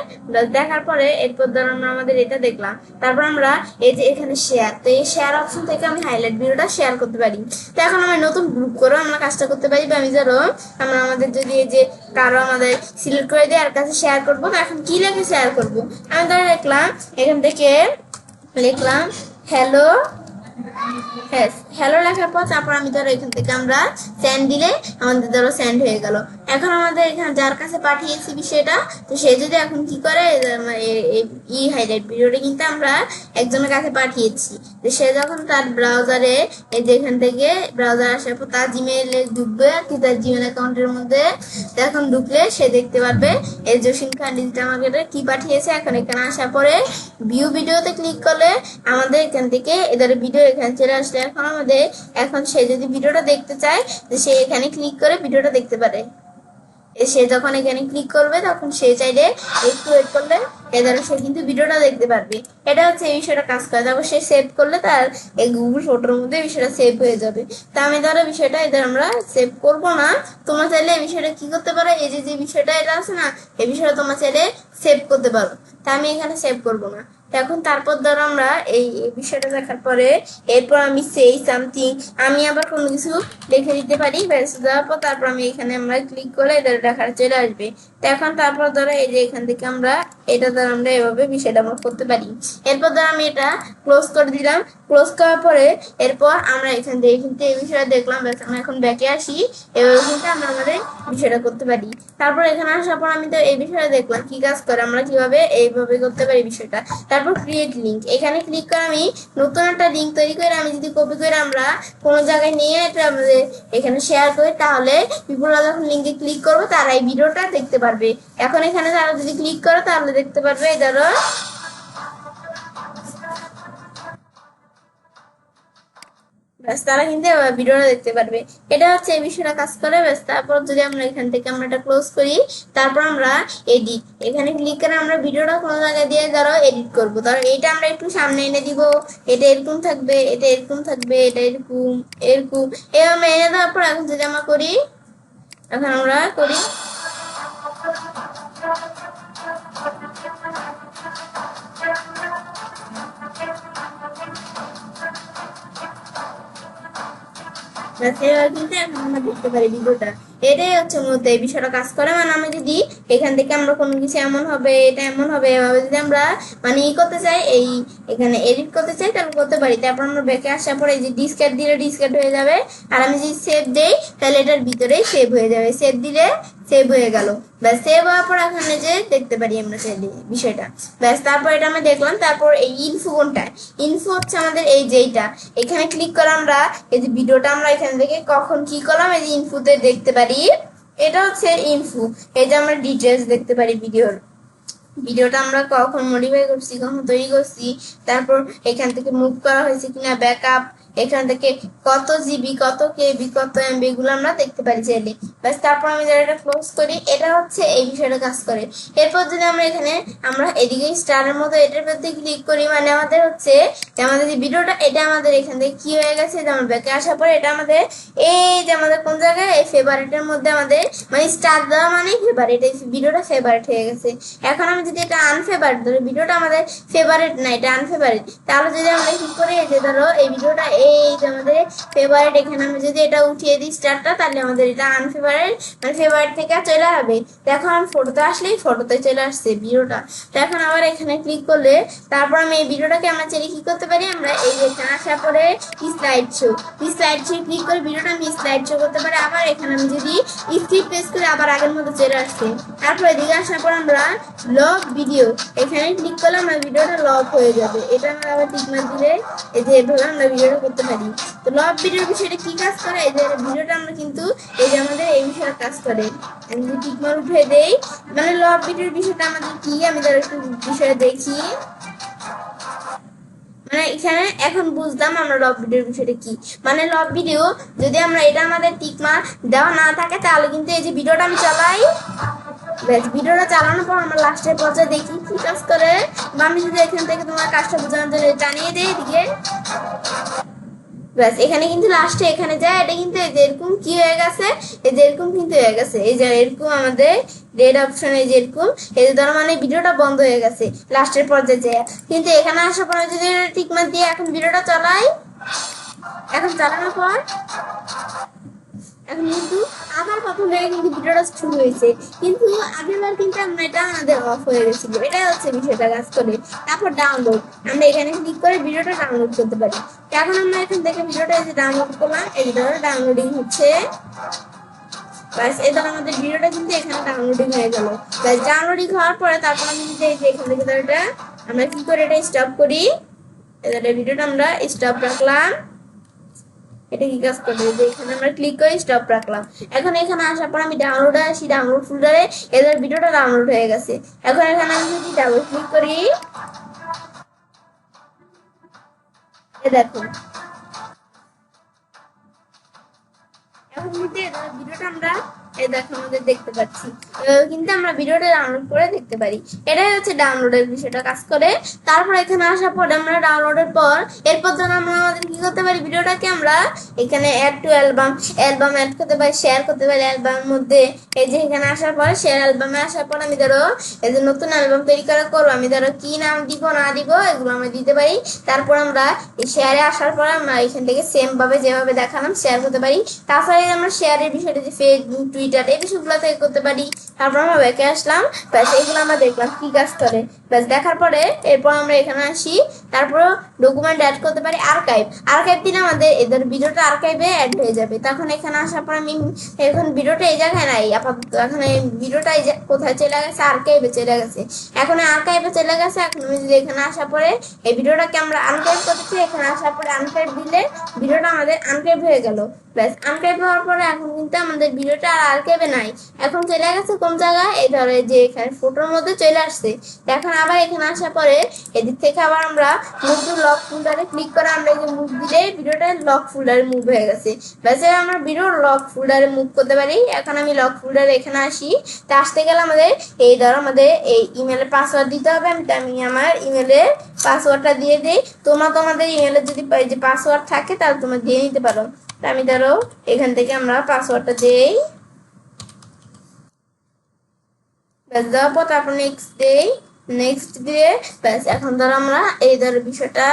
দেখার পরে এরপর ধরো আমরা আমাদের এটা দেখলাম, তারপর আমরা এই যে এখানে শেয়ার, তো এই শেয়ার অপশন থেকে আমি হাইলাইট ভিডিওটা শেয়ার করতে পারি। তো এখন আমরা নতুন গ্রুপ করেও আমরা কাজটা করতে পারি। বা আমি ধরো আমরা আমাদের যদি এই যে কারো আমাদের সিলেক্ট করে দিয়ে আর কাছে শেয়ার করবো, তো এখন কি লিখে শেয়ার করবো, আমি ধরো লিখলাম এখান থেকে লিখলাম হ্যালো, হ্যালো লেখার পর তারপর আমি ধরো এখান থেকে আমরা সেন্ড দিলে আমাদের ধরো সেন্ড হয়ে গেল। এখন আমাদের এখানে যার কাছে পাঠিয়েছি বিষয়টা, তো সে যদি এখন কি করে ই হাইলাইট ভিডিওটা কিন্তু আমরা একজনের কাছে পাঠিয়েছি, তো সে যখন তার ব্রাউজারে এই যে এখান থেকে ব্রাউজার আসার পর তার জিমেইলে ঢুকবে আর কি, তার জিমেইল অ্যাকাউন্টের মধ্যে এখন ঢুকলে সে দেখতে পারবে এই জসিম খান ডিজিটাল মার্কেটে কি পাঠিয়েছে। এখন এখানে আসার পরে ভিউ ভিডিওতে ক্লিক করলে আমাদের এখান থেকে এদের ভিডিও এখানে চলে আসলে এখন সে যদি ভিডিওটা দেখতে চায়, সে এখানে ক্লিক করে ভিডিওটা দেখতে পারে। সে যখন এখানে ক্লিক করবে তখন সে চাইলে একটু ওয়েট করলে এদারে সে কিন্তু ভিডিওটা দেখতে পারবে। এটা হচ্ছে এই বিষয়টা কাজ করে। তারপর সে সেভ করলে তার এই গুগল ফটোর মধ্যে বিষয়টা সেভ হয়ে যাবে। তা আমি ধরো বিষয়টা এদের আমরা সেভ করব না। তোমরা চাইলে এই বিষয়টা কি করতে পারো, এই যে বিষয়টা এটা আছে না, এই বিষয়টা তোমরা চাইলে সেভ করতে পারো। তা আমি এখানে সেভ করব না। এখন তারপর ধরো আমরা এই বিষয়টা দেখার পরে এরপর আমি সেই সামথিং আমি আবার কোনো কিছু লিখে দিতে পারি। ব্যাস দেওয়ার পর তারপর আমি এখানে আমরা ক্লিক করলে এটা দেখার চলে আসবে। তো এখন তারপর ধরো এই যে এখান থেকে আমরা এটা দ্বারা আমরা এভাবে বিষয়টা আমরা করতে পারি। এরপর ধরো আমি এটা ক্লোজ করে দিলাম। ক্লোজ করার পরে এরপর আমরা এখান থেকে কিন্তু এই বিষয়টা দেখলাম। ব্যাস আমরা এখন ব্যাকে আসি, এভাবে কিন্তু আমরা আমাদের বিষয়টা করতে পারি। তারপর এখানে আসার পর আমি তো এই বিষয়টা দেখলাম কি কাজ করে, আমরা কিভাবে এইভাবে করতে পারি বিষয়টা। তারপর ক্রিয়েট লিঙ্ক, এখানে ক্লিক করে আমি নতুন একটা লিঙ্ক তৈরি করে আমি যদি কপি করে আমরা কোনো জায়গায় নিয়ে এটা আমাদের এখানে শেয়ার করি, তাহলে পিপলরা যখন লিঙ্কে ক্লিক করবে তারা এই ভিডিওটা দেখতে পারবে। এখন এখানে তারা যদি ক্লিক করে তাহলে দেখতে পারবে ধরো ব্যাস তারা কিন্তু ভিডিওটা দেখতে পারবে। এটা হচ্ছে এই বিষয়টা কাজ করে। ব্যাস তারপর যদি আমরা এখান থেকে আমরা এটা ক্লোজ করি, তারপর আমরা এডিট, এখানে ক্লিক করে আমরা ভিডিওটা কোনো জায়গায় দিয়ে ধরো এডিট করবো। ধরো এটা আমরা একটু সামনে এনে দিব, এটা এরকম থাকবে, এটা এরকম থাকবে, এটা এরকম এরকম এভাবে এনে দেওয়ার পর এখন যদি আমরা করি, এখন আমরা করি কিন্তু এখন আমরা দেখতে পারি ভিডিওটা। এটাই হচ্ছে মূলত এই বিষয়টা কাজ করে। মানে আমি যদি এখান থেকে আমরা কোনো কিছু এমন হবে, এটা এমন হবে, এভাবে যদি আমরা মানে ই করতে চাই, এই এখানে এডিট করতে চাই তাহলে করতে পারি। তারপর আমরা ব্যাকে আসার পরে এই যে ডিসকার্ড দিলে ডিসকার্ড হয়ে যাবে। আর আমি যদি সেভ দেই তাহলে এটার ভিতরেই সেভ হয়ে যাবে। সেভ দিলে সেভ হয়ে গেল। ব্যাস সেভ হওয়ার পর এখানে যে দেখতে পারি আমরা বিষয়টা। ব্যাস তারপর এটা আমি দেখলাম। তারপর এই ইনফো কোনটা, ইনফো হচ্ছে আমাদের এই যেইটা, এখানে ক্লিক করে আমরা এই যে ভিডিওটা আমরা এখান থেকে কখন কি করলাম এই যে ইনফোতে দেখতে পারি। এটা হচ্ছে ইনফো, এই যে আমরা ডিটেলস দেখতে পারি ভিডিওটা আমরা কখন মডিফাই করছি, কখন তৈরি করছি, তারপর এখান থেকে মুভ করা হয়েছে কিনা, ব্যাকআপ, এখান থেকে কত জিবি, কত কেবি, কত এমবি, এগুলো আমরা দেখতে পারি চাইলে। ব্যাস তারপর আমি যারা এটা ক্লোজ করি, এটা হচ্ছে এই বিষয়টা কাজ করে। এরপর যদি আমরা এখানে আমরা এদিকে স্টারের মতো এটার মধ্যে ক্লিক করি, মানে আমাদের হচ্ছে যে আমাদের যে ভিডিওটা এটা আমাদের এখান থেকে কি হয়ে গেছে, যে আমরা ব্যাকে আসার পরে এটা আমাদের এই যে আমাদের কোন জায়গায় এই ফেভারিটের মধ্যে আমাদের মানে স্টার দেওয়া মানে ফেভারিট, এই ভিডিওটা ফেভারিট হয়ে গেছে। এখন আমি যদি এটা আনফেভারিট ধরো, ভিডিওটা আমাদের ফেভারিট না, এটা আনফেভারিট, তাহলে যদি আমরা কি করি এই যে ধরো এই ভিডিওটা এই যে আমাদের ফেভারিট, এখানে আমি যদি এটা উঠিয়ে দিই স্টারটা, তাহলে আমাদের এটা আনফেভারিট, মানে ফেভারিট থেকে চলে যাবে। তো এখন আমি ফটোতে আসলেই ফটোতে চলে আসছে ভিডিওটা। তো এখন আবার এখানে ক্লিক করলে তারপর আমি এই ভিডিওটাকে আমরা চাইলে কি করতে পারি, আমরা এই যে এখানে আসার পরে স্লাইড শো ক্লিক করে ভিডিওটা আমি স্লাইড শো করতে পারি। আবার এখানে আমি যদি স্কিপ প্রেস করে আবার আগের মতো চলে আসছে। তারপর এদিকে আসার পর আমরা লগ ভিডিও, এখানে ক্লিক করলে আমার ভিডিওটা লগ হয়ে যাবে। এটা আমরা আবার টিক মার দিলে এই যে এভাবে আমরা ভিডিওটা করতে পারি। তো লগ ভিডিওর বিষয়টা কি কাজ করে, এই যে ভিডিওটা আমরা কিন্তু এই যে আমাদের এই বিষয়ে কাজ করে। আমি যদি টিক মার উঠে দেই, মানে লগ ভিডিওর বিষয়টা আমাদের কি, আমি তার একটু বিষয়ে দেখি। মানে এখানে এখন বুঝলাম আমরা লব ভিডিওর বিষয়টা কি। মানে লব ভিডিও যদি আমরা এটা আমাদের টিকমা দেওয়া না থাকে, তাহলে কিন্তু এই যে ভিডিওটা আমি চালাই, ভিডিওটা চালানোর পর আমরা লাস্টের পর্যায়ে দেখি কি কাজ করে। বা আমি যদি এখান থেকে তোমার কাজটা বোঝানোর জন্য জানিয়ে দিই এদিকে, ব্যাস এখানে কিন্তু লাস্টে এখানে যায়, এটা কিন্তু এই যে এরকম কি হয়ে গেছে, এই যে এরকম কিন্তু হয়ে গেছে, এই যে এরকম আমাদের রেড অপশন, এই যে এরকম, এই যে ধরো মানে ভিডিওটা বন্ধ হয়ে গেছে লাস্টের পর্যায়ে যায়। কিন্তু এখানে আসার পরে যদি টিক মার দিয়ে এখন ভিডিওটা চালাই, এখন চালানোর পর এখন কিন্তু আবার প্রথম থেকে কিন্তু ভিডিওটা শুরু হয়েছে, কিন্তু আগেরবার কিন্তু আমরা এটা আমাদের অফ হয়ে গেছিল। এটাই হচ্ছে বিষয়টা কাজ করে। তারপর ডাউনলোড, আমরা এখানে ক্লিক করে ভিডিওটা ডাউনলোড করতে পারি। এখন আমরা এখান থেকে ভিডিওটা এই যে ডাউনলোড করলাম, এই ধরো ডাউনলোডিং হচ্ছে। বাস এই ধরো আমাদের ভিডিওটা কিন্তু এখানে ডাউনলোডিং হয়ে গেল। বাস ডাউনলোডিং হওয়ার পরে তারপর আমি যদি এই যে এখান থেকে এটা আমরা কি করে এটা স্টপ করি, এই ভিডিওটা আমরা স্টপ রাখলাম। এটা কি কাজ করবে, যে এখানে আমরা ক্লিক করে স্টপ রাখলাম। এখন এখানে আসার পর আমি ডাউনলোডে আসি, ডাউনলোড ফোল্ডারে এদের ভিডিওটা ডাউনলোড হয়ে গেছে। এখন এখানে আমি যদি ডাবল ক্লিক করি, দেখো এখন কিন্তু ভিডিওটা আমরা দেখো আমাদের দেখতে পাচ্ছি, কিন্তু আমরা ভিডিওটা ডাউনলোড করে দেখতে পারি। এটাই হচ্ছে ডাউনলোডের বিষয়টা কাজ করে। তারপর এখানে আসার পর আমরা ডাউনলোডের পর এরপর ধরো আমরা আমাদের কি করতে পারি, ভিডিওটাকে আমরা এখানে অ্যাড টু অ্যালবাম অ্যাড করতে পারি, শেয়ার করতে পারি অ্যালবামের মধ্যে। এই যে এখানে আসার পর শেয়ার অ্যালবামে আসার পর আমি ধরো এই যে নতুন অ্যালবাম তৈরি করা করবো, আমি ধরো কি নাম দিব না দিব এগুলো আমরা দিতে পারি। তারপর আমরা এই শেয়ারে আসার পর আমরা এখান থেকে সেম ভাবে যেভাবে দেখালাম শেয়ার করতে পারি। তাছাড়া আমরা শেয়ারের বিষয়টা যে ফেসবুক টুইটার এই বিষয়গুলো থেকে করতে পারি। তারপর আমরা ব্যাকে আসলাম, ব্যাস এগুলো আমরা দেখলাম কি কাজ করে। ব্যাস দেখার পরে এরপর আমরা এখানে আসি, তারপর ডকুমেন্ট অ্যাড করতে পারি। আর্কাইভ দিলে আমাদের এদের ভিডিওটা আর্কাইভে অ্যাড হয়ে যাবে। তখন এখানে আসার পর আমি এখন ভিডিওটা এই জায়গায় নাই আপাতত, এখন এই ভিডিওটা কোথায় চলে গেছে, আর্কাইভে চলে গেছে। এখন আর্কাইভে চলে গেছে। এখন আমি যদি এখানে আসার পরে এই ভিডিওটাকে আমরা আনকাইভ করতেছি, এখানে আসার পরে আনকাইভ দিলে ভিডিওটা আমাদের আনকাইভ হয়ে গেল। ব্যাস আনকাইভ হওয়ার পরে এখন কিন্তু আমাদের ভিডিওটা আর আর্কাইভে নাই, এখন চলে গেছে কোন জায়গায়, এই ধরো যে এখানে ফটোর মধ্যে চলে আসছে। এখন আবার এখানে আসার পরে এদিক থেকে আবার আমরা মুভ টু লক ফোল্ডারে ক্লিক করে আমরা এই যে মুভ দিলে ভিডিওটা লক ফোল্ডারে মুভ হয়ে গেছে। ব্যাস আমরা ভিডিও লক ফোল্ডারে মুভ করতে পারি। এখন আমি লক ফোল্ডারে এখানে আসি, তা আসতে গেলে আমাদের এই ধরো আমাদের এই ইমেলের পাসওয়ার্ড দিতে হবে। আমি আমার ইমেলের পাসওয়ার্ডটা দিয়ে দিই। তোমাদের ইমেলের যদি যে পাসওয়ার্ড থাকে তাহলে তোমরা দিয়ে নিতে পারো। আমি ধরো এখান থেকে আমরা পাসওয়ার্ডটা দেই, ব্যাস দেওয়ার পর তারপর নেক্সট দিয়ে ব্যাস এখন ধরো আমরা এই ধরো বিষয়টা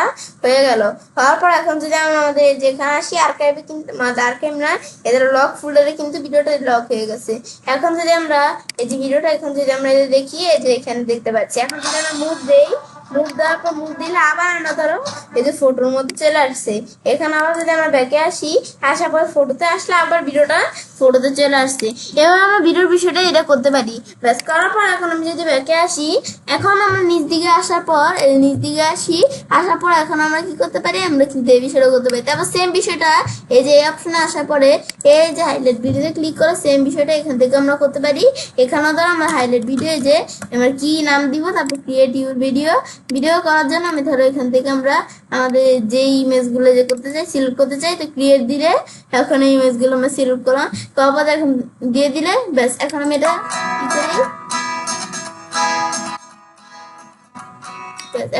হয়ে গেল। হওয়ার পর এখন যদি আমরা আমাদের যেখানে আসি আর্কাইভে, কিন্তু আর্কাইভ না এদের লক ফোল্ডারে কিন্তু ভিডিওটা লক হয়ে গেছে। এখন যদি আমরা এই যে ভিডিওটা এখন যদি আমরা দেখি, এই যে এখানে দেখতে পাচ্ছি। এখন যদি আমরা মুভ দেই, মুভ দেওয়ার পর মুভ দিলে আবার আমরা ধরো এই যে ফটোর মধ্যে চলে আসছে। এখানে আবার যদি আমরা ব্যাকে আসি, আসার পর ফটোতে আসলে আবার ভিডিওটা ফটোতে চলে আসছে। এবার আমরা ভিডিওর বিষয়টা এটা করতে পারি। ব্যাস করার পর এখন আমি যদি ব্যাকে আসি, এখন আমরা নিচ দিকে আসার পর আসার পর এখন আমরা কি করতে পারি, আমরা কিন্তু এই বিষয়টা করতে পারি। তারপর সেম বিষয়টা এই যে এই অপশনে আসার পরে এই যে হাইলাইট ভিডিওতে ক্লিক করে সেম বিষয়টা এখান থেকে আমরা করতে পারি। এখানে ধরো আমরা হাইলাইট ভিডিও যে আমরা কি নাম দিব, তারপর ক্রিয়েট ইউর ভিডিও করার জন্য আমি ধরো এখান থেকে আমরা আমাদের যে ইমেজগুলো যে করতে চাই সিলেক্ট করতে চাই, তো ক্রিয়েট দিলে এখন এই ইমেজগুলো আমরা সিলেক্ট করলাম, তারপর এখন দিয়ে দিলে ব্যাস এখন আমি এটা কি করি,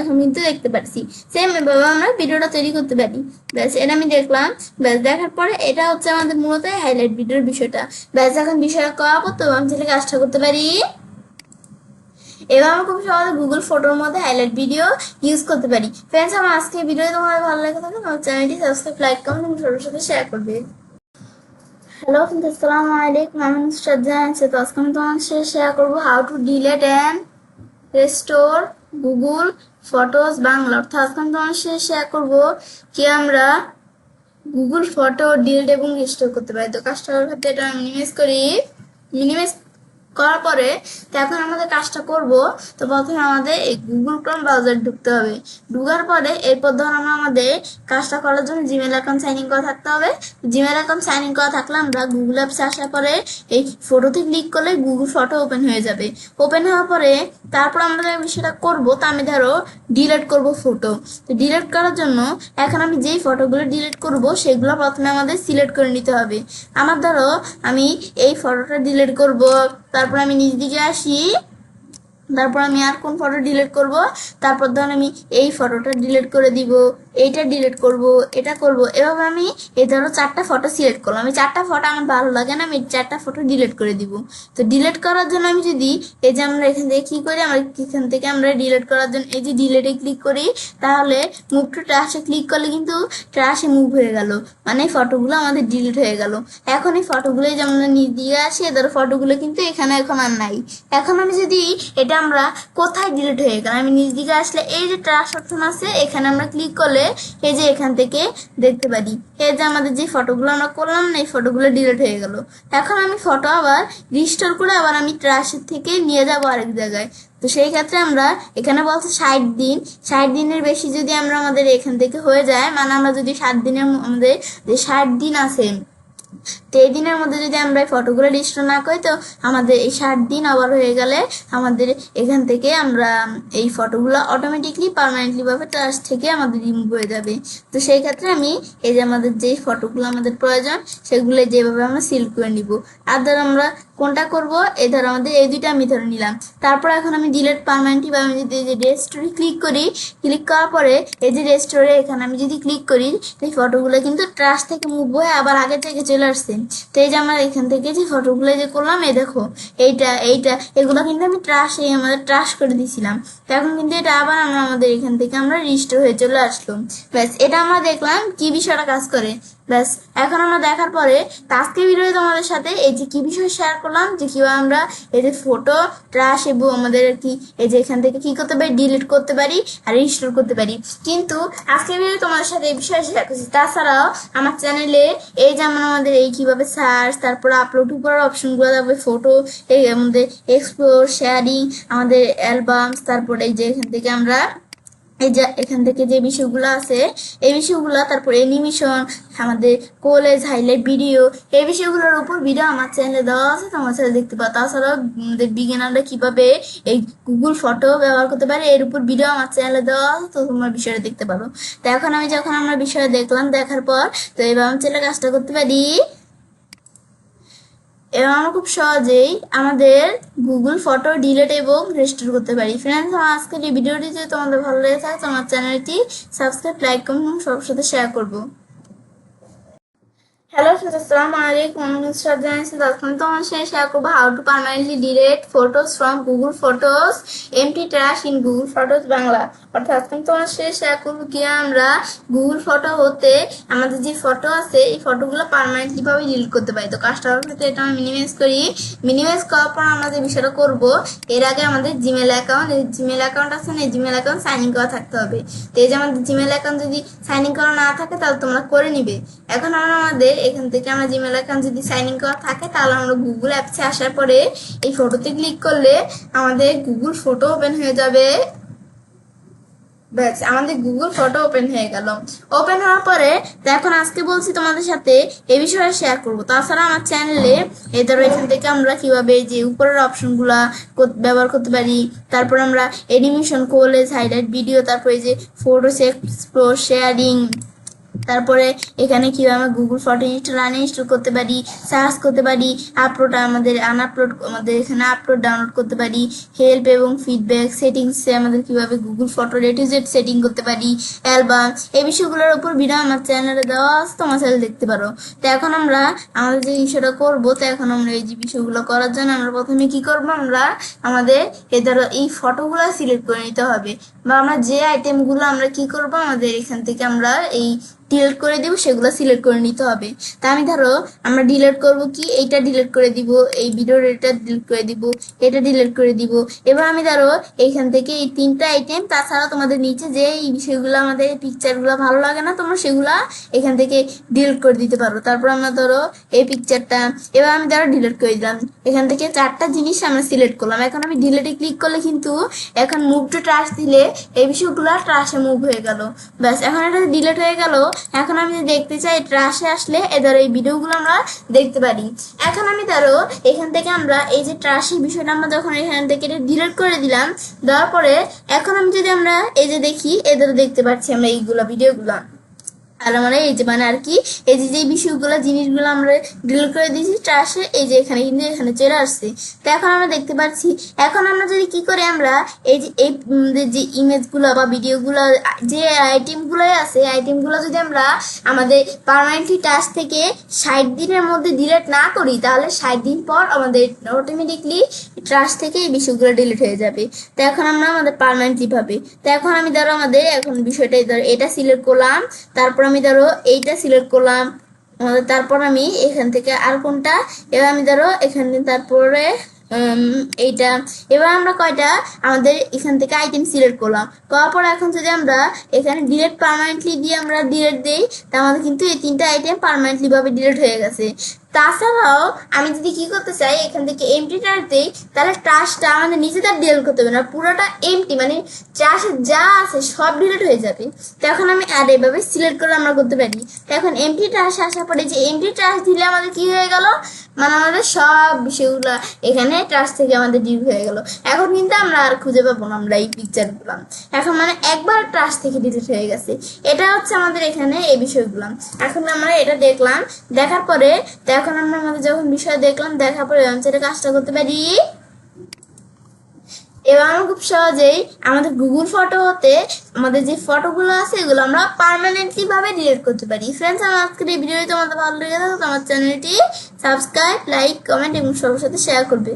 এখন কিন্তু দেখতে পাচ্ছি সেম এভাবে আমরা ভিডিওটা তৈরি করতে পারি। ব্যাস এটা আমি দেখলাম। ব্যাস দেখার পরে এটা হচ্ছে আমাদের মূলত হাইলাইট ভিডিওর বিষয়টা। ব্যাস এখন বিষয়টা করার পর তো আমি ছেলে কাজটা করতে পারি। এবার আমরা খুব সহজে গুগল ফটোর মধ্যে হাইলাইট ভিডিও ইউজ করতে পারি। ফ্রেন্ডস, আমার আজকে ভিডিও তোমাদের ভালো লাগে থাকে আমার চ্যানেলটি সাবস্ক্রাইব, লাইক, কমেন্ট এবং সবার সাথে শেয়ার করবে। হ্যালো ফ্রেন্ডস, আসসালামু আলাইকুম। আমি নুসরাত জাহান। তো আজকে আমি তোমাদের সাথে শেয়ার করবো how two delete and restore Google photos Bangla. অর্থাৎ আজকে আমি তোমাদের সাথে শেয়ার করবো কি আমরা গুগল ফটো ডিলিট এবং রেস্টোর করতে পারি। তো কাজটা করার ক্ষেত্রে এটা মিনিমাইজ করি। মিনিমাইজ করার পরে তো এখন আমাদের কাজটা করব। তো প্রথমে আমাদের এই গুগল ক্রোম ব্রাউজার ঢুকতে হবে। ঢুকার পরে এরপর ধর আমরা আমাদের কাজটা করার জন্য জিমেল অ্যাকাউন্ট সাইন ইন করা থাকতে হবে। জিমেল অ্যাকাউন্ট সাইন ইন করা থাকলে আমরা গুগল অ্যাপসে আসার পরে এই ফটোতে ক্লিক করলে গুগল ফটো ওপেন হয়ে যাবে। ওপেন হওয়ার পরে তারপর আমরা যে বিষয়টা করবো তা আমি ধরো ডিলিট করব ফটো। তো ডিলিট করার জন্য এখন আমি যেই ফটোগুলো ডিলিট করব সেগুলো প্রথমে আমাদের সিলেক্ট করে নিতে হবে। আমার ধরো আমি এই ফটোটা ডিলিট করব, তারপর আমি নিচ দিকে আসি, তারপর আমি আর কোন ফটো ডিলিট করব, তারপর ধর আমি এই ফটোটা ডিলিট করে দিব, এইটা ডিলিট করব, এটা করব। এভাবে আমি এই ধরো 4টা ফটো সিলেক্ট করলাম। আমি 4টা ফটো আমার ভালো লাগে না, আমি 4টা ফটো ডিলিট করে দিব। তো ডিলিট করার জন্য আমি যদি এই যে আমরা এখান থেকে কি করি, আমরা এখান থেকে আমরা ডিলিট করার জন্য এই যে ডিলিটে ক্লিক করি, তাহলে মুভ টু ট্রাশে ক্লিক করলে কিন্তু ট্রাশে মুভ হয়ে গেল, মানে ফটোগুলো আমাদের ডিলিট হয়ে গেল। এখন এই ফটোগুলো যে আমরা নিচ দিয়ে আসি, ধরো ফটোগুলো কিন্তু এখানে এখন আর নাই। এখন আমি যদি এটা আমরা কোথায় ডিলিট হয়ে গেল, আমি নিচ দিকে আসলে এই যে ট্রাশ অপশন আছে, এখানে আমরা ক্লিক করলে এই যে এখান থেকে দেখতে পারি এই যে আমাদের যে ফটোগুলো আমরা করলাম না, এই ফটোগুলো ডিলিট হয়ে গেল। এখন আমি ফটো আবার রিস্টোর করে আবার আমি ট্রাশের থেকে নিয়ে যাবো আরেক জায়গায়। তো সেই ক্ষেত্রে আমরা এখানে বলছে 60 দিন, 60 দিনের বেশি যদি আমরা আমাদের এখান থেকে হয়ে যায়, মানে আমরা যদি 7 দিনের আমাদের যে 60 দিন আছে, তো এই দিনের মধ্যে যদি আমরা এই ফটোগুলো রিস্টোর না করি, তো আমাদের এই 60 দিন আবার হয়ে গেলে আমাদের এখান থেকে আমরা এই ফটোগুলো অটোমেটিকলি পার্মানেন্টলি ভাবে ট্রাশ থেকে আমাদের রিমুভ হয়ে যাবে। তো সেই ক্ষেত্রে আমি এই যে আমাদের যেই ফটোগুলো আমাদের প্রয়োজন সেগুলো যেভাবে আমরা সিলেক্ট করে নিব। আর ধর আমরা কোনটা করব, এই ধর আমাদের এই দুইটা আমি ধরে নিলাম। তারপর এখন আমি ডিলিট পার্মানেন্টলি বা আমি যদি এই যে রেস্টোরে ক্লিক করি, ক্লিক করার পরে এই যে রেস্টোরে এখানে আমি যদি ক্লিক করি, এই ফটোগুলো কিন্তু ট্রাশ থেকে মুভ হয়ে আবার আগে থেকে চলে আসছে। তো এই যে আমরা এখান থেকে যে ফটোগুলো যে করলাম, এই দেখো এইটা এগুলো কিন্তু আমি আমাদের ট্রাশ করে দিয়েছিলাম। তো এখন কিন্তু এটা আবার আমরা আমাদের এখান থেকে আমরা রিস্টোর হয়ে চলে আসলো। ব্যাস, এটা আমরা দেখলাম কি বিষয়টা কাজ করে। ব্যাস, এখন আমরা দেখার পরে আজকে ভিডিও তোমাদের সাথে এই যে কি বিষয় শেয়ার করলাম, যে কিভাবে আমরা এই যে ফটো ট্রাশ এবং আমাদের কি এই যে এখান থেকে কি করতে পারি, ডিলিট করতে পারি আর রিস্টোর করতে পারি। কিন্তু আজকে ভিডিও তোমাদের সাথে এই বিষয়ে শেয়ার করছি। তাছাড়াও আমার চ্যানেলে এই যেমন আমাদের এই কিভাবে সার্চ, তারপর আপলোড করার অপশনগুলো, তারপরে ফটো, এই আমাদের এক্সপ্লোর, শেয়ারিং, আমাদের অ্যালবামস, তারপরে এই যে এখান থেকে আমরা এই যে এখান থেকে যে বিষয়গুলো আছে এই বিষয়গুলো, তারপর অ্যানিমেশন, আমাদের কলেজ হাইলাইট ভিডিও, এই বিষয়গুলোর উপর ভিডিও আমার চ্যানেলে দেওয়া আছে, তোমার চ্যানেলে দেখতে পাও। তাছাড়াও আমাদের বিগিনাররা কিভাবে এই গুগল ফটো ব্যবহার করতে পারে এর উপর ভিডিও আমার চ্যানেলে দেওয়া আছে, তো তোমরা বিষয়টা দেখতে পারো। তো এখন আমি যখন আমরা বিষয়টা দেখলাম, দেখার পর তো এবার আমার চ্যানেলে কাজটা করতে পারি এবং আমরা খুব সহজেই আমাদের গুগল ফটো ডিলিট এবং রেস্টোর করতে পারি। ফ্রেন্ডস, আমার আজকের এই ভিডিওটি যদি তোমাদের ভালো লেগে থাকে তো আমার চ্যানেলটি সাবস্ক্রাইব, লাইক, কমেন্ট এবং সবার সাথে শেয়ার করবো। হ্যালো ফ্রেন্ডস, আসসালামু আলাইকুম। আমি নুসরাত জাহান। আজকে তোমার সাথে শেয়ার করবো how to permanently delete photos from Google photos empty trash in Google photos Bangla. অর্থাৎ আজকে তোমার সাথে শেয়ার করবো কি আমরা গুগল ফটো হতে আমাদের যে ফটো আছে এই ফটোগুলো পার্মানেন্টলি ভাবে ডিলিট করতে পারি। তো কাজটা ক্ষেত্রে এটা আমি মিনিমাইজ করি। মিনিমাইজ করার পর আমরা যে বিষয়টা করবো, এর আগে আমাদের জিমেল অ্যাকাউন্ট আছে না, এই জিমেল অ্যাকাউন্ট সাইন ইন করা থাকতে হবে। তো এই যে আমাদের জিমেল অ্যাকাউন্ট যদি সাইন ইন করা না থাকে তাহলে তোমরা করে নিবে। এখন আমরা আমাদের এখান থেকে আমরা জিমেল অ্যাকাউন্ট যদি সাইন ইন করা থাকে তাহলে আমরা গুগল অ্যাপসে আসার পরে এই ফটোতে ক্লিক করলে আমাদের গুগল ফটো ওপেন হয়ে যাবে। ব্যাস, আমাদের গুগল ফটো ওপেন হয়ে গেল। ওপেন হওয়ার পরে এখন আজকে বলছি তোমাদের সাথে এই বিষয়ে শেয়ার করব। তাছাড়া আমার চ্যানেলে এই ধরো এখান থেকে আমরা কিভাবে যে উপরের অপশনগুলা ব্যবহার করতে পারি, তারপর আমরা অ্যানিমেশন, কলেজ হাইলাইট ভিডিও, তারপর এই যে ফটোস, এক্সপ্লোর, শেয়ারিং, তারপরে এখানে কিভাবে আমরা গুগল ফটো ইনস্টল আনইনস্টল করতে পারি, সার্চ করতে পারি, আপলোড আমাদের আনআপলোড আমাদের এখানে আপলোড ডাউনলোড করতে পারি, হেল্প এবং ফিডব্যাক, সেটিংসে আমাদের কিভাবে Google photo A to Z setting করতে পারি, অ্যালবাম, এই বিষয়গুলোর উপর ভিডিও আমার চ্যানেলে দেওয়া আছে, তোমার চ্যানেলে দেখতে পারো। তো এখন আমরা আমাদের যে বিষয়টা করবো, তো এখন আমরা এই যে বিষয়গুলো করার জন্য আমরা প্রথমে কি করবো, আমরা আমাদের ধরো এই ফটোগুলো সিলেক্ট করে নিতে হবে, বা আমরা যে আইটেমগুলো আমরা কি করবো আমাদের এখান থেকে আমরা এই ডিলিট করে দিব সেগুলো সিলেক্ট করে নিতে হবে। তা আমি ধরো আমরা ডিলিট করব কি, এইটা ডিলিট করে দিব, এই ভিডিওর এটা ডিলিট করে দিব, এটা ডিলিট করে দিব। এবার আমি ধরো এইখান থেকে এই 3টা আইটেম, তাছাড়া তোমাদের নিচে যে এই বিষয়গুলো আমাদের পিকচারগুলো ভালো লাগে না তোমরা সেগুলা এখান থেকে ডিলিট করে দিতে পারো। তারপর আমরা ধরো এই পিকচারটা এবার আমি ধরো ডিলিট করে দিলাম, এখান থেকে 4টা জিনিস আমরা সিলেক্ট করলাম। এখন আমি ডিলিটে ক্লিক করলে কিন্তু এখন মুভ টু ট্রাশ দিলে এই বিষয়গুলো ট্রাশে মুভ হয়ে গেল, ব্যাস এখন এটা ডিলিট হয়ে গেল। এখন আমি যদি দেখতে চাই ট্রাশে আসলে ধরো এই ভিডিওগুলো আমরা দেখতে পারি। এখন আমি ধরো এখান থেকে আমরা এই যে ট্রাশের বিষয়টা আমরা যখন এখান থেকে ডিলিট করে দিলাম, দেওয়ার পরে এখন আমি যদি আমরা এই যে দেখি ধরো দেখতে পাচ্ছি আমরা এইগুলো ভিডিওগুলো, আর আমরা এই যে মানে আর কি এই যে বিষয়গুলো জিনিসগুলো আমরা ডিলিট করে দিয়েছি ট্রাশে, এই যে এখানে কিন্তু এখানে চলে আসছে। তো এখন আমরা দেখতে পাচ্ছি, এখন আমরা যদি কি করে আমরা এই যে এই যে ইমেজগুলো বা ভিডিওগুলো যে আইটেমগুলো আছে আইটেমগুলো যদি আমরা আমাদের পার্মানেন্টলি ট্রাশ থেকে 60 দিনের মধ্যে ডিলিট না করি, তাহলে 60 দিন পর আমাদের অটোমেটিকলি ট্রাশ থেকে এই বিষয়গুলো ডিলিট হয়ে যাবে। তো এখন আমরা আমাদের পার্মানেন্টলি পাবে। তো এখন আমি ধরো আমাদের এখন বিষয়টা ধরো এটা সিলেক্ট করলাম, তারপর আমি ধরো এইটা সিলেক্ট করলাম, তারপর আমি এখান থেকে আর কোনটা, এবার আমি ধরো এখানে তারপরে এইটা। এবার আমরা কয়টা আমাদের এখান থেকে আইটেম সিলেক্ট করলাম, করার পর এখন যদি আমরা এখানে ডিলিট পার্মানেন্টলি দিয়ে আমরা ডিলিট দিই, তা আমাদের কিন্তু এই 3টা আইটেম পার্মানেন্টলি ভাবে ডিলিট হয়ে গেছে। তাছাড়াও আমি যদি কি করতে চাই এখান থেকে এমটি ট্রাশ দিই, তাহলে ট্রাশটা আমাদের নিজেদের ডিলিট করতে হবে না, পুরোটা এমটি মানে ট্রাশে যা আছে সব ডিলিট হয়ে যাবে। তো এখন আমি আর এভাবে সিলেক্ট করে আমরা করতে পারি। তো এখন এমটি ট্রাশে আসার পরে যে এমটি ট্রাশ দিলে আমাদের কি হয়ে গেল, মানে আমাদের সব বিষয়গুলো এখানে ট্রাশ থেকে আমাদের ডিলিট হয়ে গেল। এখন কিন্তু আমরা আর খুঁজে পাবো না আমরা এই পিকচারগুলো, এখন মানে একবার ট্রাশ থেকে ডিলিট হয়ে গেছে। এটা হচ্ছে আমাদের এখানে এই বিষয়গুলো। এখন আমরা এটা দেখলাম, দেখার পরে এখন আমরা আমাদের যখন বিষয় দেখলাম, দেখার পরে সেটা কাজটা করতে পারি। এবার আমরা খুব সহজেই আমাদের গুগল ফটো হতে আমাদের যে ফটোগুলো আছে এগুলো আমরা পার্মানেন্টলি ভাবে ডিলিট করতে পারি। ফ্রেন্ডস, আমার আজকের এই ভিডিওটি তোমাদের ভালো লেগে থাকে তো আমার চ্যানেলটি সাবস্ক্রাইব, লাইক, কমেন্ট এবং সবার সাথে শেয়ার করবে।